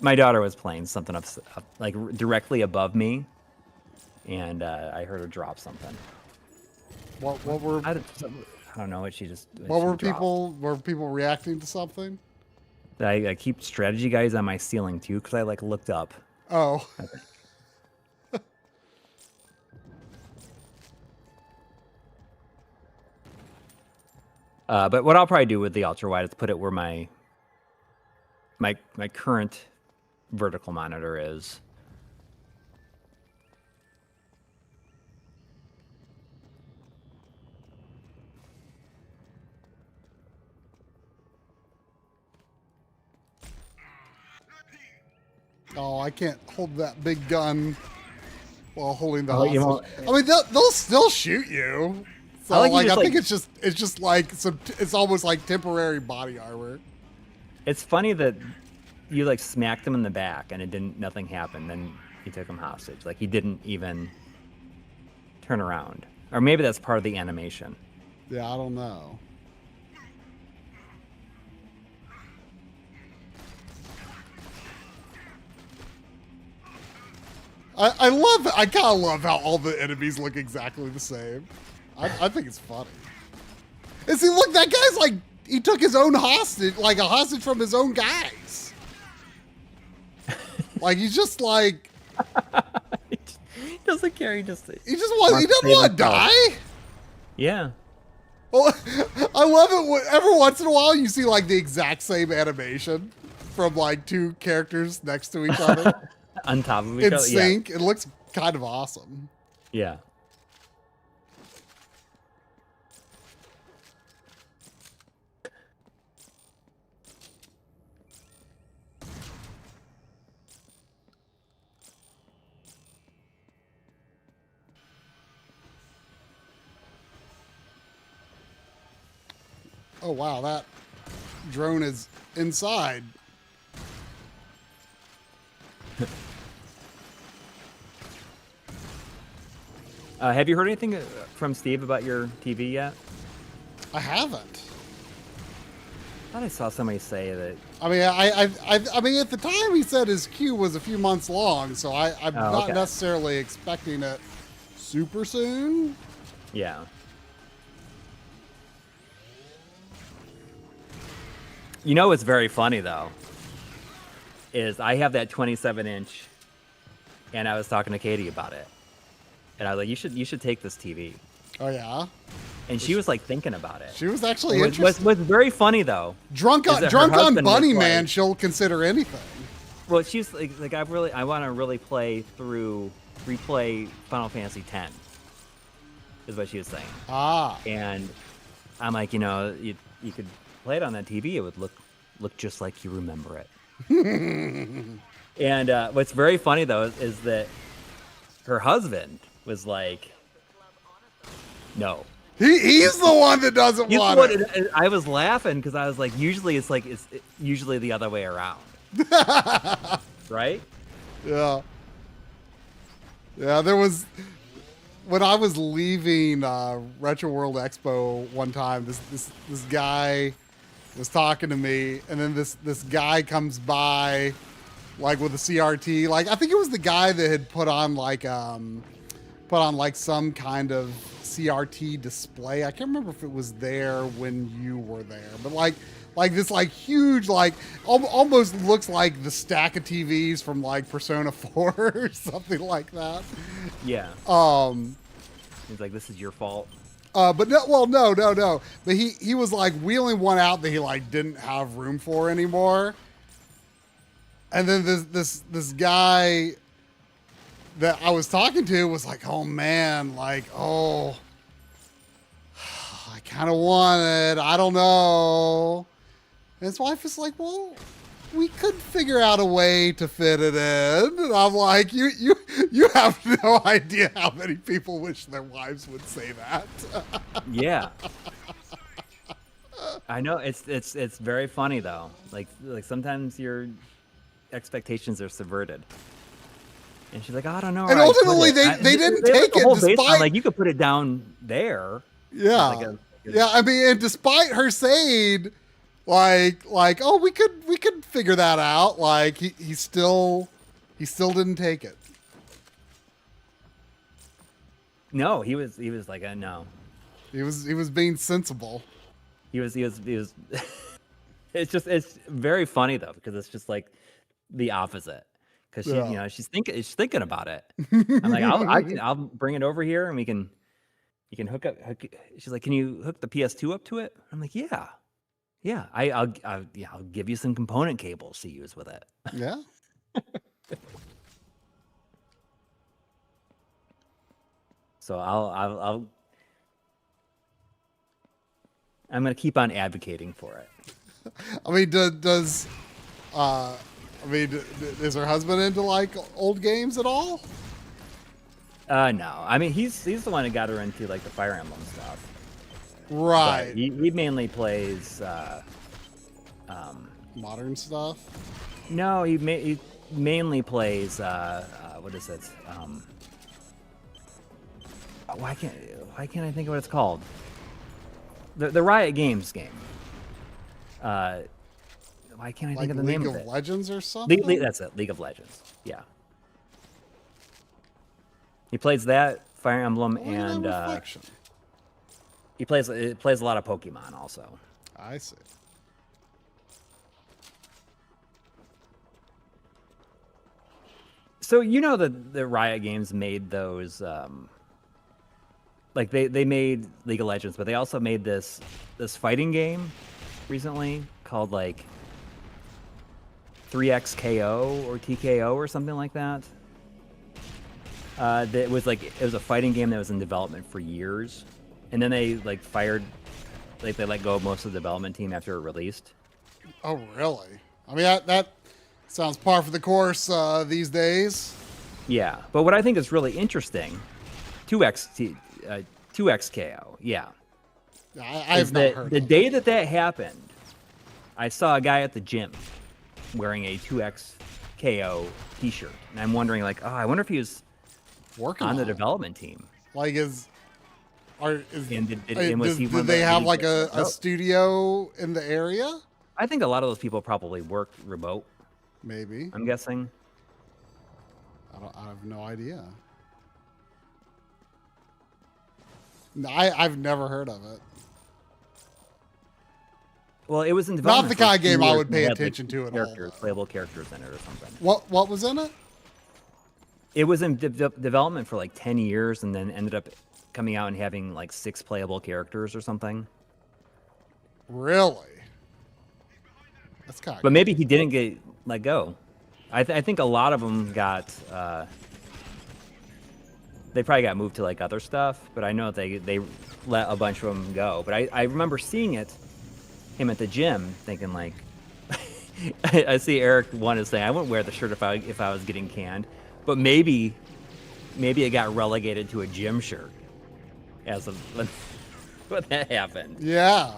my daughter was playing something up like directly above me, and I heard her drop something. What were? I don't know what she just. What were people? Were people reacting to something? I keep strategy guys on my ceiling too because I like looked up. Oh. But what I'll probably do with the ultra wide is put it where my current vertical monitor is. Oh, I can't hold that big gun while holding the you hostage. I mean, they'll still shoot you. So I think it's just like it's almost like temporary body armor. It's funny that you like smacked him in the back and nothing happened. Then you took him hostage. Like he didn't even turn around, or maybe that's part of the animation. Yeah, I don't know. I kind of love how all the enemies look exactly the same. I think it's funny. And see, look, that guy's like, he took his own hostage, like a hostage from his own guys. Like, he's just like. He doesn't care. He doesn't want to die. Yeah. Well, I love it. Every once in a while, you see like the exact same animation. from like two characters next to each other. On top of each other. In sync. Yeah. It looks kind of awesome. Yeah. Oh wow, that drone is inside. Have you heard anything from Steve about your TV yet? I haven't. I thought I saw somebody say that. I mean, I mean, at the time he said his queue was a few months long, so I'm not necessarily expecting it super soon. Yeah. You know what's very funny though is I have that 27-inch, and I was talking to Katie about it, and I was like, you should take this TV. Oh yeah. And she was like thinking about it. She was actually interested. What's very funny though, drunk on Bunny Man, she'll consider anything. Well, she's like I want to really replay Final Fantasy X. Is what she was saying. Ah. And I'm like, you could play it on that TV. It would look just like you remember it. And what's very funny though is that her husband was like, no. He's the one that doesn't want it. I was laughing because I was like, usually it's usually the other way around. Right? Yeah. Yeah, there was, when I was leaving Retro World Expo one time, this guy was talking to me, and then this guy comes by like with a CRT. Like I think it was the guy that had put on like some kind of CRT display. I can't remember if it was there when you were there, but like this like huge, like almost looks like the stack of TVs from like Persona 4 or something like that. Yeah. He's like, this is your fault. But no. But he was like wheeling one out that he like didn't have room for anymore. And then this guy that I was talking to was like, oh man, like, oh, I kind of want it. I don't know. And his wife is like, well, we could figure out a way to fit it in. And I'm like, you have no idea how many people wish their wives would say that. Yeah. I know it's very funny though. Like sometimes your expectations are subverted. And she's like, I don't know. And ultimately, they didn't take it. Despite, like, you could put it down there. Yeah. Yeah. I mean, and despite her saying, like, oh, we could figure that out. Like, he still didn't take it. No, he was like, no. He was being sensible. He was. It's very funny though, because it's just like the opposite. Because she's thinking about it. I'm like, I'll bring it over here and you can hook up. She's like, can you hook the PS2 up to it? I'm like, yeah. I'll give you some component cables to use with it. Yeah. So I'm gonna keep on advocating for it. I mean, is her husband into like old games at all? No. I mean, he's the one that got her into like the Fire Emblem stuff. Right. He mainly plays modern stuff. No, he mainly plays what is it? Why can't I think of what it's called? The Riot Games game. Why can't I think of the name of it? League of Legends or something? That's it. League of Legends. Yeah. He plays that, Fire Emblem, and he plays a lot of Pokemon also. I see. So the Riot Games made those like they made League of Legends, but they also made this fighting game recently called like 3XKO or TKO or something like that. That was like, it was a fighting game that was in development for years, and then they like fired, like they let go of most of the development team after it released. Oh, really? I mean, that sounds par for the course these days. Yeah, but what I think is really interesting, 2XKO, yeah. I've not heard the day that happened, I saw a guy at the gym wearing a 2XKO T-shirt, and I'm wondering, like, oh, I wonder if he was working on the development team. Like, did they have like a studio in the area? I think a lot of those people probably worked remote. Maybe. I'm guessing. I have no idea. I've never heard of it. Well, it was in development. Not the kind of game I would pay attention to at all. Playable characters in it or something. What was in it? It was in development for like 10 years and then ended up coming out and having like 6 playable characters or something. Really? That's kind of But maybe he didn't get let go. I think a lot of them got... they probably got moved to like other stuff, but I know they let a bunch of them go. But I remember seeing him at the gym, thinking like... I see Eric one is saying, I wouldn't wear the shirt if I was getting canned. But maybe it got relegated to a gym shirt as of when that happened. Yeah.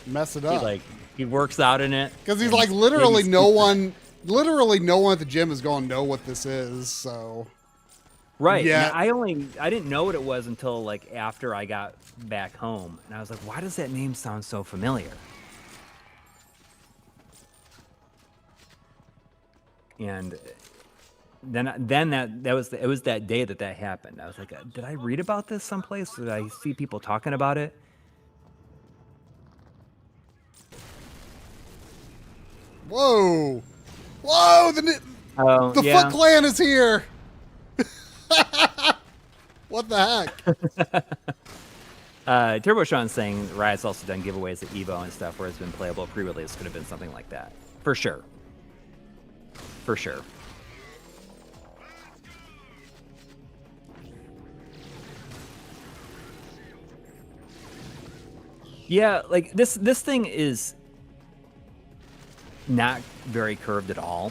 Mess it up. He works out in it. Because he's like literally no one at the gym is going to know what this is, so. Right. Yeah. I didn't know what it was until like after I got back home. And I was like, why does that name sound so familiar? And then it was that day that happened. I was like, did I read about this someplace? Did I see people talking about it? Whoa! The Foot Clan is here. What the heck? Turbo Sean's saying Riot's also done giveaways at Evo and stuff where it's been playable pre-release. Could have been something like that. For sure. For sure. Yeah, like this thing is not very curved at all.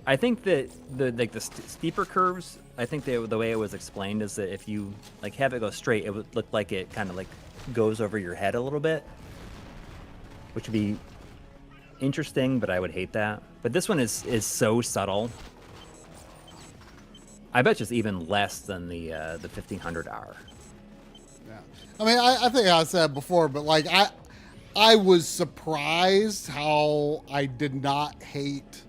I think that the steeper curves, I think the way it was explained is that if you like have it go straight, it would look like it kind of like goes over your head a little bit, which would be interesting, but I would hate that. But this one is so subtle. I bet it's even less than the 1500R. Yeah, I mean, I think I said before, but like I was surprised how I did not hate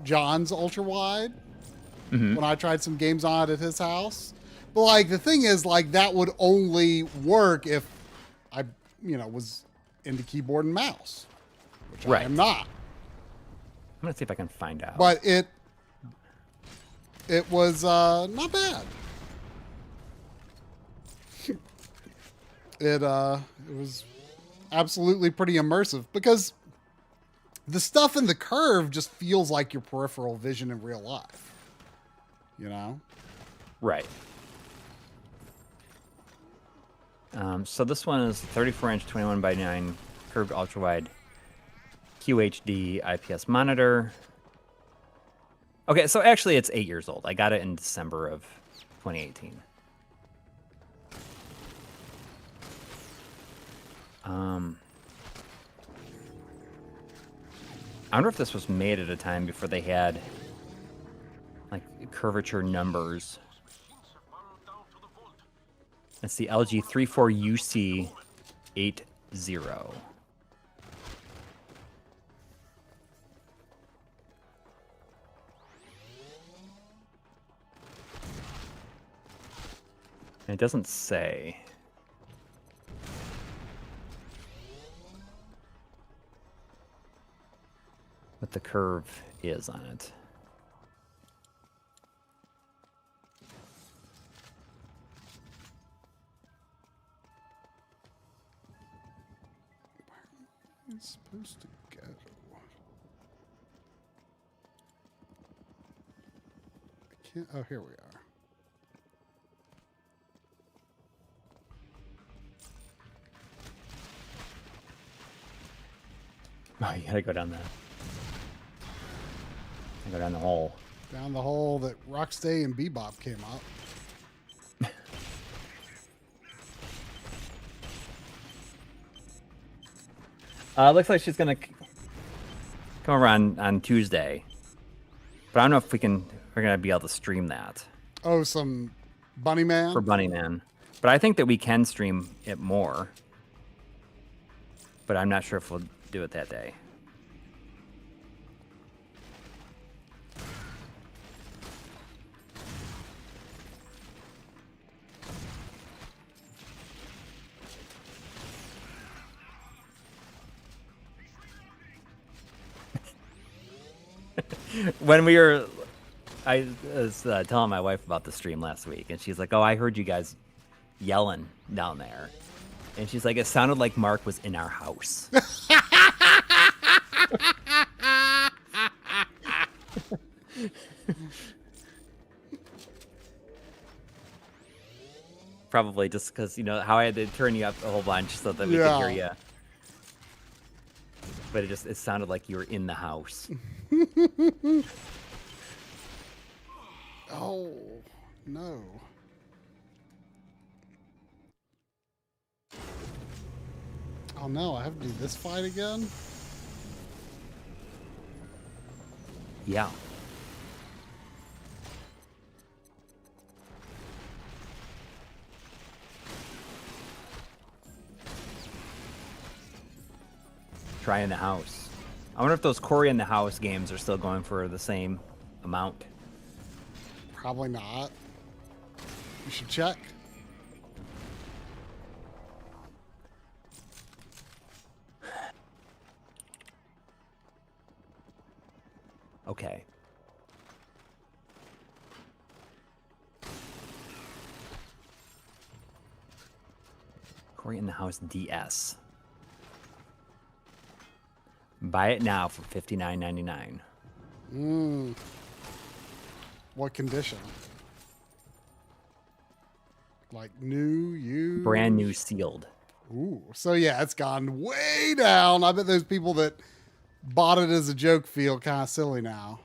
John's ultra wide when I tried some games on it at his house. But like the thing is, like that would only work if I, was into keyboard and mouse, which I am not. I'm gonna see if I can find out. But it was not bad. It was absolutely pretty immersive because the stuff in the curve just feels like your peripheral vision in real life. Right. So this one is 34-inch 21:9 curved ultra-wide QHD IPS monitor. Okay, so actually it's 8 years old. I got it in December of 2018. I wonder if this was made at a time before they had like curvature numbers. It's the LG 34UC80. And it doesn't say. What the curve is on it. supposed to go? I can't. Oh, here we are. Oh, you gotta go down that. Go down the hole. Down the hole that Rockstay and Bebop came up. Looks like she's gonna come around on Tuesday, but I don't know if we're gonna be able to stream that. Oh, some Bunny Man? For Bunny Man. But I think that we can stream it more. But I'm not sure if we'll do it that day. When I was telling my wife about the stream last week, and she's like, "Oh, I heard you guys yelling down there," and she's like, "It sounded like Marc was in our house." Probably just because how I had to turn you up a whole bunch so that we could hear you. But it sounded like you were in the house. Oh, no. Oh, no, I have to do this fight again? Yeah. Try in the house. I wonder if those Coury in the house games are still going for the same amount. Probably not. You should check. Okay. Coury in the House DS. Buy it now for $59.99. What condition? Like new, used? Brand new, sealed. Ooh. So yeah, it's gone way down. I bet those people that bought it as a joke feel kind of silly now.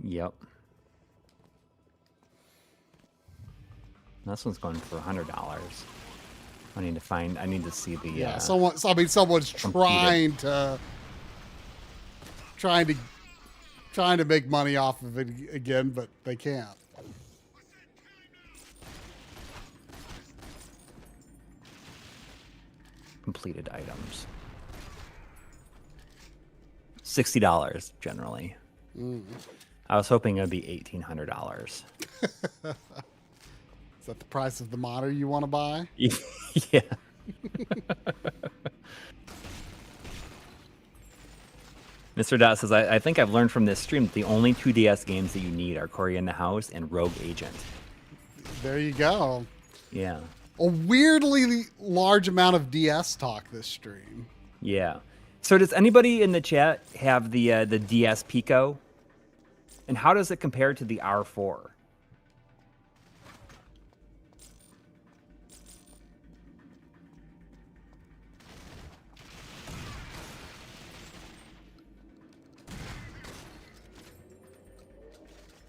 Yep. This one's going for $100. I need to see the someone's trying to make money off of it again, but they can't. Completed items. $60 generally. I was hoping it would be $1,800. Is that the price of the monitor you want to buy? Yeah. Mr. Dot says, I think I've learned from this stream that the only 2DS games that you need are Coury in the House and Rogue Agent. There you go. Yeah. A weirdly large amount of DS talk this stream. Yeah. So does anybody in the chat have the DS Pico? And how does it compare to the R4?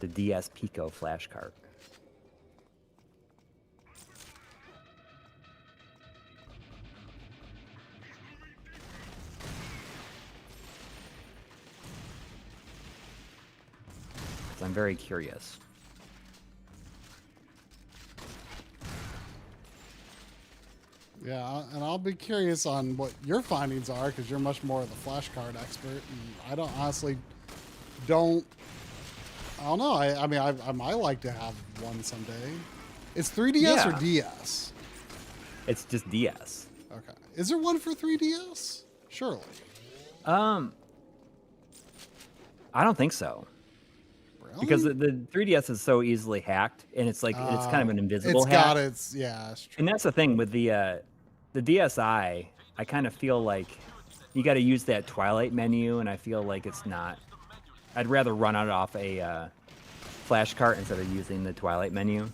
The DS Pico flash cart. I'm very curious. Yeah, and I'll be curious on what your findings are because you're much more of the flash card expert, and I don't honestly don't. I don't know. I mean, I might like to have one someday. It's 3DS or DS? It's just DS. Okay. Is there one for 3DS? Surely. I don't think so. Really? Because the 3DS is so easily hacked, and it's like it's kind of an invisible hack. That's true. And that's the thing with the DSi. I kind of feel like you got to use that Twilight menu, and I feel like it's not. I'd rather run it off a flash cart instead of using the Twilight menu.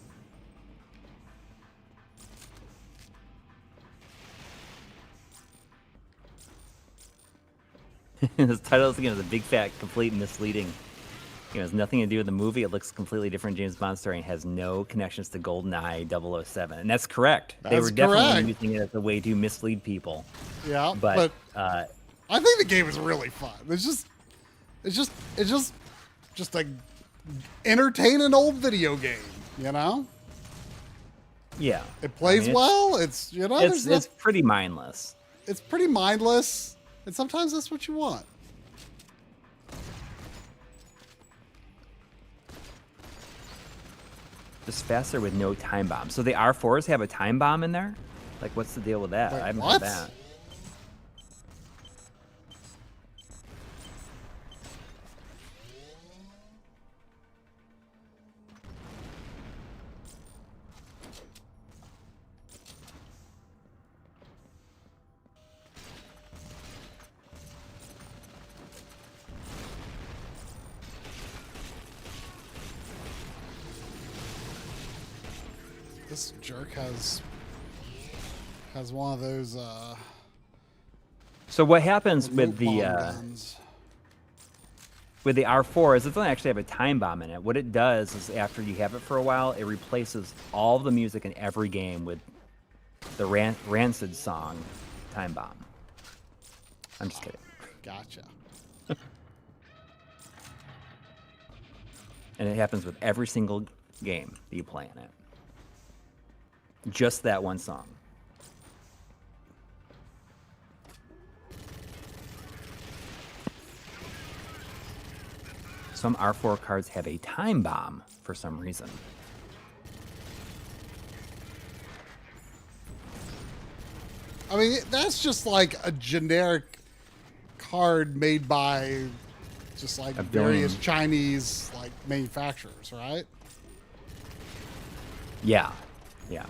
This title is, a big fat, complete misleading. It has nothing to do with the movie. It looks completely different James Bond story and has no connections to GoldenEye 007. And that's correct. They were definitely using it as a way to mislead people. Yeah, but I think the game is really fun. It's just like entertain an old video game, you know? Yeah. It plays well. It's it's pretty mindless. It's pretty mindless, and sometimes that's what you want. Just faster with no time bomb. So the R4s have a time bomb in there? Like, what's the deal with that? Wait, I haven't what? heard that. This jerk has one of those. So what happens with the R4 is it doesn't actually have a time bomb in it. What it does is after you have it for a while, it replaces all the music in every game with the Rancid song, Time Bomb. I'm just kidding. Gotcha. And it happens with every single game that you play in it. Just that one song. Some R4 cards have a time bomb for some reason. I mean, that's just like a generic card made by just like various Chinese like manufacturers, right? Yeah. Yeah.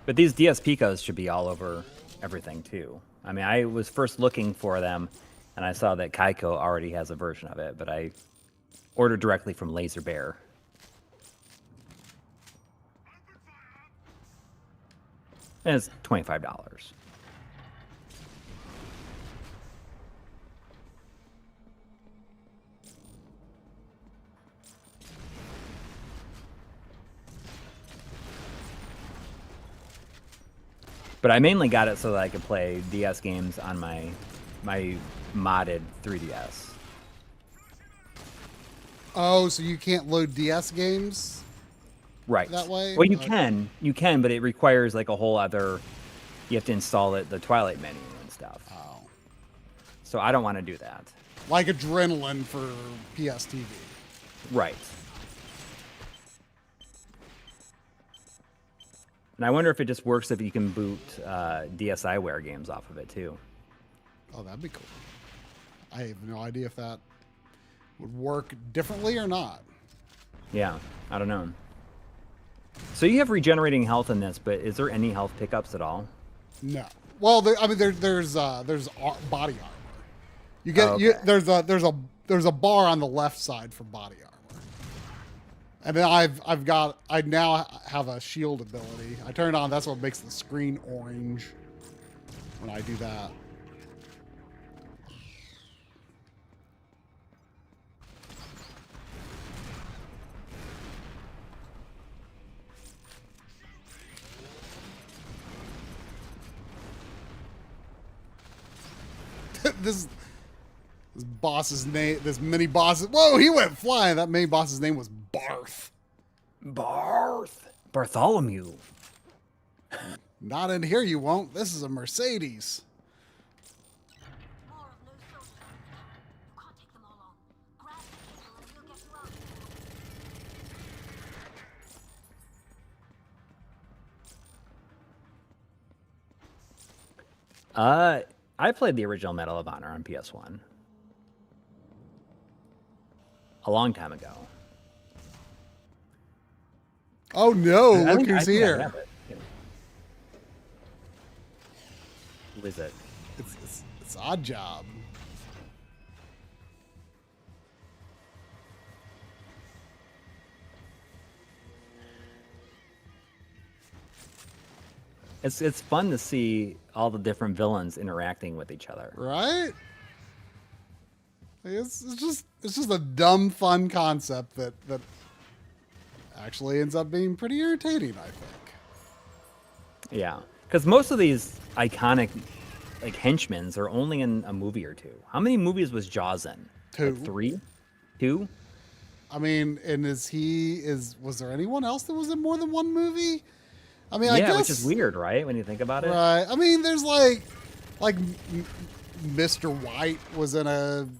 But these DS Picos should be all over everything too. I mean, I was first looking for them, and I saw that Kaiko already has a version of it, but I ordered directly from Laser Bear. And it's $25. But I mainly got it so that I could play DS games on my modded 3DS. Oh, so you can't load DS games? Right. That way? Well, you can, but it requires like a whole other. You have to install the Twilight menu and stuff. Oh. So I don't want to do that. Like Adrenaline for PS TV. Right. And I wonder if it just works if you can boot DSiWare games off of it too. Oh, that'd be cool. I have no idea if that would work differently or not. Yeah, I don't know. So you have regenerating health in this, but is there any health pickups at all? No. Well, there's body armor. You get there's a bar on the left side for body armor. And then I now have a shield ability. I turn it on. That's what makes the screen orange when I do that. this boss's name, this mini boss. Whoa, he went flying. That mini boss's name was Barth. Bartholomew. Not in here, you won't. This is a Mercedes. More of no soldier. You can't I played the original Medal of Honor on PS1 a long time ago. Oh no! Look who's here. Who is it? It's Odd Job. It's fun to see all the different villains interacting with each other. Right? It's just a dumb fun concept that actually ends up being pretty irritating, I think. Yeah, because most of these iconic like henchmen are only in a movie or two. How many movies was Jaws in? 2. Like 3? 2? I mean, and was there anyone else that was in more than one movie? I mean, yeah, I guess, which is weird, right? When you think about it. Right. I mean, there's like Mr. White was in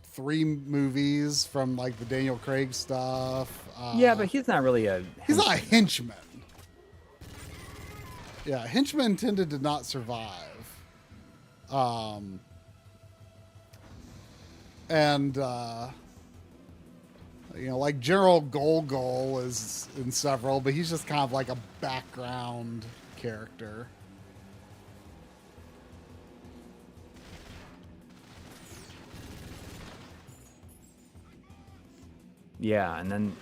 3 movies from like the Daniel Craig stuff. Yeah, but he's not really a henchman. He's not a henchman. Yeah, henchmen tended to not survive. Like General Gol is in several, but he's just kind of like a background character. Yeah, and then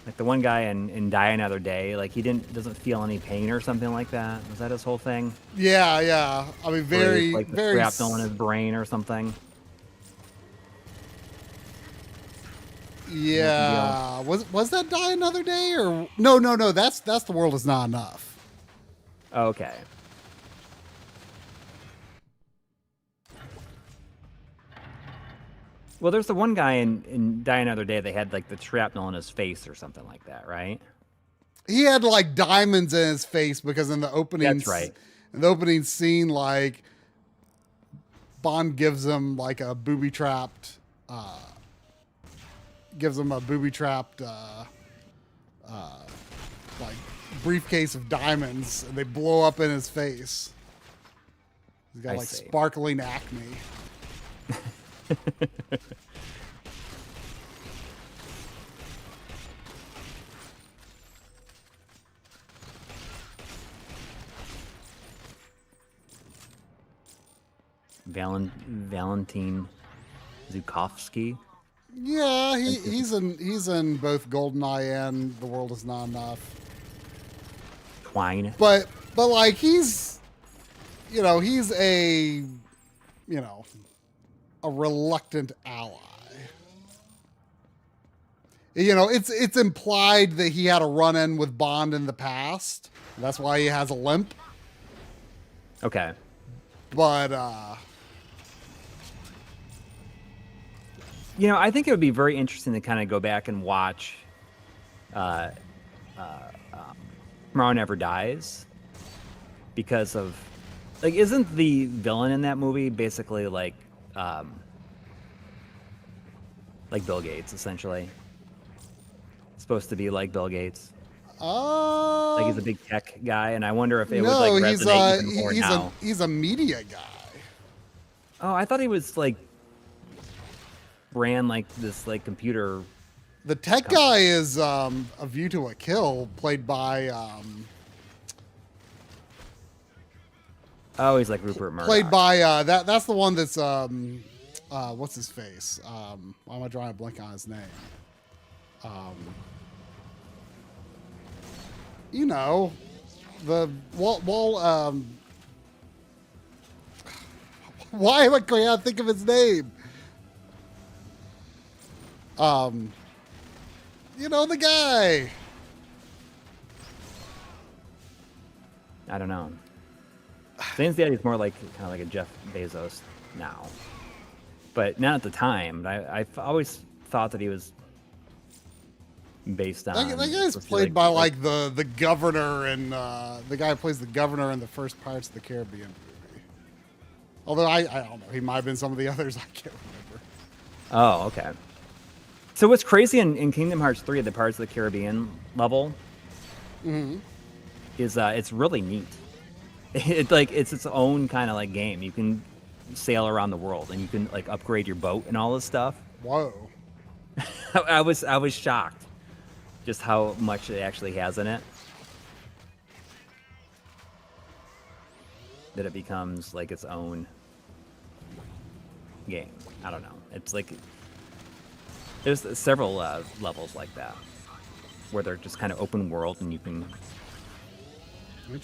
like the one guy in Die Another Day, like he doesn't feel any pain or something like that. Was that his whole thing? Yeah. I mean, very, like the very shrapnel in his brain or something. Yeah, was that Die Another Day or no? That's The World Is Not Enough. Okay. Well, there's the one guy in Die Another Day. They had like the shrapnel in his face or something like that, right? He had like diamonds in his face because in the opening, that's right. In the opening scene, like Bond gives him like a booby-trapped. Gives him a booby-trapped like briefcase of diamonds, and they blow up in his face. He's got sparkling acne. Valentin Zukovsky. Yeah, he's in both GoldenEye and The World Is Not Enough. Twine. But like he's a reluctant ally. It's implied that he had a run-in with Bond in the past. That's why he has a limp. Okay. But I think it would be very interesting to kind of go back and watch Tomorrow Never Dies, because of like, isn't the villain in that movie basically like Bill Gates, essentially? It's supposed to be like Bill Gates. Like he's a big tech guy, and I wonder if it would like resonate even more now. He's a media guy. Oh, I thought he was like ran like this like computer. The tech guy is A View to a Kill, played by oh, he's like Rupert Murdoch. Played by that's the one that's what's his face? Why am I drawing a blank on his name? The Wall why am I going to think of his name? The guy. I don't know. Seems that he's more like kind of like a Jeff Bezos now, but not at the time. I've always thought that he was based on. That guy's played by like the governor and the guy who plays the governor in the first Pirates of the Caribbean movie. Although I don't know, he might have been some of the others. I can't remember. Oh, okay. So what's crazy in Kingdom Hearts 3 at the Pirates of the Caribbean level is it's really neat. It's its own kind of like game. You can sail around the world and you can like upgrade your boat and all this stuff. Whoa. I was shocked just how much it actually has in it. That it becomes like its own game. I don't know. It's like there's several levels like that where they're just kind of open world and you can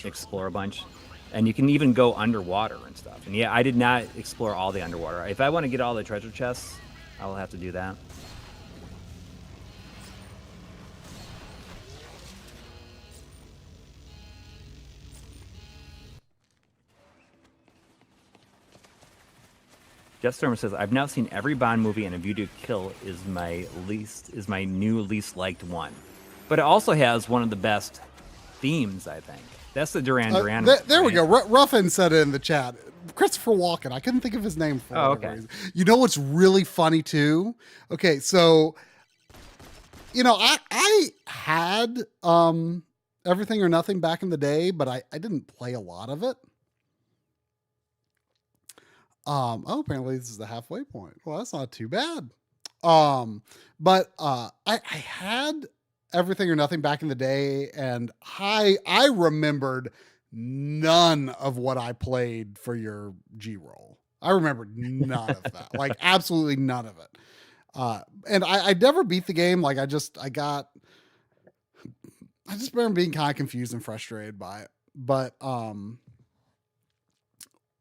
explore a bunch. And you can even go underwater and stuff. And yeah, I did not explore all the underwater. If I want to get all the treasure chests, I will have to do that. Jetstorm says, I've now seen every Bond movie, and A View to Kill is my new least liked one. But it also has one of the best themes, I think. That's the Duran Duran. There we go. Ruffin said it in the chat. Christopher Walken. I couldn't think of his name for okay. reason. You know what's really funny too? Okay, so I had Everything or Nothing back in the day, but I didn't play a lot of it. Apparently this is the halfway point. Well, that's not too bad. But I had Everything or Nothing back in the day, and I remembered none of what I played for your G-roll. I remembered none of that. Like absolutely none of it. And I never beat the game. Like I just remember being kind of confused and frustrated by it. But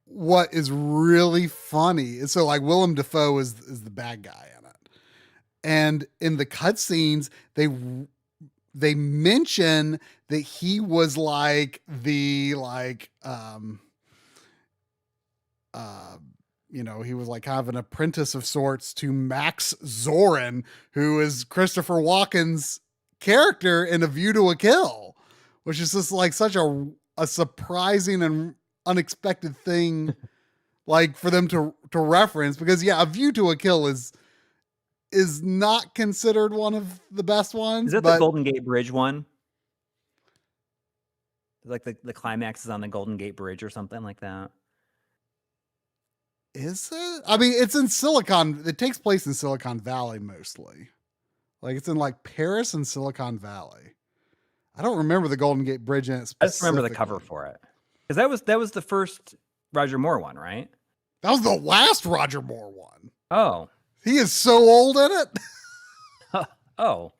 what is really funny is so like Willem Dafoe is the bad guy in it. And in the cutscenes, they mention that he was like the he was like kind of an apprentice of sorts to Max Zorin, who is Christopher Walken's character in A View to a Kill, which is just like such a surprising and unexpected thing like for them to reference, because A View to a Kill is not considered one of the best ones. Is it the Golden Gate Bridge one? Like the climax is on the Golden Gate Bridge or something like that. Is it? I mean, it's in it takes place in Silicon Valley mostly. Like it's in like Paris and Silicon Valley. I don't remember the Golden Gate Bridge in it specifically. I just remember the cover for it. Because that was the first Roger Moore one, right? That was the last Roger Moore one. Oh. He is so old in it. Oh.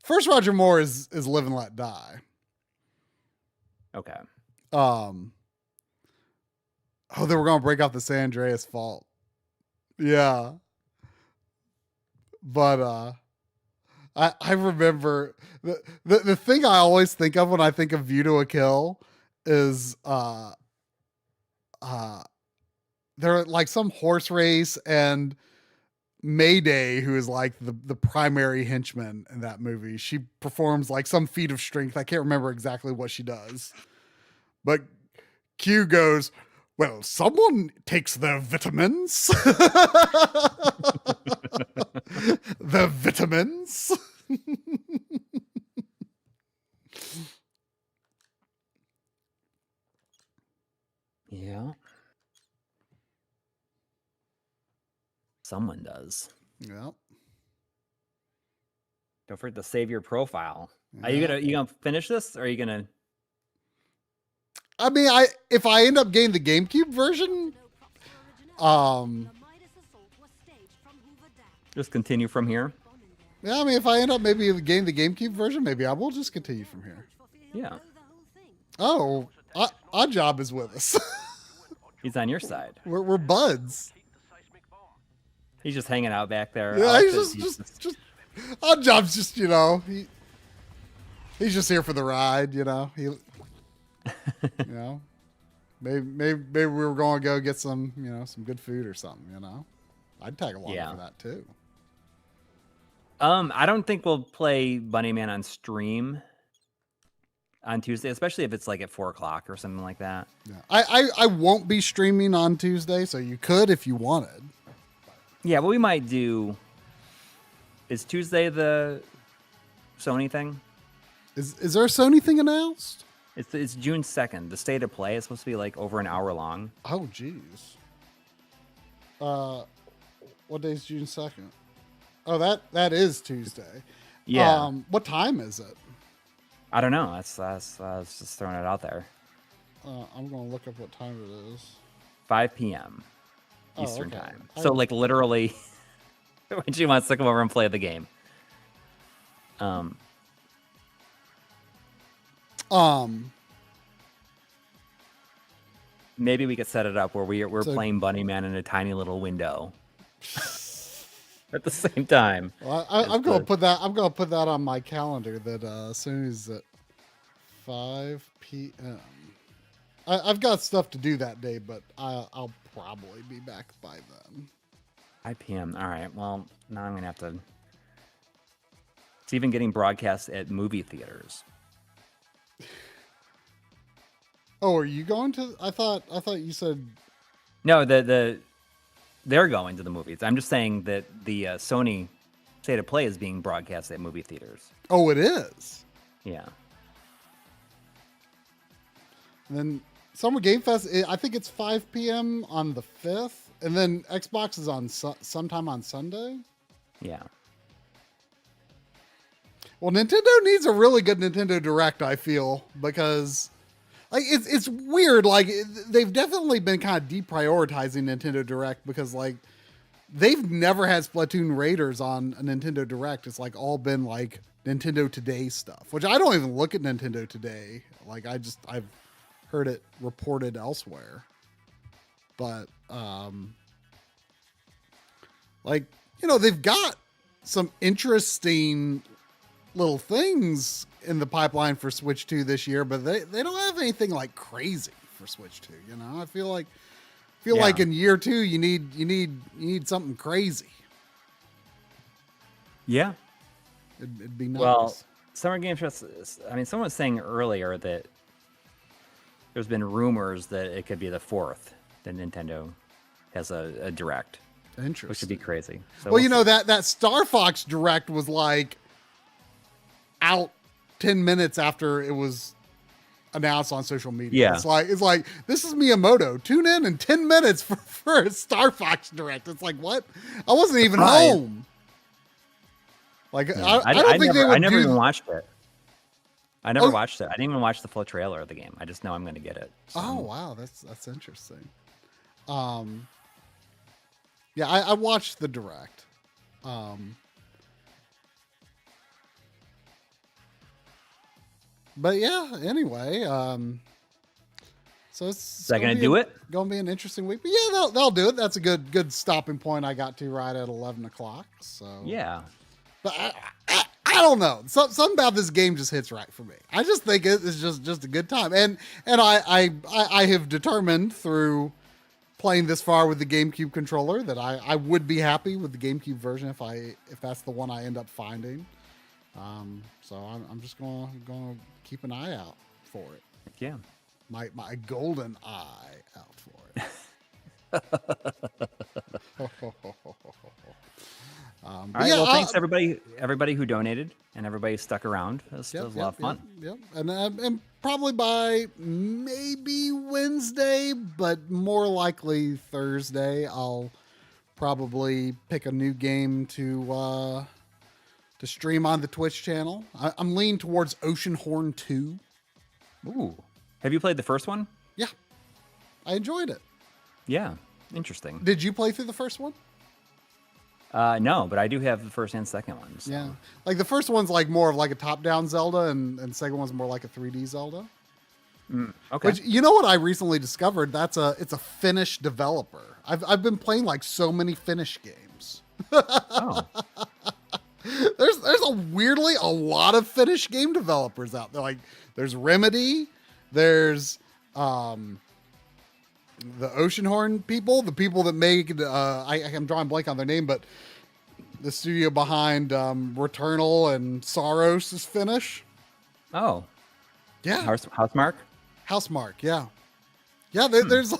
First Roger Moore is Live and Let Die. Okay. They were going to break off the San Andreas Fault. Yeah. But I remember the thing I always think of when I think of View to a Kill is there like some horse race, and Mayday, who is like the primary henchman in that movie, she performs like some feat of strength. I can't remember exactly what she does, but Q goes, well, someone takes their vitamins. The vitamins. Yeah. Someone does. Yeah. Don't forget to save your profile. Yeah. Are you gonna finish this, or are you gonna? I mean, if I end up getting the GameCube version, just continue from here. Yeah, I mean, if I end up maybe getting the GameCube version, maybe I will just continue from here. Yeah. Oh, Oddjob is with us. He's on your side. We're buds. He's just hanging out back there. Yeah, he's just Oddjob's just, he's just here for the ride, maybe we were going to go get some, some good food or something, I'd tag along for that too. I don't think we'll play Bunnyman on stream on Tuesday, especially if it's like at 4:00 or something like that. Yeah. I won't be streaming on Tuesday, so you could if you wanted. Yeah, what we might do is Tuesday the Sony thing. Is there a Sony thing announced? It's June 2nd. The state of play is supposed to be like over an hour long. Oh, geez. What day is June 2nd? Oh, that is Tuesday. Yeah. What time is it? I don't know. That's I was just throwing it out there. I'm going to look up what time it is. 5 p.m. Eastern okay. time. So like literally when she wants to come over and play the game. Maybe we could set it up where we're playing Bunny Man in a tiny little window at the same time. Well, I'm going to put that. I'm going to put that on my calendar. That as soon as at 5 p.m. I've got stuff to do that day, but I'll probably be back by then. 5 p.m. All right. Well, now I'm gonna have to. It's even getting broadcast at movie theaters. Oh, are you going to? I thought you said. No, they're going to the movies. I'm just saying that the Sony State of Play is being broadcast at movie theaters. Oh, it is. Yeah. And then Summer Game Fest, I think it's 5 p.m. on the 5th. And then Xbox is on sometime on Sunday. Yeah. Well, Nintendo needs a really good Nintendo Direct, I feel, because like it's weird. Like they've definitely been kind of deprioritizing Nintendo Direct because like they've never had Splatoon Raiders on a Nintendo Direct. It's like all been like Nintendo Today stuff, which I don't even look at Nintendo Today. Like I've heard it reported elsewhere. But like, you know, they've got some interesting little things in the pipeline for Switch 2 this year, but they don't have anything like crazy for Switch 2, you know? I feel like in year 2 you need something crazy. Yeah. It'd be nice. Well, Summer Game Fest, I mean, someone was saying earlier that there's been rumors that it could be the 4th that Nintendo has a Direct. Interesting. Which would be crazy. So well, you know, that Star Fox Direct was like out 10 minutes after it was announced on social media. Yeah. It's like this is Miyamoto. Tune in 10 minutes for a Star Fox Direct. It's like, what? I wasn't even home. Like, yeah. I don't think they would. I never even watched it. I never watched it. I didn't even watch the full trailer of the game. I just know I'm going to get it. So. Oh wow, that's interesting. Yeah, I watched the Direct. But yeah, anyway, so it's going to do it? Going to be an interesting week. But yeah, they'll do it. That's a good stopping point I got to right at 11 o'clock. So yeah. But I don't know. Something about this game just hits right for me. I just think it's just a good time. And I have determined through playing this far with the GameCube controller that I would be happy with the GameCube version if that's the one I end up finding. So I'm just gonna keep an eye out for it. Yeah. My golden eye out for it. All right. Yeah, well, thanks everybody who donated and everybody who stuck around. It was a lot of fun. Yep. And probably by maybe Wednesday, but more likely Thursday, I'll probably pick a new game to stream on the Twitch channel. I'm leaning towards Oceanhorn 2. Ooh. Have you played the first one? Yeah. I enjoyed it. Yeah. Interesting. Did you play through the first one? No, but I do have the first and second ones. So. Yeah. Like the first one's like more of like a top-down Zelda and the second one's more like a 3D Zelda. Okay. Which, you know what I recently discovered? It's a Finnish developer. I've been playing like so many Finnish games. Oh. There's weirdly a lot of Finnish game developers out there. Like there's Remedy, there's the Oceanhorn people, the people that make I'm drawing blank on their name, but the studio behind Returnal and Saros is Finnish. Oh. Yeah. Housemarque, yeah. Yeah, there's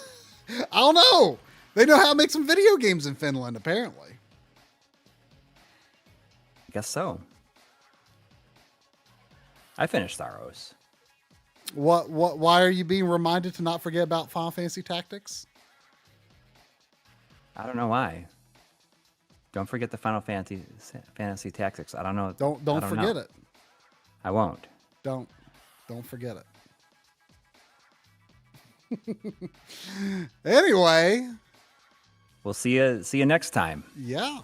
I don't know. They know how to make some video games in Finland, apparently. I guess so. I finished Saros. Why are you being reminded to not forget about Final Fantasy Tactics? I don't know why. Don't forget the Final Fantasy Tactics. I don't know. Don't forget it. I won't. Don't forget it. Anyway, we'll see you next time. Yeah.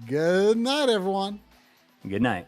Good night, everyone. Good night.